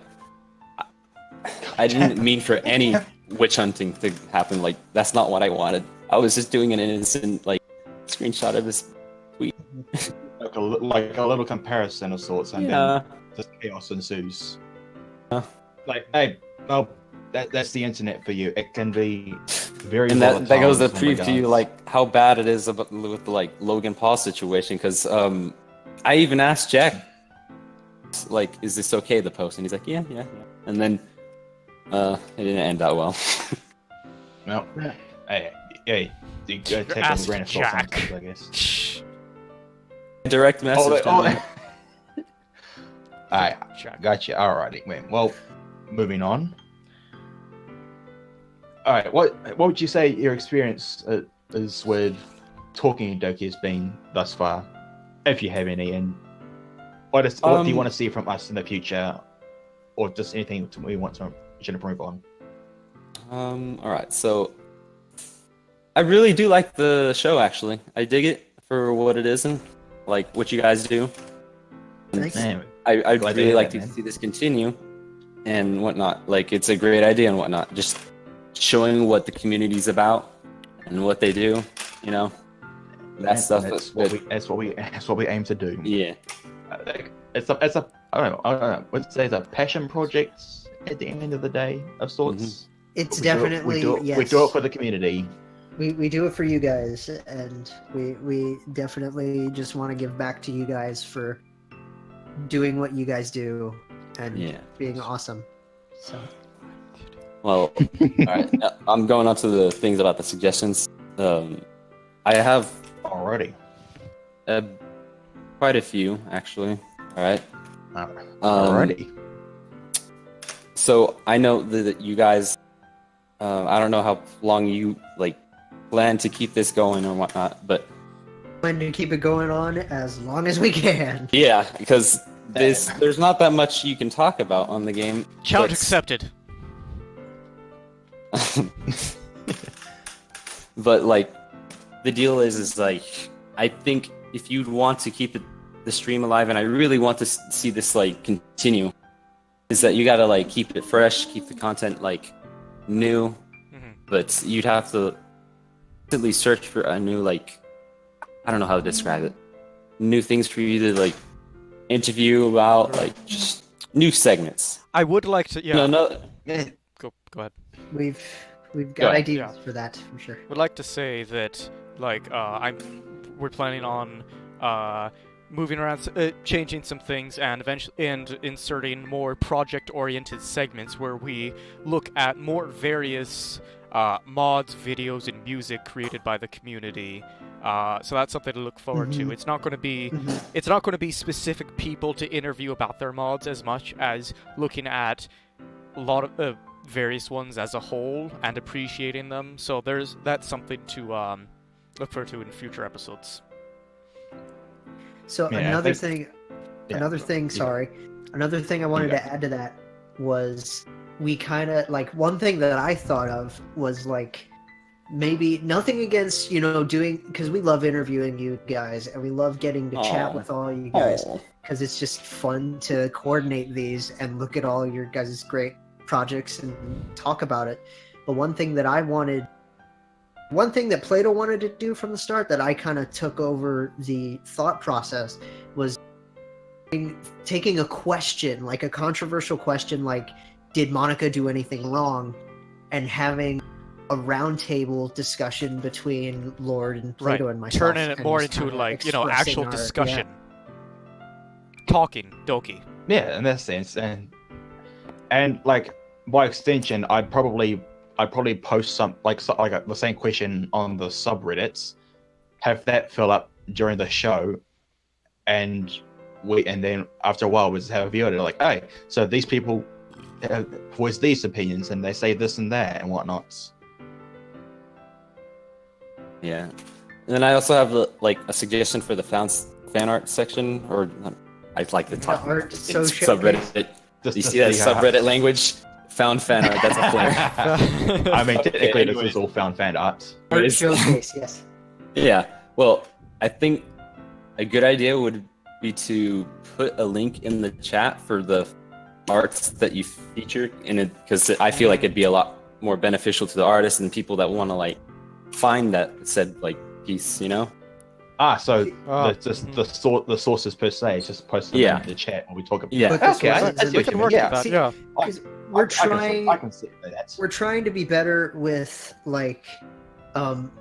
I didn't mean for any witch hunting to happen. Like, that's not what I wanted. I was just doing an innocent, like, screenshot of his tweet. Like a little comparison of sorts, and Yeah. then just chaos ensues. Yeah. Like, hey, well, that's the internet for you. It can be very And that volatile goes to in some prove to you, regards. like, how bad it is about, with the, like, Logan Paul situation, because I even asked Jack, like, is this okay, the post? And he's like, yeah. And then it didn't end that well. Well, hey, you gotta take it with a asked grain of salt Jack. sometimes, I guess. Direct message. Alright, Check. gotcha. Alrighty. Wait, well, moving on. Alright, what would you say your experience is with talking Doki has been thus far, if you have any, and what do you want to see from us in the future, or just anything we want to improve on? All right, so I really do like the show. Actually, I dig it for what it is and like what you guys do. Thanks. Man, I'd glad to really hear like that, to man. see this continue and whatnot. Like, it's a great idea and whatnot. Just showing what the community's about and what they do. You know, that stuff. That's what we aim to do. Yeah. It's a I don't know. Let's say it's a passion project at the end of the day of sorts. It's We do it- definitely we do it, yes. we do it for the community. We do it for you guys, and we definitely just want to give back to you guys for doing what you guys do and Yeah. being awesome. So Well, all right. I'm going on to the things about the suggestions. I have Already. quite a few actually. All right. Already. So I know that you guys, I don't know how long you like plan to keep this going or whatnot, but plan to keep it going on as long as we can. yeah, because there's not that much you can talk about on the game. Challenge but- accepted. But like, the deal is like, I think if you'd want to keep the stream alive, and I really want to see this like continue, is that you gotta like keep it fresh, keep the content like new, but you'd have to constantly search for a new like, I don't know how to describe it, new things for you to like interview about, like just new segments. I would like to. Yeah. No, Go ahead. We've Go got ahead. ideas for that for sure. Would like to say that like we're planning on moving around, changing some things, and eventually inserting more project-oriented segments where we look at more various mods, videos, and music created by the community. So that's something to look forward to. It's not going to be it's not going to be specific people to interview about their mods as much as looking at a lot of various ones as a whole and appreciating them. So that's something to look forward to in future episodes. So Yeah, I another think- thing, another thing I wanted to add to that was we kind of like one thing that I thought of was like maybe nothing against doing, because we love interviewing you guys and we love getting to chat with all you guys because it's just fun to coordinate these and look at all your guys' great projects and talk about it. But one thing that Plato wanted to do from the start that I kind of took over the thought process was taking a question, like a controversial question, like did Monica do anything wrong, and having a roundtable discussion between Lord and Plato and myself. Turning it and more just into kinda like, expressing actual our- discussion. Talking, Doki. Yeah, in that sense, and like by extension, I'd probably post some like the same question on the subreddits, have that fill up during the show, and then after a while we just have a viewer. They're like, hey, so these people voice these opinions and they say this and that and whatnot. Yeah. And then I also have a suggestion for the fan art section, or I'd like to talk art about subreddit. You see that subreddit language? Found fan art, that's a flare. I mean, technically, anyway. this is all found fan art. Art showcase, yes. Yeah. Well, I think a good idea would be to put a link in the chat for the arts that you feature in it, because I feel like it'd be a lot more beneficial to the artists and people that want to like find that said like piece, So Oh. the sources per se, just post them in the chat when we talk about. Yeah. Put the Okay, I sources see in what can you work mean. with that, See, yeah. 'cause we're trying. I can see that. We're trying to be better with like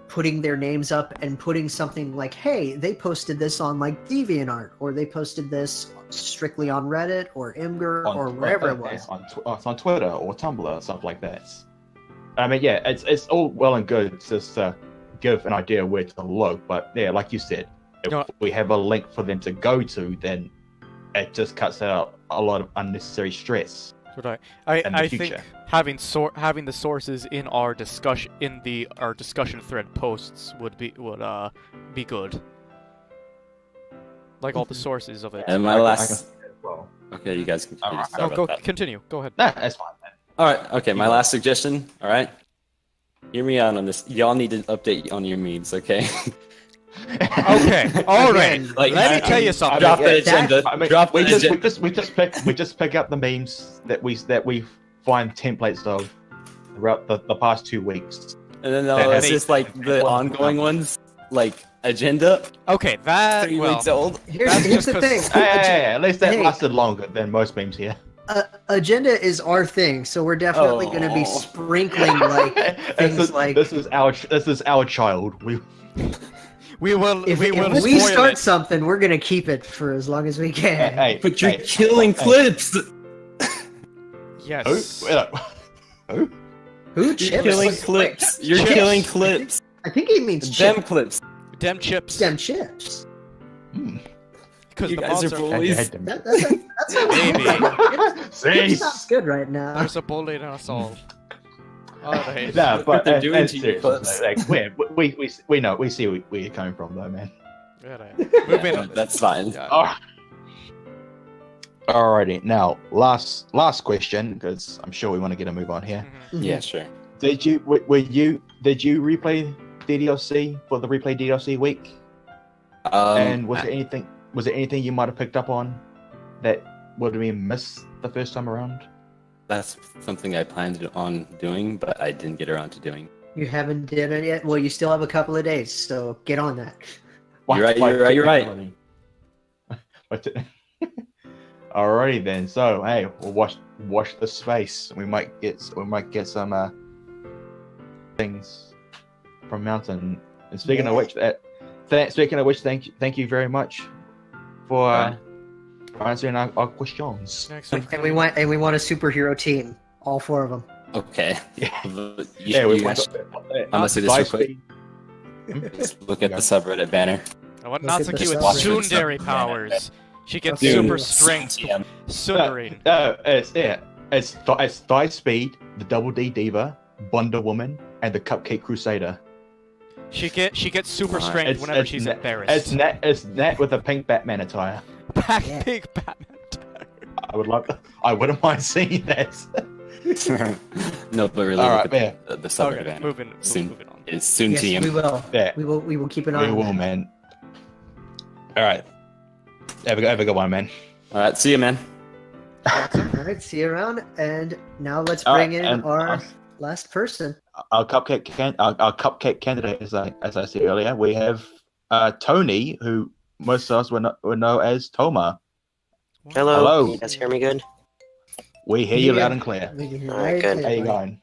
putting their names up and putting something like, hey, they posted this on like DeviantArt, or they posted this strictly on Reddit or Imgur or wherever it was. on Twitter or Tumblr, stuff like that. I mean, yeah, it's all well and good just to give an idea where to look, but yeah, like you said, if we have a link for them to go to, then it just cuts out a lot of unnecessary stress. Right. in the I future. think having the sources in our discussion thread posts would be good. Like all the sources of it. And my I can last. see that as well. Okay, you guys continue. Alright. Sorry No, about go that. continue. Go ahead. Nah, that's fine, man. All right. Okay, my You go. last suggestion. All right. Hear me out on this. Y'all need to update on your memes, okay? Okay. All right. Again, Like, Let me tell you something. Drop the That- agenda. I mean, Drop the we agenda. just pick up the memes that we find templates of throughout the past 2 weeks. And then that it's has- just like the one- ongoing ones, like agenda. Okay, that 3 well, weeks old. Here's That's the just thing. 'cause- Hey, at least that Hey. lasted longer than most memes here. Agenda is our thing, so we're definitely going to be Oh. sprinkling like things like. this is our child. we will If we will we spoil start it. something, we're going to keep it for as long as we can. Hey, But you're hey, killing hey. clips. Yes. Who? Who You're chips? killing clips. You're Chips. killing clips. I think he means Them chips. clips. Dem chips. Dem chips. Because You the guys mods are are bullies. That sounds Maybe. It sounds good right now. There's a bully in us all. Alright. No, but they're doing and to you, seriously, clips. like, we know, we see where you're coming from, though, man. Alright. Moving on. That's fine. Yeah. Alrighty, now last question, because I'm sure we want to get a move on here. Mhm. Yeah, sure. Did you replay DDLC for the replay DDLC week? And was there anything you might have picked up on that would have been missed the first time around? That's something I planned on doing, but I didn't get around to doing. You haven't done it yet? Well, you still have a couple of days, so get on that. You're right. Alrighty then. So hey, we'll watch the space. We might get some things from Mountain. And speaking of which, thank you very much for answering our questions. Next one. And we want a superhero team, all 4 of them. Okay. Yeah. You we guys- want. I'm gonna say this real Dice quick. speed. Let's look at the subreddit banner. I want Let's get Natsuki this with up. tsundere powers. She gets Dude. super strength. CTM. Sundering. It's Dice Speed, the Double D Diva, Wonder Woman, and the Cupcake Crusader. She gets super Right. strength whenever she's It's embarrassed. Nat with a pink Batman attire. Yeah. Big Batman. I wouldn't mind seeing that. No, but really, All look right, at the subreddit Okay, banner. moving on. It's soon Yes, TM. we will. Yeah. We will keep an eye We on will, that. man. All right. Have a good one, man. All right, see you, man. All right, see you around. And now let's All bring right, in and, our last person. Our cupcake candidate, as I said earlier, we have Tony, who most of us would know as Toma. Hello. Hello. Can you guys hear me good? We hear you Yeah. loud and clear. We can hear All right, right good. there, How you buddy. going?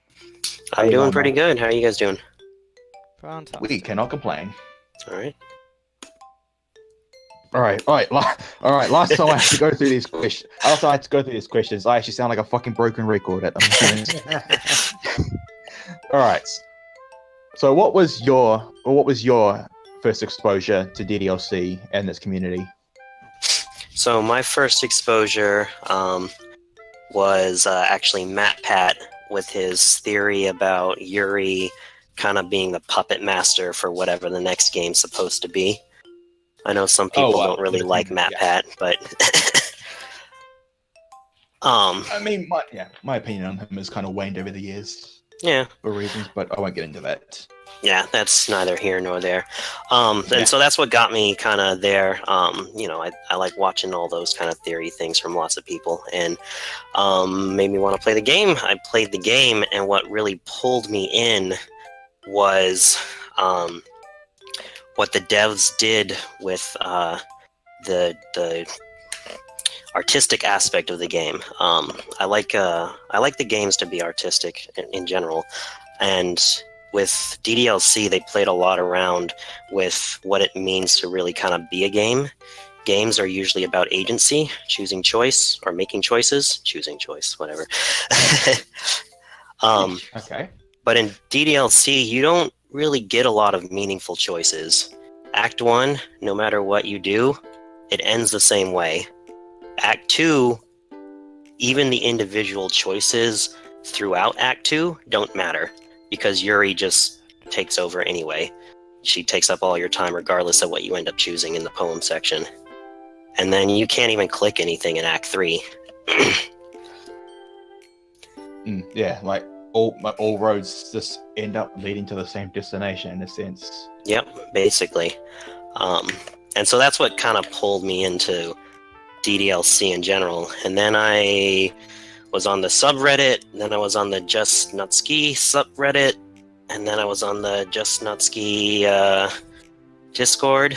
I'm you doing going, pretty man? good. How are you guys doing? Fantastic. We cannot complain. All right. All right. Last time I had to go through these questions. After I had to go through these questions, I actually sound like a fucking broken record at the moment. All right. So, what was your first exposure to DDLC and its community? So my first exposure was actually Matt Pat with his theory about Yuri kind of being the puppet master for whatever the next game's supposed to be. I know some people wow. don't really like Matt Yeah. Pat, but I mean, my opinion on him has kind of waned over the years yeah. for reasons, but I won't get into that. Yeah, that's neither here nor there. Yeah. And so that's what got me kind of there. I like watching all those kind of theory things from lots of people, and made me want to play the game. I played the game, and what really pulled me in was what the devs did with the artistic aspect of the game. I like the games to be artistic in general, and with DDLC, they played a lot around with what it means to really kind of be a game. Games are usually about agency, choosing choice, or making choices, choosing choice, whatever. Okay. But in DDLC, you don't really get a lot of meaningful choices. Act 1, no matter what you do, it ends the same way. Act 2, even the individual choices throughout Act 2 don't matter, because Yuri just takes over anyway. She takes up all your time regardless of what you end up choosing in the poem section. And then you can't even click anything in Act 3. Yeah, like all roads just end up leading to the same destination in a sense. Yep, basically. And so that's what kind of pulled me into DDLC in general. And then I was on the subreddit, then I was on the Just Nutski subreddit, and then I was on the Just Nutski Discord.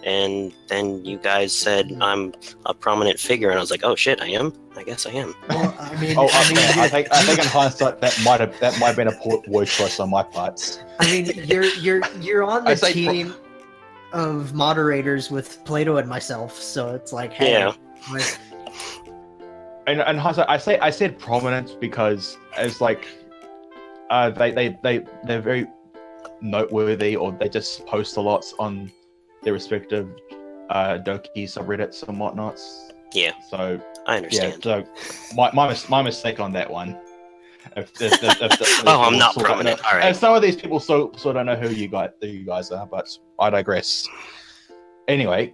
And then you guys said I'm a prominent figure, and I was like, "Oh shit, I am. I guess I am." Well, I mean, I think in hindsight that might have been a poor word choice on my part. I mean, you're on the I say team of moderators with Plato and myself, so it's like, hey, Yeah. like, And hindsight, I said prominent because it's like they're very noteworthy, or they just post a lot on their respective Doki subreddits and whatnots. Yeah, So I understand. yeah, so my mistake on that one. If Oh, I'm not prominent. All right. And some of these people so don't know who you guys are, but I digress. Anyway,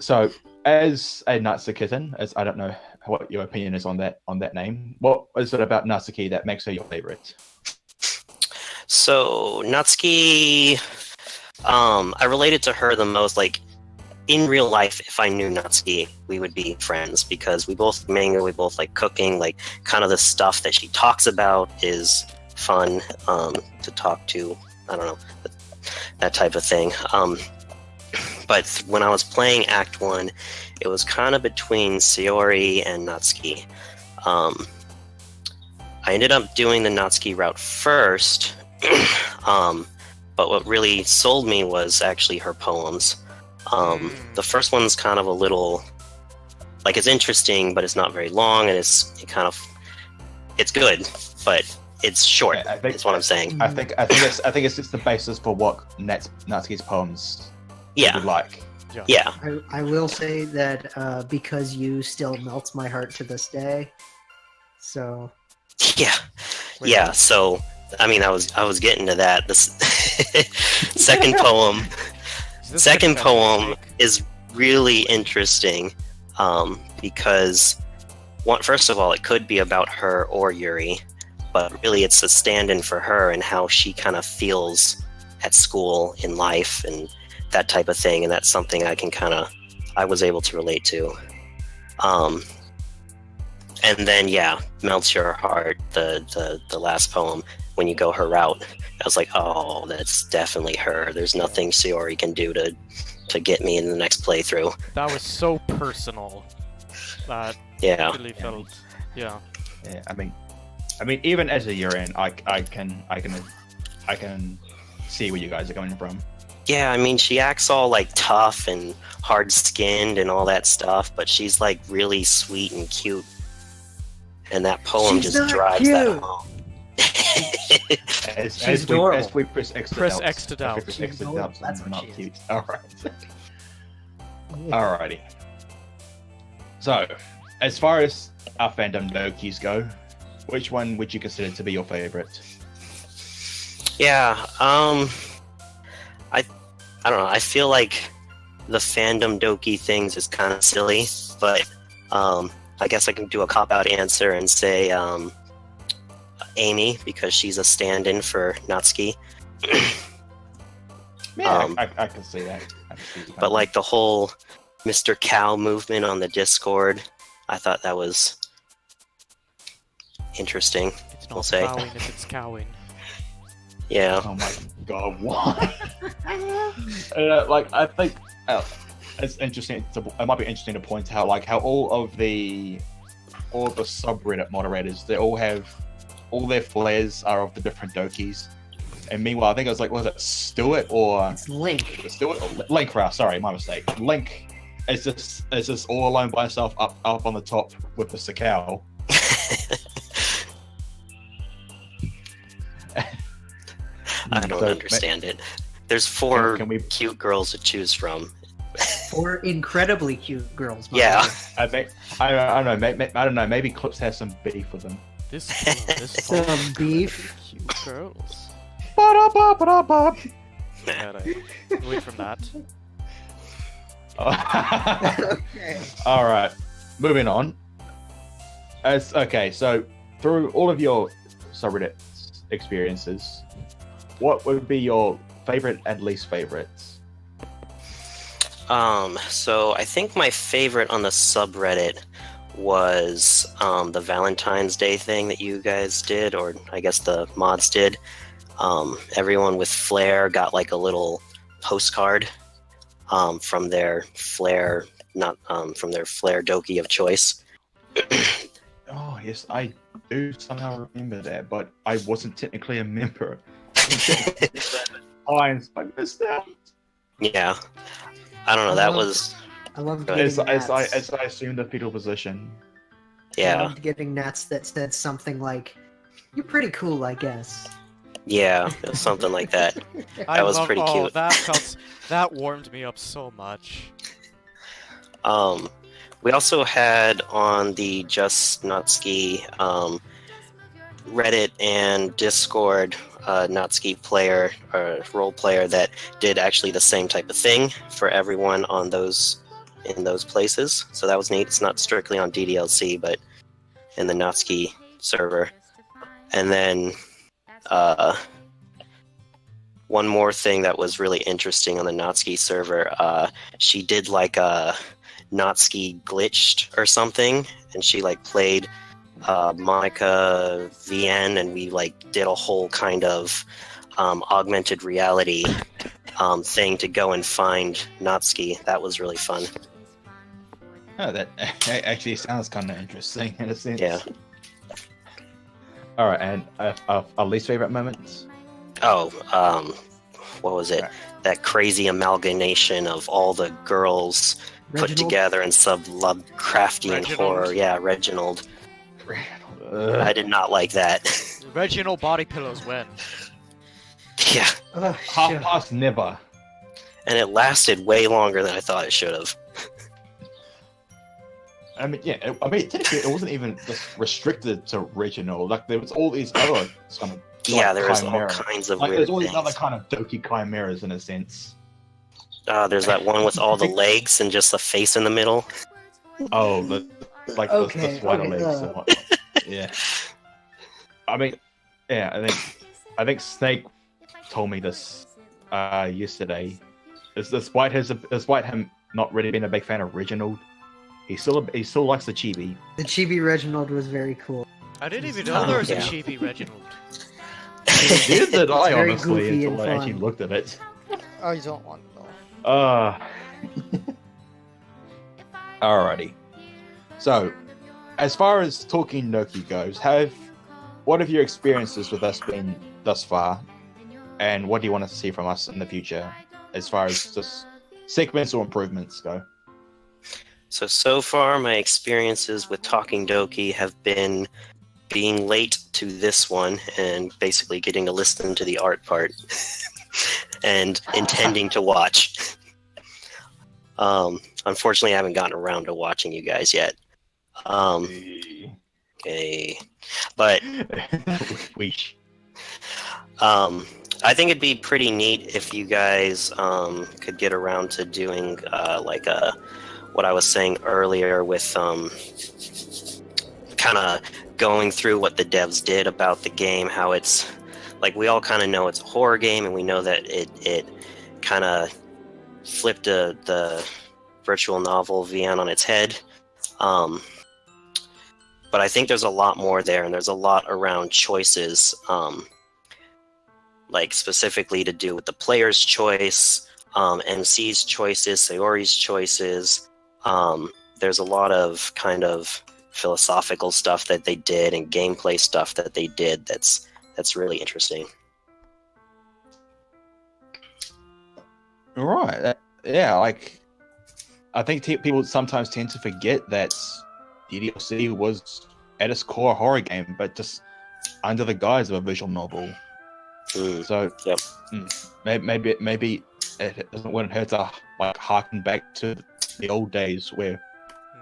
so as a Natsuki, as I don't know what your opinion is on that name. What is it about Natsuki that makes her your favorite? So Natsuki, I related to her the most. Like in real life, if I knew Natsuki, we would be friends because we both manga, we both like cooking. Like kind of the stuff that she talks about is fun to talk to. I don't know, that type of thing. But when I was playing Act 1, it was kind of between Sayori and Natsuki. I ended up doing the Natsuki route first, but what really sold me was actually her poems. The first one's kind of a little, like, it's interesting, but it's not very long, and it's good, but it's short. Yeah, I think that's what I'm saying. I think it's just the basis for what Natsuki's poems would like. Yeah. I will say that because you still melts my heart to this day. So Yeah. So I mean, I was getting to that. This second poem. Second poem is really interesting because first of all, it could be about her or Yuri, but really it's a stand-in for her and how she kind of feels at school, in life, and that type of thing. And that's something I was able to relate to. And then melts your heart, the last poem, when you go her route. I was like, oh, that's definitely her. There's nothing Sayori can do to get me in the next playthrough. That was so personal. That really felt, Yeah, I mean, even as a Uran, I can see where you guys are coming from. Yeah, I mean, she acts all like tough and hard-skinned and all that stuff, but she's like really sweet and cute. And that poem She's just not drives cute. that home. She's adorable. As we press X to Press doubt. X to doubt. Press X to She's doubt, That's what not she is. cute. Alright. Alrighty. So, as far as our fandom Dokis go, which one would you consider to be your favorite? Yeah, I don't know. I feel like the fandom Doki things is kind of silly, but I guess I can do a cop-out answer and say Amy, because she's a stand-in for Natsuki. Yeah, I can see that. But like the whole Mr. Cow movement on the Discord, I thought that was interesting. it's We'll not say. bowing if it's cowing. Yeah. Oh my god, why? I think it's interesting. It might be interesting to point out, like, how all the subreddit moderators, they all their flares are of the different Dokis. And meanwhile, I think it was like, was it Stuart or It's Link. Stuart or Link? Sorry, my mistake. Link is just all alone by himself up on the top with the Sakao. I don't understand it. There's four Can we cute girls to choose from. 4 incredibly cute girls. by Yeah. the way. I don't know. Maybe Clips has some beef with them. This Some beef. cute girls. Ba-da-ba-ba-da-ba. Gotta wait from that. Okay. All right, moving on. So through all of your subreddit experiences, what would be your favorite and least favorites? So I think my favorite on the subreddit was the Valentine's Day thing that you guys did, or I guess the mods did. Everyone with flair got like a little postcard from their flair, not from their flair Doki of choice. Oh yes, I do somehow remember that, but I wasn't technically a member. I missed out. Yeah, I don't know. That was I love getting As nats. I assumed the fetal position. I yeah, loved getting nats that said something like, "You're pretty cool, I guess." yeah, it was something like that. I was love, pretty oh, cute. that warmed me up so much. We also had on the Just Nutski Reddit and Discord Nutski player or role player that did actually the same type of thing for everyone on in those places. So that was neat. It's not strictly on DDLC, but in the Nutski server. And then one more thing that was really interesting on the Notski server, she did like a Notski glitched or something, and she like played Monica VN, and we like did a whole kind of augmented reality thing to go and find Notski. That was really fun. Oh, that actually sounds kind of interesting in a sense. Yeah. All right, and our least favorite moments. Oh, what was it? That crazy amalgamation of all the girls put Reginald? together in some Lovecraftian Reginald. horror. Yeah, Reginald. I did not like that. Reginald body pillows win. Yeah, Oh, Half shit. past never. and it lasted way longer than I thought it should have. I mean, yeah. Technically, it wasn't even just restricted to Reginald. Like there was all these other kind of Yeah, there was all chimera. kinds of Like weird there's all these things. other kind of Doki chimeras in a sense. There's that one with all the legs and just a face in the middle. Oh, the Okay, spider okay, legs and whatnot. Yeah. I mean, yeah. I think Snake told me this yesterday. Despite him not really being a big fan of Reginald, he still likes the chibi. The chibi Reginald was very cool. I didn't even know there was yeah. a chibi Reginald. Neither did I, very honestly, goofy until and I actually fun. looked at it. I don't want to know. Alrighty. So, as far as talking Noki goes, what have your experiences with us been thus far, and what do you want to see from us in the future, as far as just segments or improvements go? So far, my experiences with Talking Doki have been being late to this one and basically getting to listen to the art part and intending to watch. Unfortunately, I haven't gotten around to watching you guys yet. Okay. But Weesh. I think it'd be pretty neat if you guys could get around to doing what I was saying earlier with kind of going through what the devs did about the game, how it's like we all kind of know it's a horror game, and we know that it kind of flipped the virtual novel VN on its head. But I think there's a lot more there, and there's a lot around choices, like specifically to do with the player's choice, MC's choices, Sayori's choices. There's a lot of kind of philosophical stuff that they did and gameplay stuff that they did that's really interesting. Right. Yeah, like I think people sometimes tend to forget that DDLC was at its core a horror game, but just under the guise of a visual novel. Mm, So yep. maybe wouldn't hurt to like harken back to the old days where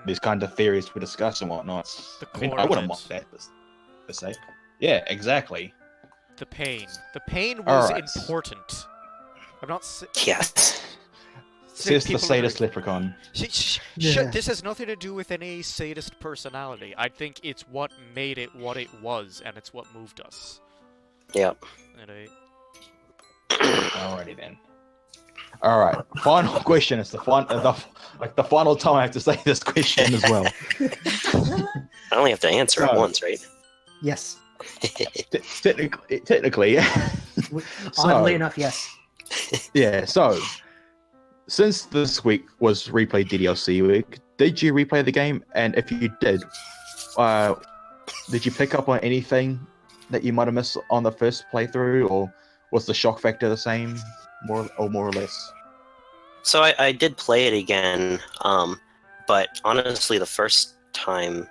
these kind of theories were discussed and whatnot. The I mean, core I of wouldn't it. mind that per se. Yeah, exactly. The pain. The pain was Alright. important. I'm not. Yes. Says the people sadist agree. leprechaun. Yeah. This has nothing to do with any sadist personality. I think it's what made it what it was, and it's what moved us. Yep. Alrighty then. Alright, final question. It's the final time I have to say this question as well. I only have to answer it So- once, right? Yes. Technically, yeah. Oddly enough, yes. Yeah, so since this week was replay DDLC week, did you replay the game? And if you did you pick up on anything that you might have missed on the first playthrough, or was the shock factor the same, more or less? So I did play it again, but honestly, the first times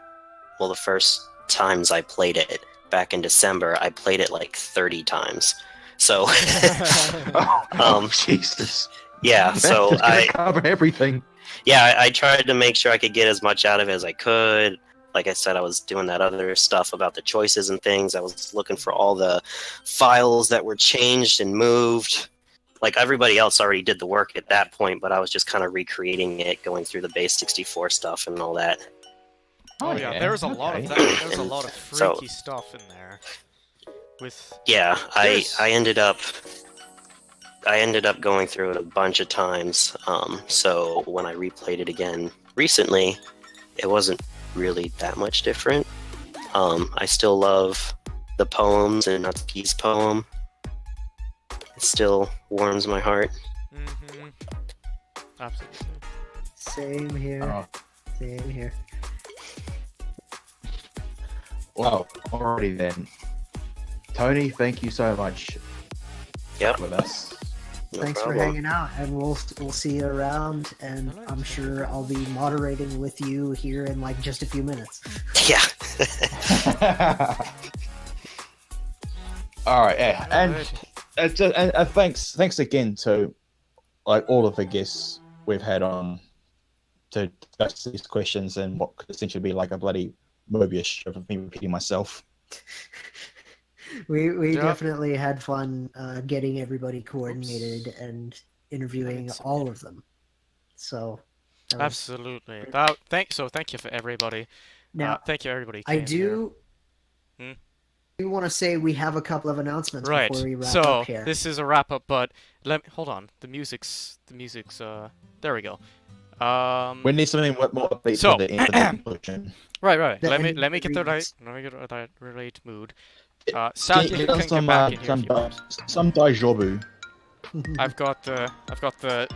I played it back in December, I played it like 30 times. So, Jesus. yeah. So Just gonna cover everything. Yeah, I tried to make sure I could get as much out of it as I could. Like I said, I was doing that other stuff about the choices and things. I was looking for all the files that were changed and moved. Like everybody else already did the work at that point, but I was just kind of recreating it, going through the base 64 stuff and all that. Oh yeah, there's a lot of that. There's a lot of So- freaky stuff in there. With Yeah, I There's- ended up going through it a bunch of times. So when I replayed it again recently, it wasn't really that much different. I still love the poems and Natsuki's poem. It still warms my heart. Mm-hmm. Absolutely. Same here. Oh, Same here. well, alrighty then. Tony, thank you so much Yep. with us. No Thanks for problem. hanging out, and we'll see you around. And Alright. I'm sure I'll be moderating with you here in like just a few minutes. Yeah. Alright, yeah, and Alright. thanks again to like all of the guests we've had on to discuss these questions and what could essentially be like a bloody Mobius show of me repeating myself. We Yeah. definitely had fun getting everybody coordinated and interviewing That's- all of them. So that was- Absolutely. Thank you for everybody. now Thank you everybody. I came here. do. Hmm? I want to say we have a couple of announcements Right. before we wrap So up here. this is a wrap up, but hold on. The music's there we go. We need something more upbeat So- for the end of the conclusion. Right. The Let me end get the reads. right mood. Can Sal, you you can get get some back in here if you want. some Daijobu. I've got the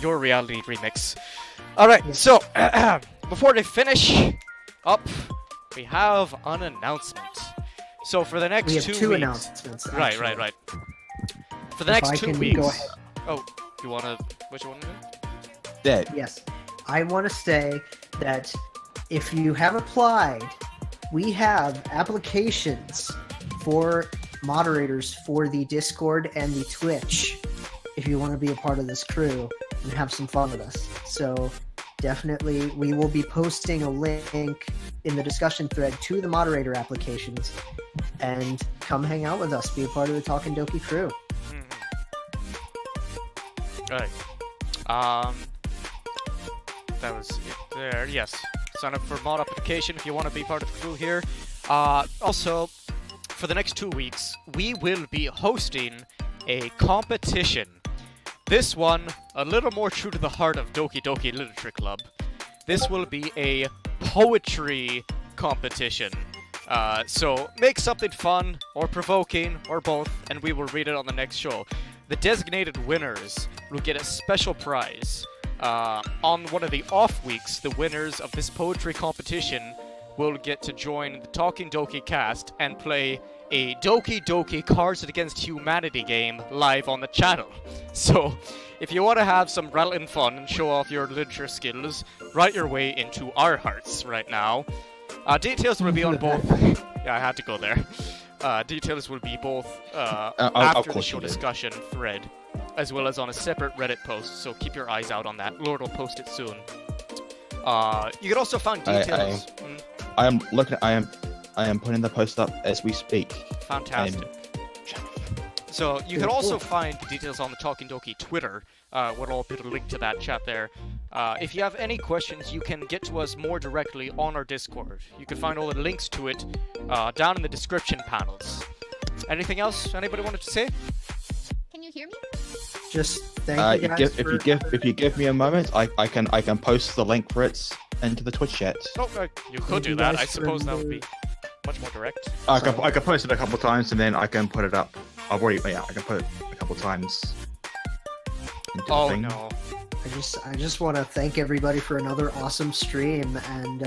Your Reality remix. All right, Yes. so before they finish up, we have an announcement. So for the next we have 2 two weeks, announcements. right. actually. For the If next I 2 can weeks. go ahead. Oh, you wanna? Which one? Yeah, Yes. I want to say that if you have applied, we have applications for moderators for the Discord and the Twitch if you want to be a part of this crew and have some fun with us. So definitely we will be posting a link in the discussion thread to the moderator applications, and come hang out with us, be a part of the Talking Doki crew. Alright. That was it there. Yes. Sign up for mod application if you want to be part of the crew here. Also, for the next 2 weeks, we will be hosting a competition. This one, a little more true to the heart of Doki Doki Literature Club. This will be a poetry competition. So make something fun or provoking or both, and we will read it on the next show. The designated winners will get a special prize. On one of the off weeks, the winners of this poetry competition will get to join the Talking Doki cast and play a Doki Doki Cards Against Humanity game live on the channel. So, if you want to have some rattling fun and show off your literature skills, write your way into our hearts right now. Details will be on both. Yeah, I had to go there. Details will be both of after the course show you did. discussion thread. as well as on a separate Reddit post, so keep your eyes out on that. Lord will post it soon. You can also find details. I am looking. I am putting the post up as we speak. Fantastic. So you can also find the details on the Talking Doki Twitter. We'll all put a link to that chat there. If you have any questions, you can get to us more directly on our Discord. You can find all the links to it down in the description panels. Anything else anybody wanted to say? Can you hear me? Just thank you guys if you give me a moment, I can post the link for it into the Twitch chat. Oh, you could do that. I suppose that would be much more direct. I can post it a couple times and then I can put it up. I can put it a couple times. Into the thing. No. I just want to thank everybody for another awesome stream, and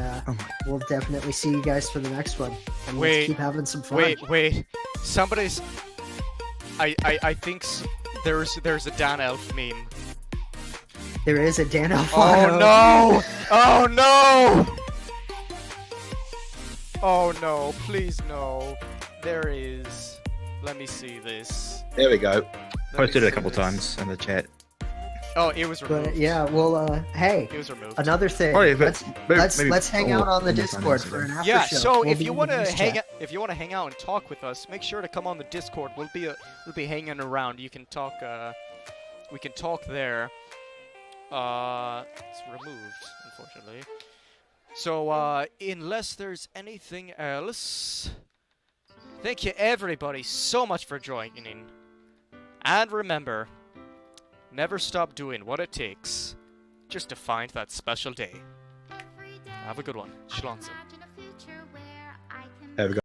we'll definitely see you guys for the next one. And let's keep having some fun. Wait. Somebody's. I think there's a Dan Elf meme. There is a Dan Elf. Oh no! Oh no! Oh no! Please no! There is. Let me see this. There we go. Posted it a couple times in the chat. Oh, it was removed. But yeah, well, hey, it was removed. Another thing. Let's hang out on the Discord for an after show. So if you want to hang out and talk with us, make sure to come on the Discord. We'll be hanging around. You can talk. We can talk there. It's removed, unfortunately. So unless there's anything else, thank you everybody so much for joining in, and remember. Never stop doing what it takes just to find that special day. Have a good one. Schlonzen. Have a good